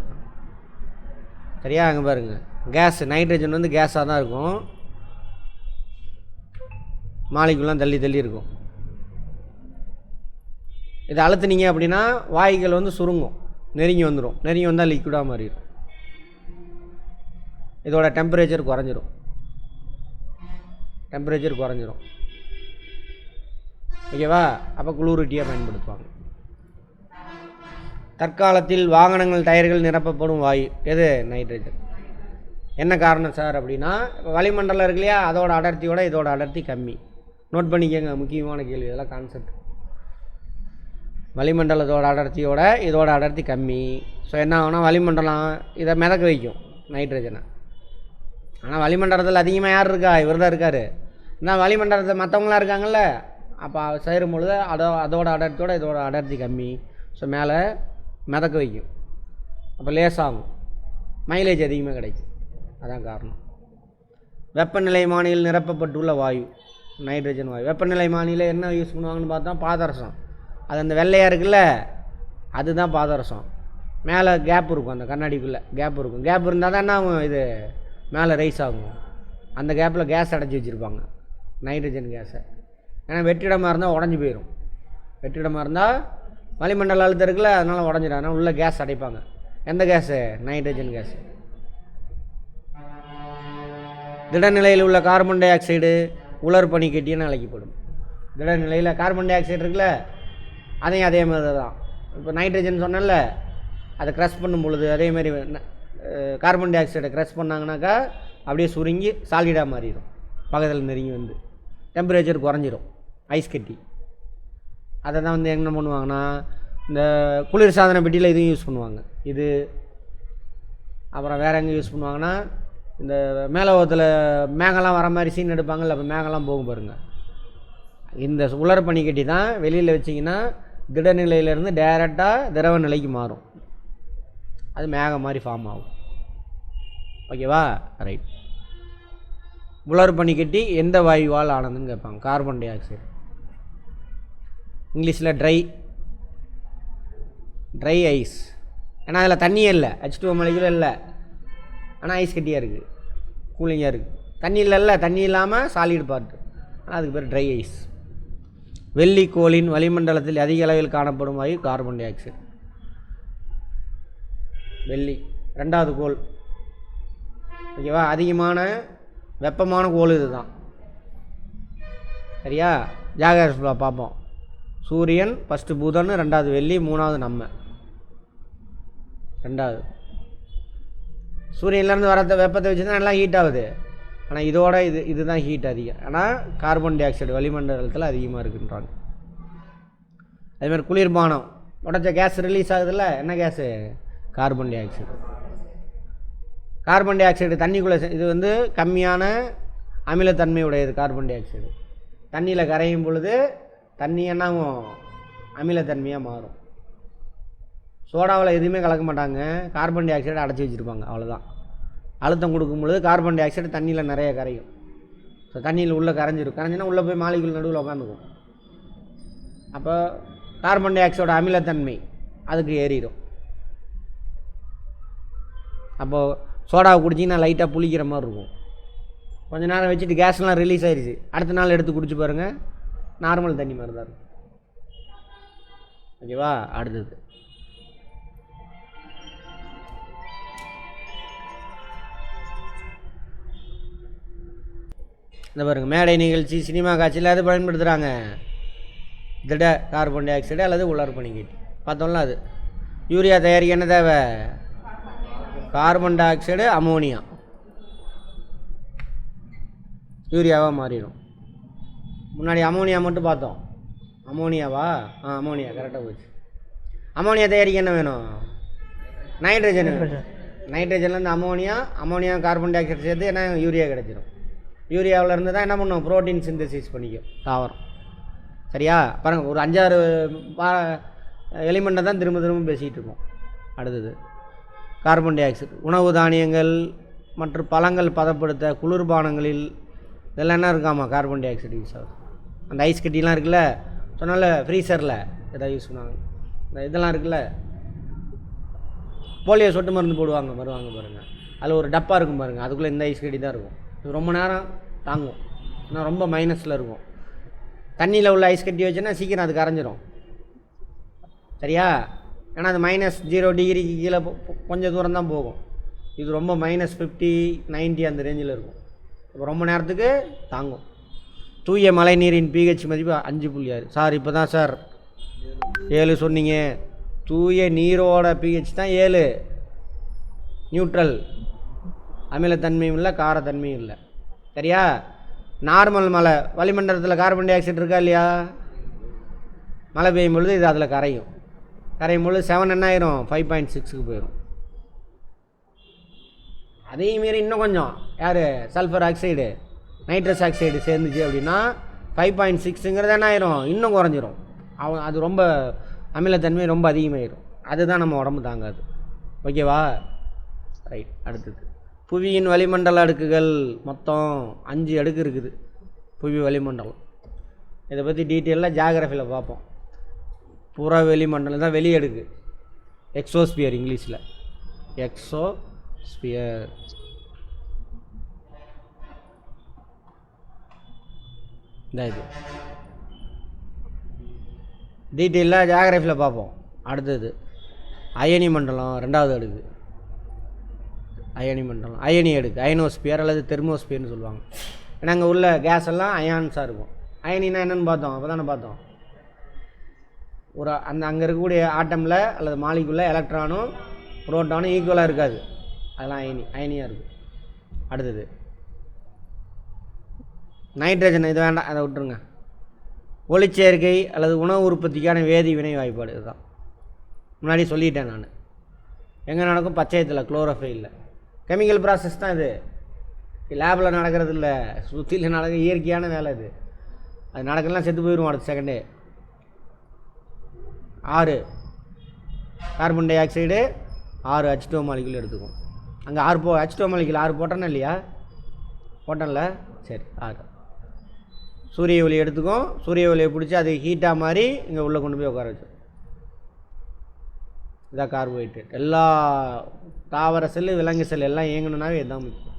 சரியா? அங்கே பாருங்கள், கேஸ் நைட்ரஜன் வந்து கேஸாக தான் இருக்கும், மாலிகுலாம் தள்ளி தள்ளி இருக்கும். இதை அழுத்துனீங்க அப்படின்னா வாயுக்கள் வந்து சுருங்கும், நெருங்கி வந்துடும். நெருங்கி வந்தால் லிக்விடாக மாறிடும். இதோட டெம்பரேச்சர் குறைஞ்சிரும். ஓகேவா? அப்போ குளூரிட்டியாக பயன்படுத்துவாங்க. தற்காலத்தில் வாகனங்கள் டயர்கள் நிரப்பப்படும் வாயு எது? நைட்ரஜன். என்ன காரணம் சார் அப்படின்னா, இப்போ வளிமண்டலம் இருக்கு இல்லையா, அதோட அடர்த்தியோட இதோட அடர்த்தி கம்மி. நோட் பண்ணிக்கங்க, முக்கியமான கேள்வி இதெல்லாம், கான்செப்ட். வளிமண்டலத்தோட அடர்த்தியோட இதோட அடர்த்தி கம்மி. ஸோ என்ன ஆகுனா வளிமண்டலம் இதை மிதக்க வைக்கும், நைட்ரஜனை. ஆனால் வளிமண்டலத்தில் அதிகமாக யார் இருக்கா? இவர் தான் இருக்கார். இந்த வளிமண்டலத்தில் மற்றவங்களாம் இருக்காங்கல்ல, அப்போ சேரும் பொழுது அதோட அடர்த்தியோட இதோட அடர்த்தி கம்மி. ஸோ மேலே மிதக்க வைக்கும், அப்போ லேசாகும், மைலேஜ் அதிகமாக கிடைக்கும். அதான் காரணம். வெப்பநிலை மானியில் நிரப்பப்பட்டுள்ள வாயு நைட்ரஜன் வாயு. வெப்பநிலை மானியில் என்ன யூஸ் பண்ணுவாங்கன்னு பார்த்தா பாதரசம். அது அந்த வெள்ளையாக இருக்குல்ல, அதுதான் பாதரசம். மேலே கேப் இருக்கும், அந்த கண்ணாடிக்குள்ளே கேப் இருக்கும். கேப் இருந்தால் தான் என்ன ஆகும்? இது மேலே ரைஸ் ஆகும். அந்த கேப்பில் கேஸ் அடைச்சி வச்சுருப்பாங்க, நைட்ரஜன் கேஸை. ஏன்னா வெற்றிடமாக இருந்தால் உடஞ்சி போயிடும். வெற்றிடமாக இருந்தால் வளிமண்டல அழுத்தம் இருக்குல்ல, அதனால் உடஞ்சிடும். அதனால் உள்ளே கேஸ் அடைப்பாங்க. எந்த கேஸு? Nitrogen case. திடநிலையில் உள்ள கார்பன் டை ஆக்சைடு உலர் பனிக்கட்டின்னு அழைக்கப்படும். திடநிலையில் கார்பன் டை ஆக்சைடு இருக்குல்ல, அதையும் அதே மாதிரி தான். இப்போ நைட்ரஜன் சொன்னல, அதை க்ரஷ் பண்ணும் பொழுது அதேமாதிரி கார்பன் டை ஆக்சைடை க்ரஷ் பண்ணாங்கனாக்கா அப்படியே சுருங்கி சாலிடாக மாறிடும். பக்கத்தில் நெருங்கி வந்து டெம்பரேச்சர் குறைஞ்சிரும், ஐஸ் கட்டி. அதை தான் வந்து என்ன பண்ணுவாங்கன்னா, இந்த குளிர் சாதன பெட்டியில் இதையும் யூஸ் பண்ணுவாங்க. இது அப்புறம் வேறு எங்கே யூஸ் பண்ணுவாங்கன்னா, இந்த மேலோகத்தில் மேகம்லாம் வர மாதிரி சீன் எடுப்பாங்கல்ல, அப்போ மேகம்லாம் போகும் பாருங்கள். இந்த உலர் பனிக்கட்டி தான் வெளியில் வச்சிங்கன்னா திடநிலையிலேருந்து டைரெக்டாக திரவ நிலைக்கு மாறும். அது மேகம் மாதிரி ஃபார்ம் ஆகும். ஓகேவா? ரைட். உலர் பனிக்கட்டி எந்த வாயுவால் ஆனதுன்னு கேட்பாங்க. Carbon di oxide. இங்கிலீஷில் ட்ரை ஐஸ். ஏன்னா அதில் தண்ணியே இல்லை, H2O மாலிகுல் இல்லை, ஆனால் ஐஸ் கட்டியாக இருக்குது, கூலிங்காக இருக்குது. தண்ணி இல்லைல்ல, தண்ணி இல்லாமல் சாலிட் பார்ட்டு, ஆனால் அதுக்கு பேர் ட்ரை ஐஸ். வெள்ளிக்கோளின் வளிமண்டலத்தில் அதிக அளவில் காணப்படும் வாயு கார்பன் டை ஆக்சைடு. வெள்ளி 2வது கோள். ஓகேவா? அதிகமான வெப்பமான கோள் இது தான். சரியா? ஜாகிரபில் பார்ப்போம். சூரியன் ஃபஸ்ட்டு, புதன் 2வது வெள்ளி, 3வது நம்ம. 2வது சூரியன்லேருந்து வர வெப்பத்தை வச்சு தான் நல்லா ஹீட் ஆகுது. ஆனால் இதோட இதுதான் ஹீட் அதிகம். ஆனால் கார்பன் டை ஆக்சைடு வளிமண்டலத்தில் அதிகமாக இருக்குன்றாங்க. அதுமாதிரி குளிர்பானம் உடச்ச கேஸ் ரிலீஸ் ஆகுதுல்ல, என்ன gas? Carbon dioxide. Carbon dioxide தண்ணிக்குள்ளே இது வந்து கம்மியான அமிலத்தன்மை உடையது. கார்பன் டை ஆக்சைடு தண்ணியில் கரையும் பொழுது தண்ணி என்னாகும்? அமிலத்தன்மையாக மாறும். சோடாவில் எதுவுமே கலக்க மாட்டாங்க, கார்பன் டை ஆக்சைடு அடைச்சி வச்சுருப்பாங்க, அவ்வளோதான். அழுத்தம் கொடுக்கும் பொழுது கார்பன் டை ஆக்சைடு தண்ணியில் நிறைய கரையும். ஸோ தண்ணியில் உள்ளே கரைஞ்சின்னா உள்ளே போய் மாலிகுல் நடுவில் உட்காந்துக்கும். அப்போ கார்பன் டை ஆக்சைடோட அமிலத்தன்மை அதுக்கு ஏறிடும். அப்போது சோடாவை குடிச்சிங்கன்னா லைட்டாக புளிக்கிற மாதிரி இருக்கும். கொஞ்சம் நேரம் வச்சுட்டு கேஸ்லாம் ரிலீஸ் ஆயிடுச்சு, அடுத்த நாள் எடுத்து குடிச்சு பாருங்கள், நார்மல் தண்ணி மாதிரி தான் இருக்கும். ஓகேவா? அடுத்தது இந்த பாருங்கள், மேடை நிகழ்ச்சி, சினிமா காட்சியில் அது பயன்படுத்துகிறாங்க. திட கார்பன் டை ஆக்சைடு அல்லது உலர் பனிக்கட்டி பார்த்தோம்ல. அது யூரியா தயாரிக்க என்ன தேவை? கார்பன் டை ஆக்சைடு, அமோனியா, யூரியாவாக மாறிடும். முன்னாடி அமோனியா மட்டும் பார்த்தோம். அமோனியாவா? அமோனியா கரெக்டாக போச்சு. அமோனியா தயாரிக்க என்ன வேணும்? நைட்ரஜன். நைட்ரஜன்லேருந்து அமோனியா கார்பன் டை ஆக்சைடு சேர்த்து என்ன யூரியா கிடச்சிடும். யூரியாவில் இருந்து தான் என்ன பண்ணும்? புரோட்டீன் சிந்தசிஸ் பண்ணிக்கும் தாவரம். சரியா? பாருங்கள், ஒரு 5-6 எலிமெண்ட்டை தான் திரும்ப பேசிகிட்டு இருக்கோம். அடுத்தது கார்பன் டை ஆக்சைடு. உணவு தானியங்கள் மற்றும் பழங்கள் பதப்படுத்த குளிர்பானங்களில் இதெல்லாம் என்ன இருக்காமா கார்பன் டை ஆக்சைடு யூஸ் ஆகுது. அந்த ஐஸ் கட்டிலாம் இருக்குல்ல, சொன்னால ஃப்ரீசரில் எதாவது யூஸ் பண்ணுவாங்க. இந்த இதெல்லாம் இருக்குல்ல, போலியோ சொட்டு மருந்து போடுவாங்க பாருங்கள், அதில் ஒரு டப்பா இருக்கும் பாருங்கள், அதுக்குள்ளே இந்த ஐஸ் கட்டி தான் இருக்கும். இது ரொம்ப நேரம் தாங்கும், ஆனால் ரொம்ப மைனஸில் இருக்கும். தண்ணியில் உள்ள ஐஸ் கட்டி வச்சுன்னா சீக்கிரம் அது கரைஞ்சிரும். சரியா? ஏன்னா அது -0 டிகிரிக்கு கீழே கொஞ்சம் தூரம் தான் போகும். இது ரொம்ப -50 90 அந்த ரேஞ்சில் இருக்கும். இப்போ ரொம்ப நேரத்துக்கு தாங்கும். தூய மழை நீரின் pH மதிப்பு 5.6. சார் இப்போ தான் சார் 7 சொன்னீங்க. தூய நீரோட pH தான் 7. நியூட்ரல், அமிலத்தன்மையும் இல்லை காரத்தன்மையும் இல்லை. சரியா? நார்மல் மழை வளிமண்டலத்தில் கார்பன் டை ஆக்சைடு இருக்கா இல்லையா? மழை பெய்யும் பொழுது இது அதில் கரையும் பொழுது 7 என்ன ஆயிரும்? 5.6க்கு போயிடும். அதே மாரி இன்னும் கொஞ்சம் யார் சல்ஃபர் ஆக்சைடு நைட்ரஸ் ஆக்சைடு சேர்ந்துச்சு அப்படின்னா 5.6ங்கிறது என்ன ஆயிரும்? இன்னும் குறைஞ்சிரும். அது ரொம்ப அமிலத்தன்மை ரொம்ப அதிகமாகிடும். அதுதான் நம்ம உடம்பு தாங்காது. ஓகேவா? ரைட். அடுத்தது புவியின் வளிமண்டல அடுக்குகள் மொத்தம் 5 அடுக்கு இருக்குது. புவி வளிமண்டலம் இதை பற்றி டீட்டெயிலாக ஜியாகிரஃபியில் பார்ப்போம். புற வெளிமண்டலம் தான் வெளி அடுக்கு, எக்ஸோஸ்பியர் இங்கிலீஷில். எக்ஸோஸ்பியர் இந்த இது டீட்டெயிலாக ஜியாகிரஃபியில் பார்ப்போம். அடுத்தது அயனி மண்டலம் 2வது அடுக்கு. அயனி மண்டலம் அயனி அடுக்கு, அயனோஸ்பியர் அல்லது தெர்மோஸ்பியர்னு சொல்லுவாங்க. ஏன்னா அங்கே உள்ள கேஸ் எல்லாம் அயான்ஸாக இருக்கும். அயனினா என்னென்னு பார்த்தோம், அப்போ தானே பார்த்தோம். ஒரு அங்கே இருக்கக்கூடிய ஆட்டமில் அல்லது மாலிகுலில் எலக்ட்ரானும் புரோட்டானும் ஈக்குவலாக இருக்காது. அதெல்லாம் அயனியாக இருக்குது. அடுத்தது நைட்ரஜன், இது வேண்டாம், அதை விட்டுருங்க. ஒளிச்சேர்க்கை அல்லது உணவு உற்பத்திக்கான வேதி வினை வாய்ப்பாடு இதுதான். முன்னாடி சொல்லிட்டேன் நான். எங்கே நடக்கும்? பச்சையத்தில், குளோரோஃபைலில். கெமிக்கல் ப்ராசஸ் தான் இது. லேபில் நடக்கிறது இல்லை, சுற்றியில் நடக்கிற இயற்கையான வேலை இது. அது நடக்கலாம், செத்து போயிடும் அடுத்த செகண்டே. 6 carbon di oxide, 6 H2O molecule எடுத்துக்கும். அங்கே 6 H2O மாலிகுல் 6 போட்டோன்னா இல்லையா? போட்டோம்ல, சரி. 6 சூரிய ஒளி எடுத்துக்கும். சூரிய ஒளியை பிடிச்சி அது ஹீட்டாக மாதிரி இங்கே உள்ளே கொண்டு போய் உட்கார வச்சு. இதான் கார்போஹைட்ரேட். எல்லா தாவர செல்லு விலங்கு செல் எல்லாம் இயங்கணுன்னாவே இதுதான் முக்கியம்.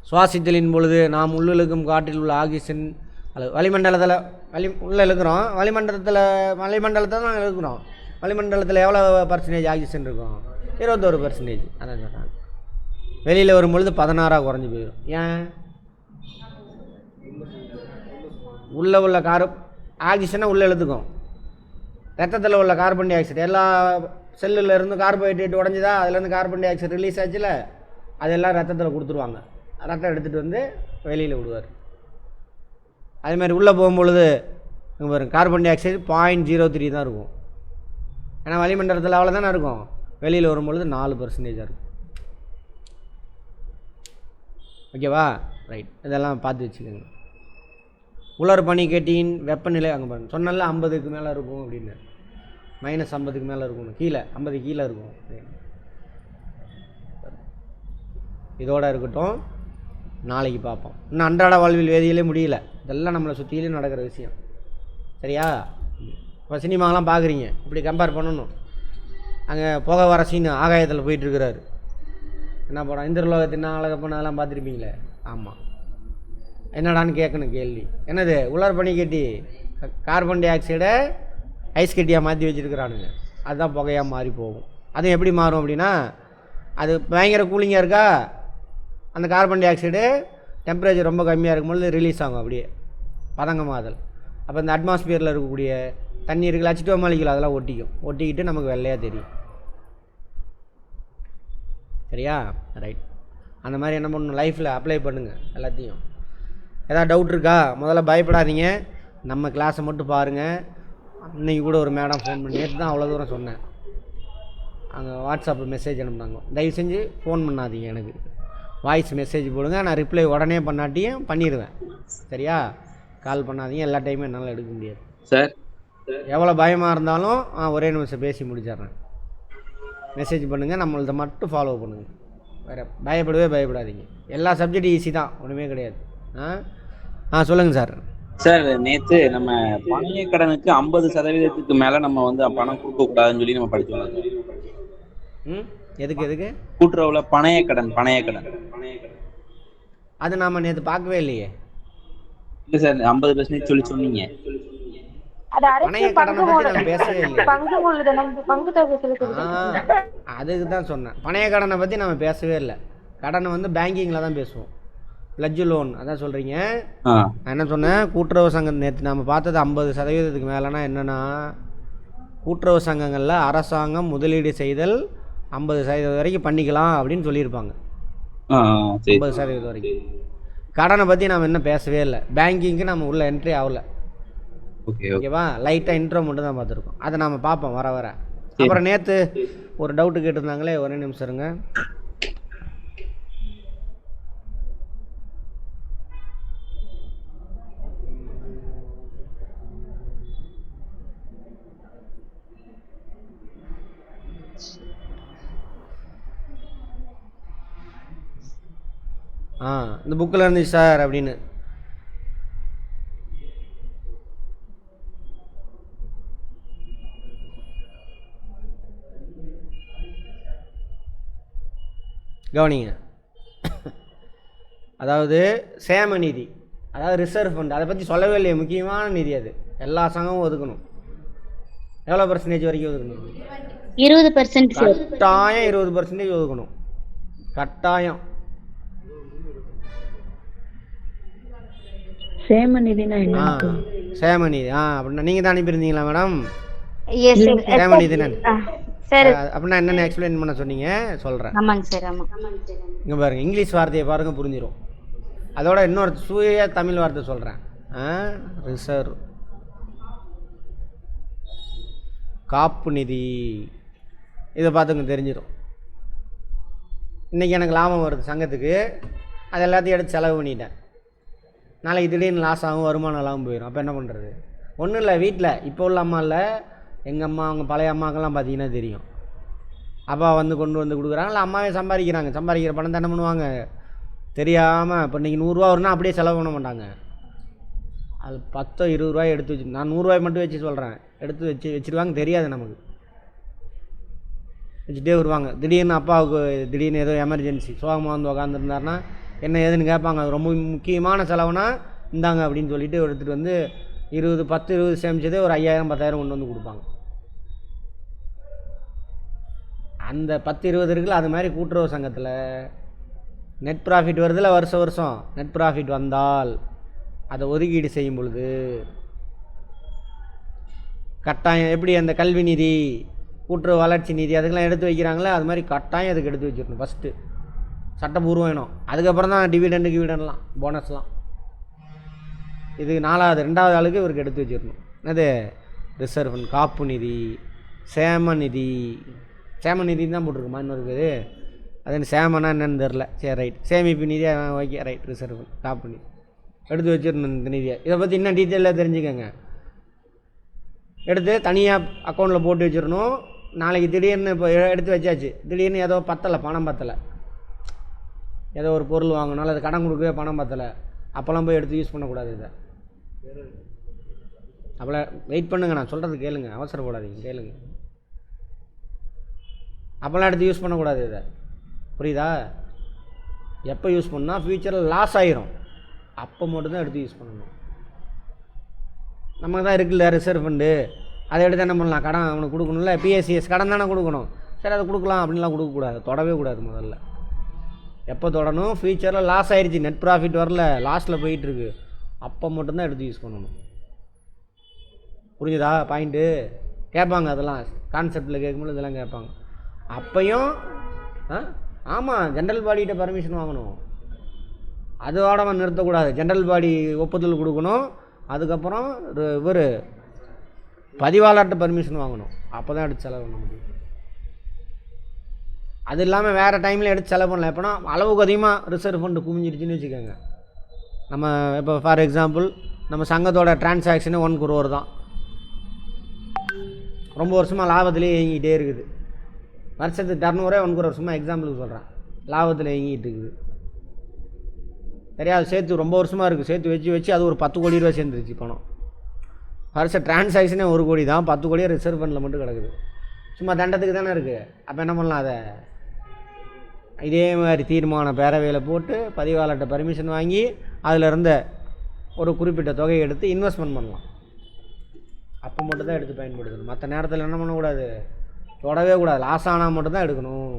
சுவாசித்தலின் பொழுது நாம் உள்ளிழுக்கும் காற்றில் உள்ள ஆக்சிஜன் அல்லது வளிமண்டலத்தில் உள்ளே இழுக்கிறோம். வளிமண்டலத்தில் நாங்கள் இழுக்கிறோம். வளிமண்டலத்தில் எவ்வளோ % ஆக்சிஜன் இருக்கும்? 21%. அதான் சொல்கிறாங்க. வெளியில் வரும்பொழுது 16 குறைஞ்சி போயிடும். ஏன்? உள்ளே உள்ள ஆக்சிஜனை உள்ளே இழுத்துக்கும். ரத்தத்தில் உள்ள கார்பன் டை ஆக்சைடு எல்லா செல்லில் இருந்து கார்போஹைட்ரேட் உடஞ்சிதா, அதுலேருந்து கார்பன் டை ஆக்சைடு ரிலீஸ் ஆச்சுல, அதெல்லாம் ரத்தத்தில் கொடுத்துருவாங்க. ரத்தம் எடுத்துகிட்டு வந்து வெளியில் விடுவார். அதேமாதிரி உள்ளே போகும்பொழுது இங்கே பாருங்க, கார்பன் டை ஆக்சைடு 0.03 தான் இருக்கும். ஏன்னா வளிமண்டலத்தில் அவ்வளோ தானே இருக்கும். வெளியில் வரும்பொழுது 4% இருக்கும். ஓகேவா? ரைட். இதெல்லாம் பார்த்து வச்சுக்கோங்க. உலர் பனிக்கட்டியின் வெப்பநிலை அங்கே பாருங்க, சொன்னால 50க்கு மேலே இருக்கும் அப்படின்னு. -50க்கு மேலே இருக்கணும், கீழே 50 கீழே இருக்கும். இதோடு இருக்கட்டும், நாளைக்கு பார்ப்போம். இன்னும் அன்றாட வாழ்வில் வேதியிலே முடியல. இதெல்லாம் நம்மளை சுற்றிலே நடக்கிற விஷயம். சரியா? இப்போ சினிமாலாம் பார்க்குறீங்க, இப்படி கம்பேர் பண்ணணும். அங்கே புகை வர சீன் ஆகாயத்தில் போயிட்டுருக்கிறாரு. என்ன படம்? இந்திரலோகத்தின் அழகப்பண்ண அதெல்லாம் பார்த்துருப்பீங்களே. ஆமாம். என்னடான்னு கேட்கணும் கேள்வி. என்னது? உலர் பனிக்கட்டி கார்பன் டை ஆக்சைடை ஐஸ் கட்டியாக மாற்றி வச்சுருக்கிறானுங்க. அதுதான் புகையாக மாறி போகும். அதுவும் எப்படி மாறும் அப்படின்னா, அது பயங்கர கூலிங்காக இருக்கா, அந்த கார்பன் டை ஆக்சைடு டெம்பரேச்சர் ரொம்ப கம்மியாக இருக்கும்போது ரிலீஸ் ஆகும், அப்படியே பதங்கமாதல். அப்போ இந்த அட்மாஸ்பியரில் இருக்கக்கூடிய தண்ணி இருக்குல்ல, H2O மாலிகுல், அதெல்லாம் ஒட்டிக்கிட்டு நமக்கு வெள்ளையாக தெரியும். சரியா? ரைட். அந்த மாதிரி என்ன பண்ணணும், லைஃப்பில் அப்ளை பண்ணுங்கள் எல்லாத்தையும். ஏதாவது டவுட் இருக்கா? முதல்ல பயப்படாதீங்க, நம்ம கிளாஸை மட்டும் பாருங்கள். இன்றைக்கி கூட ஒரு மேடம் ஃபோன் பண்ணி, நேற்று தான் அவ்வளோ தூரம் சொன்னேன், அங்கே வாட்ஸ்அப்பில் மெசேஜ் அனுப்புனாங்க. தயவு செஞ்சு ஃபோன் பண்ணாதீங்க, எனக்கு வாய்ஸ் மெசேஜ் போடுங்க. நான் ரிப்ளை உடனே பண்ணாட்டியும் பண்ணிடுவேன். சரியா? கால் பண்ணாதீங்க, எல்லா டைமும் என்னால் எடுக்க முடியாது சார். எவ்வளோ பயமாக இருந்தாலும் ஒரே நிமிஷம் பேசி முடிச்சிட்றேன். மெசேஜ் பண்ணுங்கள், நம்மள்த மட்டும் ஃபாலோ பண்ணுங்கள். வேறு பயப்படாதீங்க. எல்லா சப்ஜெக்ட் ஈஸி தான், ஒன்றுமே கிடையாது. சொல்லுங்கள் சார். சார் நேற்று நம்ம பணைய கடனுக்கு 50% மேலே நம்ம வந்து பணம் கொடுக்கக்கூடாதுன்னு சொல்லி நம்ம படிச்சோம் சார். எதுக்கு கூட்டுறவுல பணைய கடன் அது நாம் நேற்று பார்க்கவே இல்லையே. இல்லை சார் 50% சொல்லி சொன்னீங்க. பணைய கடனை பற்றி நம்ம பேசவே இல்லை. அதுக்கு தான் சொன்னேன், பணைய கடனை பற்றி நம்ம பேசவே இல்லை. கடனை வந்து பேங்கிங்கில் தான் பேசுவோம், பிளட்ஜ் லோன் அதான் சொல்கிறீங்க. நான் என்ன சொன்னேன், கூட்டுறவு சங்கம் நேற்று நம்ம பார்த்தது 50% மேலேனா என்னென்னா, கூட்டுறவு சங்கங்களில் அரசாங்கம் முதலீடு செய்தல் 50% வரைக்கும் பண்ணிக்கலாம் அப்படின்னு சொல்லியிருப்பாங்க. 50% வரைக்கும். கடனை பற்றி நம்ம இன்னும் பேசவே இல்லை. பேங்கிங்க்கு நம்ம உள்ள என்ட்ரி ஆகலை. ஓகேவா? லைட்டாக இன்ட்ரோ மட்டும் தான் பார்த்துருக்கோம். அதை நம்ம பார்ப்போம் வர வர. அப்புறம் நேற்று ஒரு டவுட்டு கேட்டிருந்தாங்களே, ஒரே நிமிஷம் இருங்க. இந்த புக்கில் இருந்துச்சு சார் அப்படின்னு. கவனிங்க, அதாவது சேம நிதி, அதாவது ரிசர்வ் ஃபண்ட், அதை பற்றி சொல்லவே இல்லையே. முக்கியமான நிதி அது, எல்லா சங்கமும் ஒதுக்கணும். எவ்வளோ பர்சன்டேஜ் வரைக்கும் ஒதுக்கணும்? 20%. கட்டாயம் 20% ஒதுக்கணும், கட்டாயம். சேம நிதினா என்ன? சேம நிதி அப்படின்னா நீங்கள் தான் அனுப்பியிருந்தீங்களா மேடம்? சேம நிதி அப்படின்னா என்னென்ன எக்ஸ்பிளைன் பண்ண சொன்னீங்க, சொல்கிறேன். ஆமாங்க சார், ஆமாம். இங்கே பாருங்கள், இங்கிலீஷ் வார்த்தையை பாருங்கள், புரிஞ்சிடும். அதோட இன்னொரு சூய தமிழ் வார்த்தை சொல்கிறேன். ரிசர்வ், காப்பு நிதி, இதை பார்த்துங்க தெரிஞ்சிடும். இன்றைக்கி எனக்கு லாபம் வருது சங்கத்துக்கு, அது எல்லாத்தையும் எடுத்து செலவு பண்ணிட்டேன். நாளைக்கு திடீர்னு லாஸ் ஆகும், வருமானம் இல்லாமல் போயிடும். அப்போ என்ன பண்ணுறது? ஒன்றும் இல்லை, வீட்டில் இப்போ உள்ள அம்மா இல்லை, எங்கள் அம்மா அவங்க பழைய அம்மாக்கெல்லாம் பார்த்தீங்கன்னா தெரியும். அப்பா வந்து கொண்டு வந்து கொடுக்குறாங்க, இல்லை அம்மாவே சம்பாதிக்கிற பணத்தை என்ன பண்ணுவாங்க தெரியாமல். இப்போ இன்றைக்கி 100 ரூபா வரும்னா அப்படியே செலவு பண்ண மாட்டாங்க. அது 10 20 ரூபாய் எடுத்து வச்சு, நான் 100 ரூபாய் மட்டும் வச்சு சொல்கிறேன், எடுத்து வச்சுருவாங்க. தெரியாது நமக்கு, வச்சுட்டே வருவாங்க. திடீர்னு அப்பாவுக்கு திடீர்னு ஏதோ எமர்ஜென்சி, சோகமாக வந்து உக்காந்துருந்தாருன்னா என்ன ஏதுன்னு கேட்பாங்க. அது ரொம்ப முக்கியமான செலவுனா இந்தாங்க அப்படின்னு சொல்லிட்டு எடுத்துகிட்டு வந்து 10 20 சேமிச்சதே ஒரு 5000 10,000 கொண்டு வந்து கொடுப்பாங்க. அந்த 10 20 இருக்குல்ல, அது மாதிரி கூட்டுறவு சங்கத்தில் நெட் ப்ராஃபிட் வருதுல்ல, வருஷம் நெட் ப்ராஃபிட் வந்தால் அதை ஒதுக்கீடு செய்யும் பொழுது கட்டாயம், எப்படி அந்த கல்வி நிதி, கூட்டுறவு வளர்ச்சி நிதி அதுக்கெல்லாம் எடுத்து வைக்கிறாங்களே, அது மாதிரி கட்டாயம் அதுக்கு எடுத்து வச்சிடணும். ஃபஸ்ட்டு சட்டப்பூர்வம் வேணும், அதுக்கப்புறம் தான் டிவிடெண்ட்லாம் போனஸ்லாம். இது 4வது 2வது ஆளுக்கு இவருக்கு எடுத்து வச்சிடணும். அது ரிசர்வ் ஃபண்ட், காப்பு நிதி, சேம நிதி தான் போட்டிருக்குமா இன்னொரு பேர்? அது சேமனா என்னன்னு தெரில. சரி ரைட், சேமிப்பு நிதி ஓகே ரைட். ரிசர்வ் ஃபண்ட், காப்பு நிதி எடுத்து வச்சிடணும். இந்த நிதியை இதை பற்றி இன்னும் டீட்டெயிலாக தெரிஞ்சுக்கோங்க. எடுத்து தனியாக அக்கௌண்ட்டில் போட்டு வச்சிடணும். நாளைக்கு திடீர்னு இப்போ எடுத்து வச்சாச்சு, திடீர்னு ஏதோ பணம் பத்தலை, ஏதோ ஒரு பொருள் வாங்கணும், அது கடன் கொடுக்கவே பணம் பத்தலை, அப்போல்லாம் போய் எடுத்து யூஸ் பண்ணக்கூடாது. இதை அப்போல்லாம் வெயிட் பண்ணுங்கள், நான் சொல்கிறது கேளுங்க, அவசரப்படாதீங்க, கேளுங்க. அப்போல்லாம் எடுத்து யூஸ் பண்ணக்கூடாது. இதை புரியுதா? எப்போ யூஸ் பண்ணால் ஃப்யூச்சரில் லாஸ் ஆகிரும், அப்போ மட்டும்தான் எடுத்து யூஸ் பண்ணணும். நமக்கு தான் இருக்குல்ல ரிசர்வ் ஃபண்டு, அதை எடுத்து என்ன பண்ணலாம், கடன் அவனுக்கு கொடுக்கணும்ல, பிஎஸ்சிஎஸ் கடன் தானே கொடுக்கணும். சரி அதை கொடுக்கலாம் அப்படின்லாம் கொடுக்கக்கூடாது, தொடவே கூடாது. முதல்ல எப்போ தொடணும், ஃப்யூச்சரில் லாஸ் ஆகிடுச்சு, நெட் ப்ராஃபிட் வரல, லாஸ்ட்டில் போயிட்டுருக்கு, அப்போ மட்டும்தான் எடுத்து யூஸ் பண்ணணும். புரிஞ்சுதா பாயிண்ட்டு? கேட்பாங்க, அதெல்லாம் கான்செப்டில் கேட்கும்போது இதெல்லாம் கேட்பாங்க. அப்பையும் ஆமாம், ஜென்ரல் பாடிகிட்ட பர்மிஷன் வாங்கணும், அதோட அவன் நிறுத்தக்கூடாது. ஜென்ரல் பாடி ஒப்புதல் கொடுக்கணும், அதுக்கப்புறம் இவர் பதிவாளர்கிட்ட பர்மிஷன் வாங்கணும், அப்போ தான் எடுத்து செலவு பண்ண முடியும். அது இல்லாமல் வேறு டைமில் எடுத்து செலவு பண்ணலாம். எப்போனா அளவுக்கு அதிகமாக ரிசர்வ் ஃபண்டு குமிஞ்சிருச்சுன்னு வச்சுக்கோங்க. நம்ம இப்போ ஃபார் எக்ஸாம்பிள் நம்ம சங்கத்தோட டிரான்சாக்ஷனு 1 crore தான், ரொம்ப வருஷமாக லாபத்திலே இயங்கிட்டே இருக்குது. வருஷத்துக்கு டர்னோவரே 1 crore, சும்மா எக்ஸாம்பிளுக்கு சொல்கிறேன். லாபத்தில் இயங்கிட்டு இருக்குது. சரியா? அது சேர்த்து ரொம்ப வருஷமாக இருக்குது. சேர்த்து வச்சு அது ஒரு 10 கோடி ரூபா சேர்ந்துருச்சு பணம். வருஷ டிரான்சாக்ஷனே 1 கோடி தான், 10 கோடியாக ரிசர்வ் ஃபண்டில் மட்டும் கிடக்குது. சும்மா தண்டத்துக்கு தானே இருக்குது. அப்போ என்ன பண்ணலாம்? அதை இதே மாதிரி தீர்மானம் பேரவையில் போட்டு பதிவாளர்கிட்ட பர்மிஷன் வாங்கி அதில் இருந்த ஒரு குறிப்பிட்ட தொகையை எடுத்து இன்வெஸ்ட்மெண்ட் பண்ணலாம். அப்போ மட்டும் தான் எடுத்து பயன்படுத்தணும். மற்ற நேரத்தில் என்ன பண்ணக்கூடாது? தொடவே கூடாது. லாஸ் ஆனால் மட்டும்தான் எடுக்கணும்.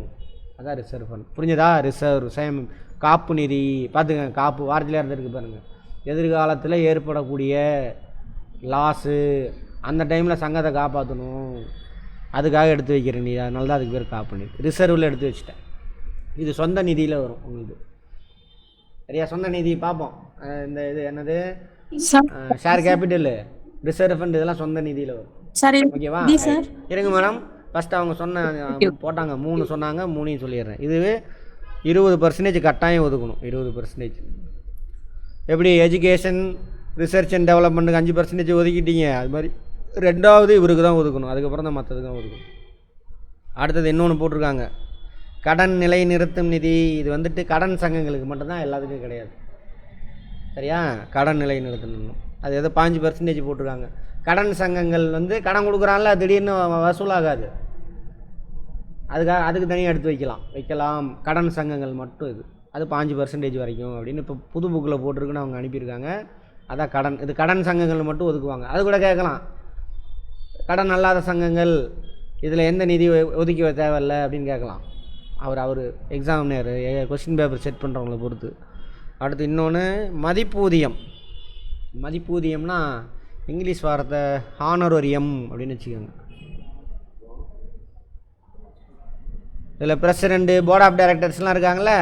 அதான் ரிசர்வ் ஃபண்ட். புரிஞ்சதா? ரிசர்வ் சேம் காப்பு நிதி. பார்த்துங்க, காப்பு வாரத்திலே இருந்திருக்கு பாருங்கள். எதிர்காலத்தில் ஏற்படக்கூடிய லாஸு அந்த டைமில் சங்கத்தை காப்பாற்றணும், அதுக்காக எடுத்து வைக்கிற நிதி. அதனால தான் அதுக்கு பேர் காப்பு நிதி. ரிசர்வில் எடுத்து வச்சுட்டேன். இது சொந்த நிதியில் வரும் உங்களுக்கு. சரியா? சொந்த நிதி பார்ப்போம். இந்த இது என்னது, ஷேர் கேபிட்டலு, ரிசர்வ் ஃபண்ட், இதெல்லாம் சொந்த நிதியில் வரும். ஓகேவா? இருங்க மேடம், ஃபஸ்ட்டு அவங்க போட்டாங்க 3 சொன்னாங்க, 3 சொல்லிடுறேன். இதுவே 20% கட்டாயம் ஒதுக்கணும். 20% எப்படி எஜுகேஷன் ரிசர்ச் அண்ட் டெவலப்மெண்ட்டுக்கு 5% ஒதுக்கிட்டீங்க, அது மாதிரி 2வது இவருக்கு தான் ஒதுக்கணும். அதுக்கப்புறம் தான் மற்றதுக்கு தான் ஒதுக்கணும். அடுத்தது இன்னொன்று போட்டிருக்காங்க, கடன் நிலை நிறுத்தும் நிதி. இது வந்துட்டு கடன் சங்கங்களுக்கு மட்டும்தான், எல்லாத்துக்கும் கிடையாது. சரியா? கடன் நிலை நிறுத்தணும். அது ஏதோ 5% போட்டிருக்காங்க. கடன் சங்கங்கள் வந்து கடன் கொடுக்குறான்ல, திடீர்னு வசூலாகாது. அதுக்கு தனியாக எடுத்து வைக்கலாம். கடன் சங்கங்கள் மட்டும் இது. அது 5% வரைக்கும் அப்படின்னு இப்போ புது புக்கில் போட்டிருக்குன்னு அவங்க அனுப்பியிருக்காங்க. அதான் கடன். இது கடன் சங்கங்கள் மட்டும் ஒதுக்குவாங்க. அது கூட கேட்கலாம், கடன் அல்லாத சங்கங்கள் இதில் எந்த நிதி ஒதுக்கி தேவையில்லை அப்படின்னு கேட்கலாம். அவர் எக்ஸாமினர் கொஸ்டின் பேப்பர் செட் பண்ணுறவங்கள பொறுத்து. அடுத்து இன்னொன்று மதிப்பூதியம். மதிப்பூதியம்னா இங்கிலீஷ் வார்த்தை ஹானரோரியம் அப்படின்னு வச்சுக்கோங்க. இதில் பிரசிடெண்ட்டு, போர்ட் ஆஃப் டைரக்டர்ஸ்லாம் இருக்காங்களே,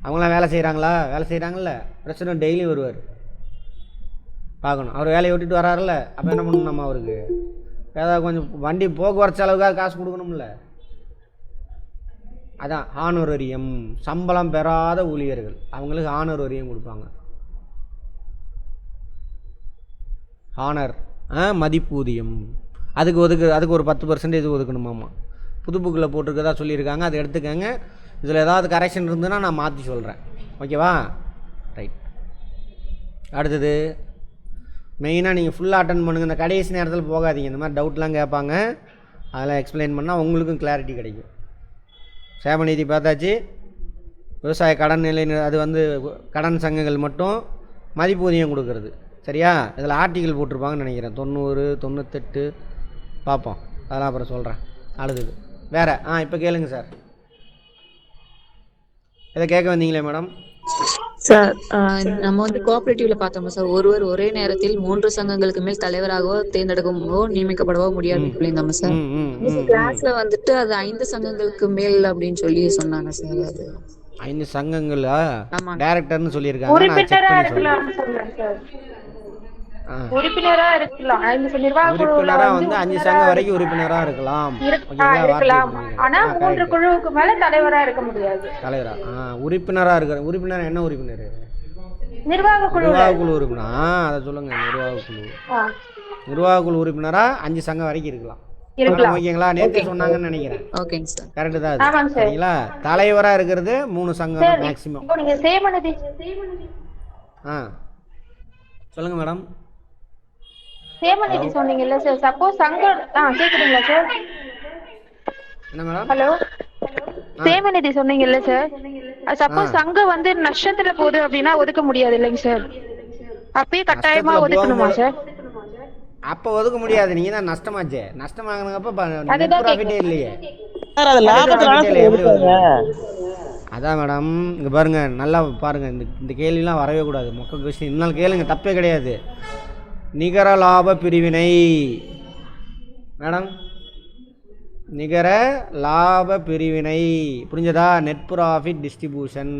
அவங்களாம் வேலை செய்கிறாங்கல்ல. பிரசிடெண்ட் டெய்லி வருவார், பார்க்கணும். அவர் வேலையை விட்டுட்டு வராருல்ல, அப்போ என்ன பண்ணணும்? நம்ம அவருக்கு ஏதாவது கொஞ்சம் வண்டி போக்குவரத்து செலவுக்காக காசு கொடுக்கணும்ல. அதான் ஹானரோரியம். சம்பளம் பெறாத ஊழியர்கள் அவங்களுக்கு ஹானரோரியம் கொடுப்பாங்க. ஹானர் மதிப்பூதியம். அதுக்கு ஒரு 10% ஒதுக்கணுமாம்மா. புது புக்கில் போட்டிருக்கதா சொல்லியிருக்காங்க. அதை எடுத்துக்கங்க. இதில் ஏதாவது கரெக்ஷன் இருந்ததுன்னா நான் மாற்றி சொல்கிறேன். ஓகேவா? ரைட். அடுத்தது மெயினாக நீங்கள் ஃபுல்லாக அட்டன் பண்ணுங்கள். இந்த கடைசி நேரத்தில் போகாதீங்க. இந்த மாதிரி டவுட்லாம் கேட்பாங்க, அதெல்லாம் எக்ஸ்பிளைன் பண்ணால் உங்களுக்கும் கிளாரிட்டி கிடைக்கும். சேமநிதி பார்த்தாச்சு. விவசாய கடன் நிலை, அது வந்து கடன் சங்கங்கள் மட்டும் மதிப்பூதியம் கொடுக்கறது. சரியா? இதில் ஆர்டிக்கல் போட்டிருப்பாங்கன்னு நினைக்கிறேன், 90, 98. பார்ப்போம், அதெல்லாம் அப்புறம் சொல்கிறேன். அடுத்தது வேறு. இப்போ கேளுங்க சார். இதை கேட்க வந்தீங்களே மேடம். சார், நம்ம வந்து கோஆபரேட்டிவ்ல பார்த்தோம் சார், ஒருவர் ஒரே நேரத்தில் 3 சங்கங்களுக்கு மேல் தலைவராகவோ தேர்ந்தெடுக்கவோ நியமிக்கப்படவோ முடியாது சொல்லியிருந்தோம் சார். கிளாஸ்ல வந்துட்டு அது 5 சங்கங்களுக்கு மேல் அப்படின்னு சொல்லி சொன்னாங்க சார். அது 5 சங்கங்களா? டைரக்டர்னு சொல்லியிருக்காங்க. உறுப்பினரா இருக்கலாம் வந்து 5 சங்கம் வரைக்கும் உறுப்பினரா இருக்கலாம். ஆனா 3 குழுவுக்கு மேல தலைவரா இருக்க முடியாது. தலைவரா உறுப்பினரா இருக்கிற உறுப்பினர் என்ன உறுப்பினர்? நிர்வாக குழு உறுப்பினர். அதை சொல்லுங்க. நிர்வாக குழு உறுப்பினரா 5 சங்கம் வரைக்கும் இருக்கலாம். ஓகேங்களா? நேற்று சொன்னாங்கன்னு நினைக்கிறேன். ஓகேங்க சார். கரெக்ட் தான். சரிங்களா? தலைவரா இருக்கிறது 3 சங்கம் மேக்ஸிமம். நீங்க சேமநிதி சொல்லுங்க மேடம். சேமநிதி சொன்னீங்கல்ல சார், சப்போஸ் சங்கம் கேக்குதுங்களா சார்? என்ன மேடம்? ஹலோ, சேமநிதி சொன்னீங்கல்ல சார், சப்போஸ் சங்கம் வந்து நஷ்டத்துல போகுது அப்படின்னா ஒதுக்க முடியாது இல்லைங்க சார்? அப்பயே கட்டாயமா ஒதுக்கணுமா சார்? அப்ப ஒதுக்க முடியாது. நீங்க தான் நஷ்டமாச்சே. நஷ்டமாகனப்ப நெட் ப்ராஃபிட்டே இல்லையே. அதான் மேடம், இங்க பாருங்க, நல்லா பாருங்க. இந்த கேள்விலாம் வரவே கூடாது. மக்கள் கொஸ்டின் இன்னும் கேளுங்க, தப்பே கிடையாது. நிகர லாப பிரிவினை மேடம், நிகர லாப பிரிவினை புரிஞ்சதா? Net profit distribution.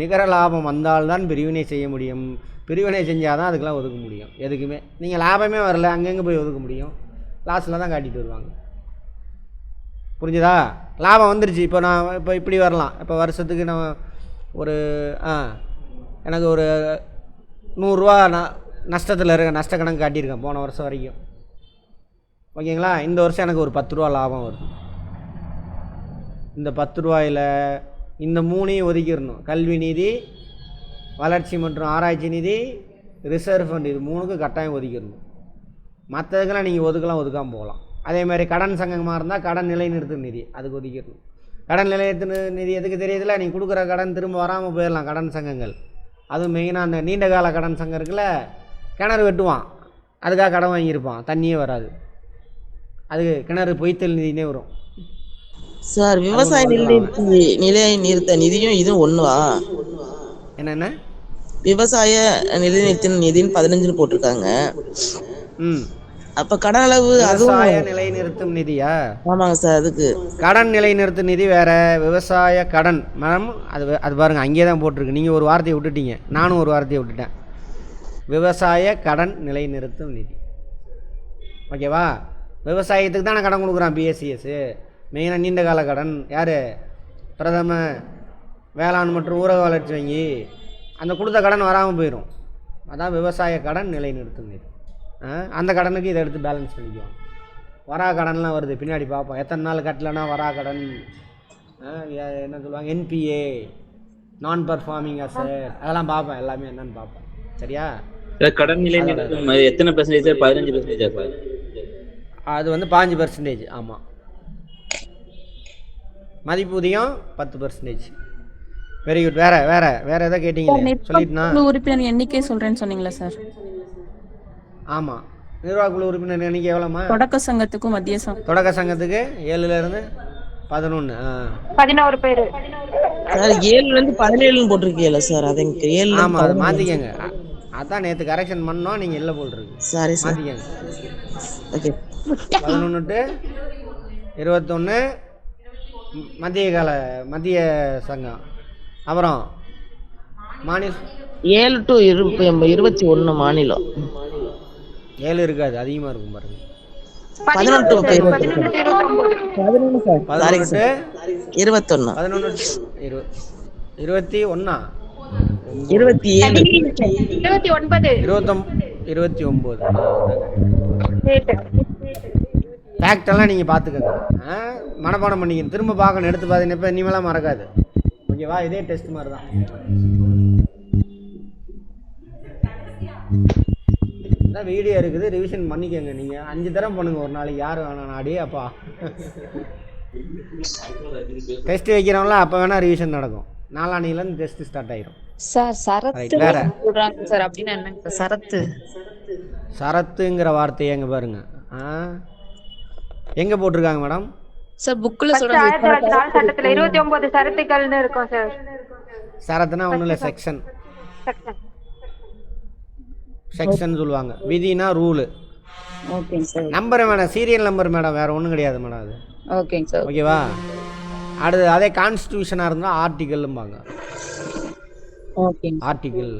நிகர லாபம் வந்தால்தான் பிரிவினை செய்ய முடியும். பிரிவினை செஞ்சால் தான் அதுக்கெலாம் ஒதுக்க முடியும். எதுக்குமே நீங்கள் லாபமே வரல, அங்கங்கே போய் ஒதுக்க முடியும். லாஸில் தான் காட்டிட்டு வருவாங்க. புரிஞ்சுதா? லாபம் வந்துருச்சு. இப்போ நான் இப்படி வரலாம். இப்போ வருஷத்துக்கு நான் ஒரு எனக்கு ஒரு 100 ரூபா நஷ்டத்தில் இருக்க நஷ்ட கணக்கு காட்டியிருக்கேன் போன வருஷம் வரைக்கும். ஓகேங்களா? இந்த வருஷம் எனக்கு ஒரு 10 ரூபா லாபம் வருது. இந்த 10 ரூபாயில் இந்த 3ஐயும் ஒதுக்கிடணும். கல்வி நிதி, வளர்ச்சி மற்றும் ஆராய்ச்சி நிதி, ரிசர்வ் ஃபண்ட், இது 3க்கு கட்டாயம் ஒதுக்கிடணும். மற்றதுக்கெல்லாம் நீங்கள் ஒதுக்காமல் போகலாம். அதே மாதிரி கடன் சங்கமாக இருந்தால் கடன் நிலைநிறுத்தும் நிதி, அதுக்கு ஒதுக்கிடணும். கடன் நிலைநிறுத்து நிதி எதுக்கு தெரியுதுல? நீங்கள் கொடுக்குற கடன் திரும்ப வராமல் போயிடலாம். கடன் சங்கங்கள், அதுவும் மெயினாக அந்த நீண்ட கால கடன் சங்கம் இருக்குல்ல, கிணறு வெட்டுவான், அதுக்காக கடன் வாங்கியிருப்பான், தண்ணியே வராது, அதுக்கு கிணறு பொய்த்தல் நிதினே வரும். சார் விவசாய நிலை நிறுத்த நிதியும் இதுவும் ஒண்ணுவா? என்னென்ன விவசாய நிலைநிறுத்த நிதின்னு 15 போட்டிருக்காங்க. அப்ப கடன் அளவு விவசாய நிலைநிறுத்தும் நிதியா? ஆமாங்க சார். அதுக்கு கடன் நிலைநிறுத்தும் நிதி வேற, விவசாய கடன் மேடம் அது பாருங்க அங்கேயே தான் போட்டிருக்கு. நீங்கள் ஒரு வார்த்தையை விட்டுட்டீங்க, நானும் ஒரு வார்த்தையை விட்டுட்டேன். விவசாய கடன் நிலைநிறுத்தும் நிதி, ஓகேவா? விவசாயத்துக்கு தானே கடன் கொடுக்குறான் பிஎஸ்சிஎஸ். மெயினாக நீண்ட கால கடன் யார்? பிரதம வேளாண் மற்றும் ஊரக வளர்ச்சி வங்கி. அந்த கொடுத்த கடன் வராமல் போயிடும், அதான் விவசாய கடன் நிலைநிறுத்தும் நிதி. அந்த கடனுக்கு இதை எடுத்து பேலன்ஸ் பண்ணிக்குவோம். வரா கடன்லாம் வருது, பின்னாடி பார்ப்போம். எத்தனை நாள் கட்டலைன்னா வரா கடன், என்ன சொல்லுவாங்க, என்பிஏ, நான் பர்ஃபார்மிங் அசெட், அதெல்லாம் பார்ப்பேன். எல்லாமே என்னன்னு பார்ப்பேன். சரியா? கடன் நிலை எத்தனை பெர்சன்டேஜ்? 15%. அது வந்து 5%. ஆமாம். மதிப்பூதியம் 10%. Very good. வேற எதாவது கேட்டீங்களே, சொல்லிட்டுனா உறுப்பினர் எண்ணிக்கை சொல்றேன்னு சொன்னீங்களா சார்? ஆமாம். நிர்வாக குழு உறுப்பினர் எண்ணிக்கை எவ்வளோமா? தொடக்க சங்கத்துக்கும் மத்திய சங்கம். தொடக்க சங்கத்துக்கு 7லேருந்து 11. 11 பேர் சார். 7லேருந்து 17 போட்டிருக்கீங்களா சார்? அது 7. ஆமாம், அதை மாற்றிக்கங்க. அதான் நேற்று கரெக்ஷன் பண்ணோம், நீங்கள் இல்லை போட்டிருக்கு. சாரி சார், மாற்றிக்கங்க. ஓகே. 11 to 21 மத்திய சங்கம். அப்புறம் மாநில 7 to 21 மாநிலம். 7 இருக்காது, அதிகமாக இருக்கும் பாருங்க. 11 to 21. 11 to 21. 11 21 27 29. ஃபேக்டெல்லாம் நீங்கள் பார்த்துக்கங்க, மனப்பாடம் பண்ணிக்கணும். திரும்ப பார்க்கணும், எடுத்து பார்த்தீங்கன்னா இப்போ இனிமேலாம் மறக்காது. ஓகேவா? இதே டெஸ்ட் மாதிரி தான். இதான் வீடியோ இருக்குது, ரிவிஷன் பண்ணிக்கோங்க. நீங்கள் 5 தரம் பண்ணுங்க ஒரு நாளைக்கு. யார் வேணாம் அடி அப்பா டெஸ்ட் வைக்கிறவங்களாம் அப்போ வேணால் ரிவிஷன் நடக்கும். 4ஆம் தேதியிலேருந்து டெஸ்ட் ஸ்டார்ட் ஆகிடும். சார் சரத்து வேற சொல்றாங்க சார், அப்படின்னா என்னங்க சரத்து? சரத்துங்கிற வார்த்தையை எங்கே பாருங்க, எங்கே போட்டிருக்காங்க மேடம்? சார் புக்ல சொல்றாங்க. 1904 சட்டத்துல 29 சரத்துக்கள்னு இருக்கும் சார். சரத்துனா ஒன்றும் இல்லை, செக்ஷன் சொல்லுவாங்க. விதினா ரூலு. ஓகேங்க சார். நம்பர் வேணாம், சீரியல் நம்பர் மேடம், வேறு ஒன்றும் கிடையாது மேடம் அது. ஓகேங்க சார். ஓகேவா? அடுத்து அதே கான்ஸ்டியூஷனாக இருந்தால் ஆர்டிகல்லும்பாங்க. ஓகேங்க. ஆர்டிகல்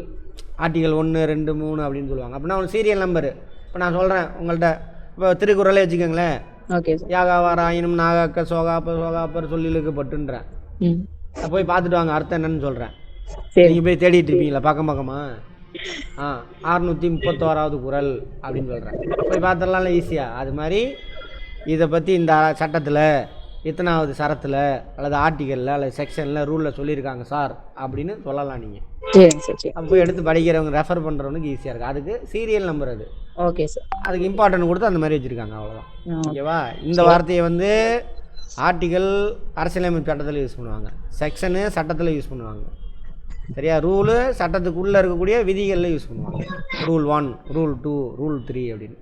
1, 2, 3 அப்படின்னு சொல்லுவாங்க. அப்படின்னா ஒரு சீரியல் நம்பரு. இப்போ நான் சொல்கிறேன் உங்கள்கிட்ட, இப்போ திருக்குறளே வச்சுக்கோங்களேன். Okay sir. யாகாவாராயினும் நாகாக்க சோகாப்பர் சொல்லிழுக்கப்பட்டுன்றேன். போய் பார்த்துட்டு வாங்க, அர்த்தம் என்னன்னு சொல்கிறேன். நீங்கள் போய் தேடிட்டு இருப்பீங்களா பக்கமா? 631வது குறள் அப்படின்னு சொல்கிறேன். போய் பார்த்துடலாம்ல ஈஸியாக. அது மாதிரி இதை பற்றி இந்த சட்டத்தில் எத்தனாவது சரத்தில் அல்லது ஆர்டிக்கலில் அல்லது செக்ஷனில் ரூலில் சொல்லியிருக்காங்க சார் அப்படின்னு சொல்லலாம். நீங்கள் அப்போ எடுத்து படிக்கிறவங்க ரெஃபர் பண்ணுறவனுக்கு ஈஸியாக இருக்குது. அதுக்கு சீரியல் நம்பர் அது. Okay sir. அதுக்கு இம்பார்ட்டன்ட் கொடுத்து அந்த மாதிரி வச்சுருக்காங்க, அவ்வளோதான். ஓகேவா? இந்த வார்த்தையை வந்து ஆர்டிக்கல் அரசியலமைப்பு சட்டத்தில் யூஸ் பண்ணுவாங்க, செக்ஷனு சட்டத்தில் யூஸ் பண்ணுவாங்க. சரியா? ரூலு சட்டத்துக்குள்ளே இருக்கக்கூடிய விதிகளில் யூஸ் பண்ணுவாங்க. ரூல் 1, ரூல் 2, ரூல் 3 அப்படின்னு.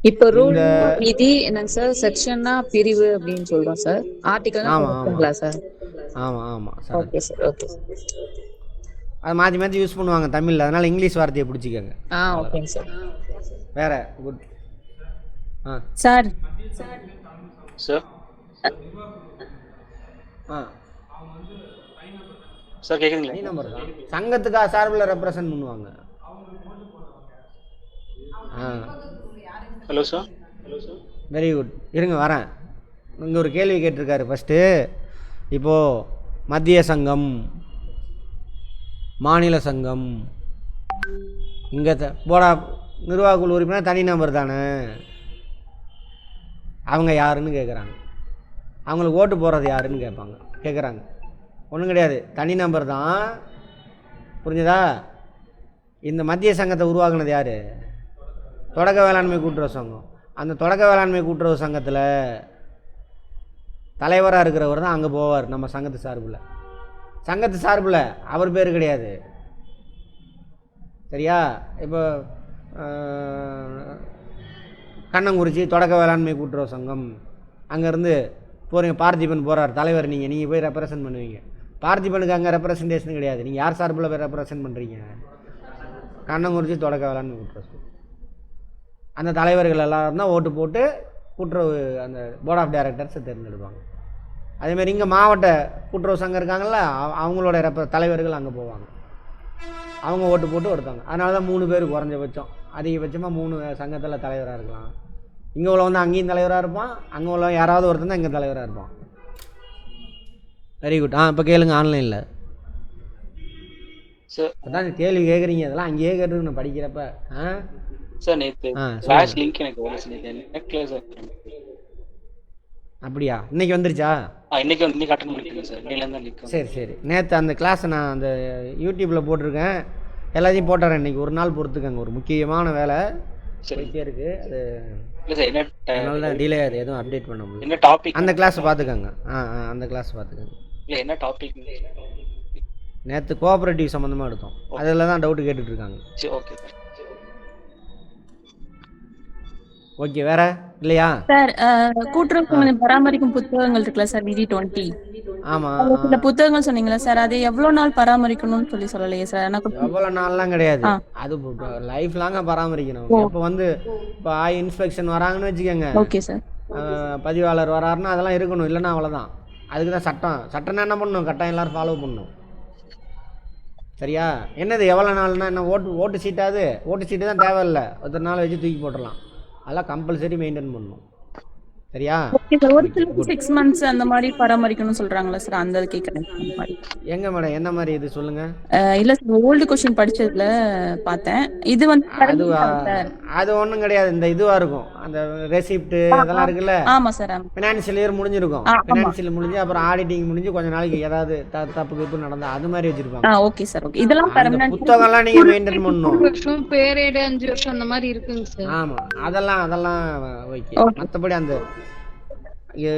இப்போ ரூல் விதி என்னங்க சார்? செக்ஷன்னா பிரிவு அப்படின்னு சொல்றோம் சார். ஆர்டிகல்னா சார்? ஆமாம் sir. Okay sir. Okay sir. அது மாற்றி யூஸ் பண்ணுவாங்க தமிழில், அதனால் இங்கிலீஷ் வார்த்தையை பிடிச்சிக்கோங்க. ஓகேங்க சார். வேற குட். சார் சார் கேக்குதுங்களா? நம்பர் தான் சங்கத்துக்காக சார்பில் ரெப்ரசன்ட் பண்ணுவாங்க. Hello sir. Very good. இருங்க வரேன். இங்கே ஒரு கேள்வி கேட்டிருக்காரு ஃபஸ்ட்டு. இப்போது மத்திய சங்கம், மாநில சங்கம், இங்கே போடா நிர்வாக குழு உறுப்பினர் தனி நம்பர் தானே. அவங்க யாருன்னு கேட்குறாங்க. அவங்களுக்கு ஓட்டு போடுறது யாருன்னு கேட்குறாங்க. ஒன்றும் கிடையாது, தனி நம்பர் தான். புரிஞ்சுதா? இந்த மத்திய சங்கத்தை உருவாக்குனது யார்? தொடக்க வேளாண்மை கூட்டுறவு சங்கம். அந்த தொடக்க வேளாண்மை கூட்டுறவு சங்கத்தில் தலைவராக இருக்கிறவர் தான் அங்கே போவார். நம்ம சங்கத்து சார்பில் அவர் பேர் கிடையாது. சரியா? இப்போ கண்ணங்குறிச்சி தொடக்க வேளாண்மை கூட்டுறவு சங்கம், அங்கேருந்து போகிறீங்க, பார்த்திபன் போகிறார் தலைவர், நீங்கள் போய் ரெப்ரசன்ட் பண்ணுவீங்க. பார்த்திபனுக்கு அங்கே ரெப்ரசன்டேஷன் கிடையாது. நீங்கள் யார் சார்பில் போய் ரெப்ரசன்ட் பண்ணுறீங்க? கண்ணங்குறிச்சி தொடக்க வேளாண்மை கூட்டுறவு சங்கம். அந்த தலைவர்கள் எல்லோரும் தான் ஓட்டு போட்டு கூட்டுறவு அந்த போர்ட் ஆஃப் டைரக்டர்ஸை தேர்ந்தெடுப்பாங்க. அதேமாதிரி இங்கே மாவட்ட கூட்டுறவு சங்கம் இருக்காங்கள்ல, அவங்களோட தலைவர்கள் அங்கே போவாங்க. அவங்க ஓட்டு போட்டு ஒருத்தாங்க. அதனால தான் 3 பேர் குறைஞ்சபட்சம், அதிகபட்சமாக 3 சங்கத்தில் தலைவராக இருக்கலாம். இங்கே உள்ளவன் தான் அங்கேயும் தலைவராக இருப்பான், அங்கே உள்ளவன் யாராவது ஒருத்தன் தான் இங்கே தலைவராக இருப்பான். Very good. இப்போ கேளுங்க ஆன்லைனில். சார் அதான் கேள்வி கேட்குறீங்க, அதெல்லாம் அங்கேயே கேட்டுருக்கணும் படிக்கிறப்ப. சார் நேற்று கிளாஸ் லிங்க் எனக்கு வரல சார். அப்படியா? இன்னைக்கு வந்துருச்சா? இன்னைக்கு அட்டன் பண்ணிருக்கேன் சார். இன்னையிலேருந்து லிங்க். சரி. நேற்று அந்த கிளாஸை நான் அந்த யூடியூப்பில் போட்டிருக்கேன், எல்லாத்தையும் போட்டுறேன். இன்றைக்கி ஒரு நாள் பொறுத்துக்கங்க, ஒரு முக்கியமான வேலை போயிட்டே இருக்குது. அது இல்லை சார், என்ன அதனால தான் டிலே ஆகுது, எதுவும் அப்டேட் பண்ண முடியும். என்ன டாபிக்? அந்த கிளாஸை பார்த்துக்கங்க. அந்த கிளாஸ் பார்த்துக்கங்க. இல்லை என்ன டாபிக்? நேற்று கோஆப்ரேட்டிவ் சம்மந்தமாக எடுத்தோம், அதில் தான் டவுட்டு கேட்டுட்ருக்காங்க. சரி, ஓகே சார். ஓகே, வேற இல்லையா? சார் கூட்டுறவு பராமரிக்கும் புத்தகங்கள் இருக்குல்ல சார், விதி 20. ஆமாம், சில புத்தகங்கள் சொன்னீங்களா சார், அது எவ்வளோ நாள் பராமரிக்கணும்னு சொல்லலையே சார். எனக்கு எவ்வளோ நாள்லாம் கிடையாது, அது லைஃப் லாங்காக பராமரிக்கணும். இப்போ இப்போ இன்ஸ்பெக்ஷன் வராங்கன்னு வச்சுக்கோங்க. Okay sir. பதிவாளர் வராருன்னா அதெல்லாம் இருக்கணும், இல்லைன்னா அவ்வளோதான். அதுக்கு தான் சட்டம்னா என்ன பண்ணணும், கட்டாயம் எல்லோரும் ஃபாலோ பண்ணணும். சரியா? என்னது எவ்வளோ நாள்னா என்ன? ஓட்டு சீட்டாது, ஓட்டு சீட்டு தான் தேவையில்லை, ஒருத்தர் நாள் வச்சு தூக்கி போட்டுடலாம். அதெல்லாம் கம்பல்சரி மெயின்டைன் பண்ணணும். சரியா? ஒரு சில 6 months அந்த மாதிரி பராமரிக்கணும்னு சொல்றாங்களா சார், அந்த கேட்குறேன். எங்க மேடம், என்ன மாதிரி இது சொல்லுங்க. இல்ல சார், ஓல்டு கொஸ்டின் படிச்சதுல பார்த்தேன். இது அது ஒன்றும் கிடையாது, இந்த இதுவாக இருக்கும், அந்த ரெசிப்ட் அதெல்லாம் இருக்குல்ல. ஆமா சார். ஃபினான்ஷியல் இயர் முடிஞ்சிருக்கும், ஃபினான்ஷியல் முடிஞ்சு அப்புறம் ஆடிட்டிங் முடிஞ்சு கொஞ்ச நாளைக்கு ஏதாவது தப்பு கிப்பு நடந்தா அது மாதிரி வச்சிருப்பாங்க. Okay sir. ஓகே, இதெல்லாம் பெர்மனன்ட் புத்தகம்லாம் நீங்க மெயின்டைன் பண்ணணும். 3 வருஷம் பேரேட் 5 வருஷம் அந்த மாதிரி இருக்குங்க சார். ஆமா, அதெல்லாம் ஓகே. மற்றபடி அந்த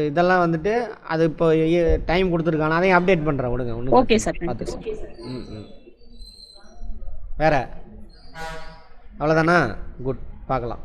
இதெல்லாம் வந்துட்டு அது இப்போ டைம் கொடுத்துருக்காங்க, அதையும் அப்டேட் பண்ணுறேன். விடுங்க. ஓகே சார், பார்த்து. வேற அவ்வளோதானா? குட், பார்க்கலாம்.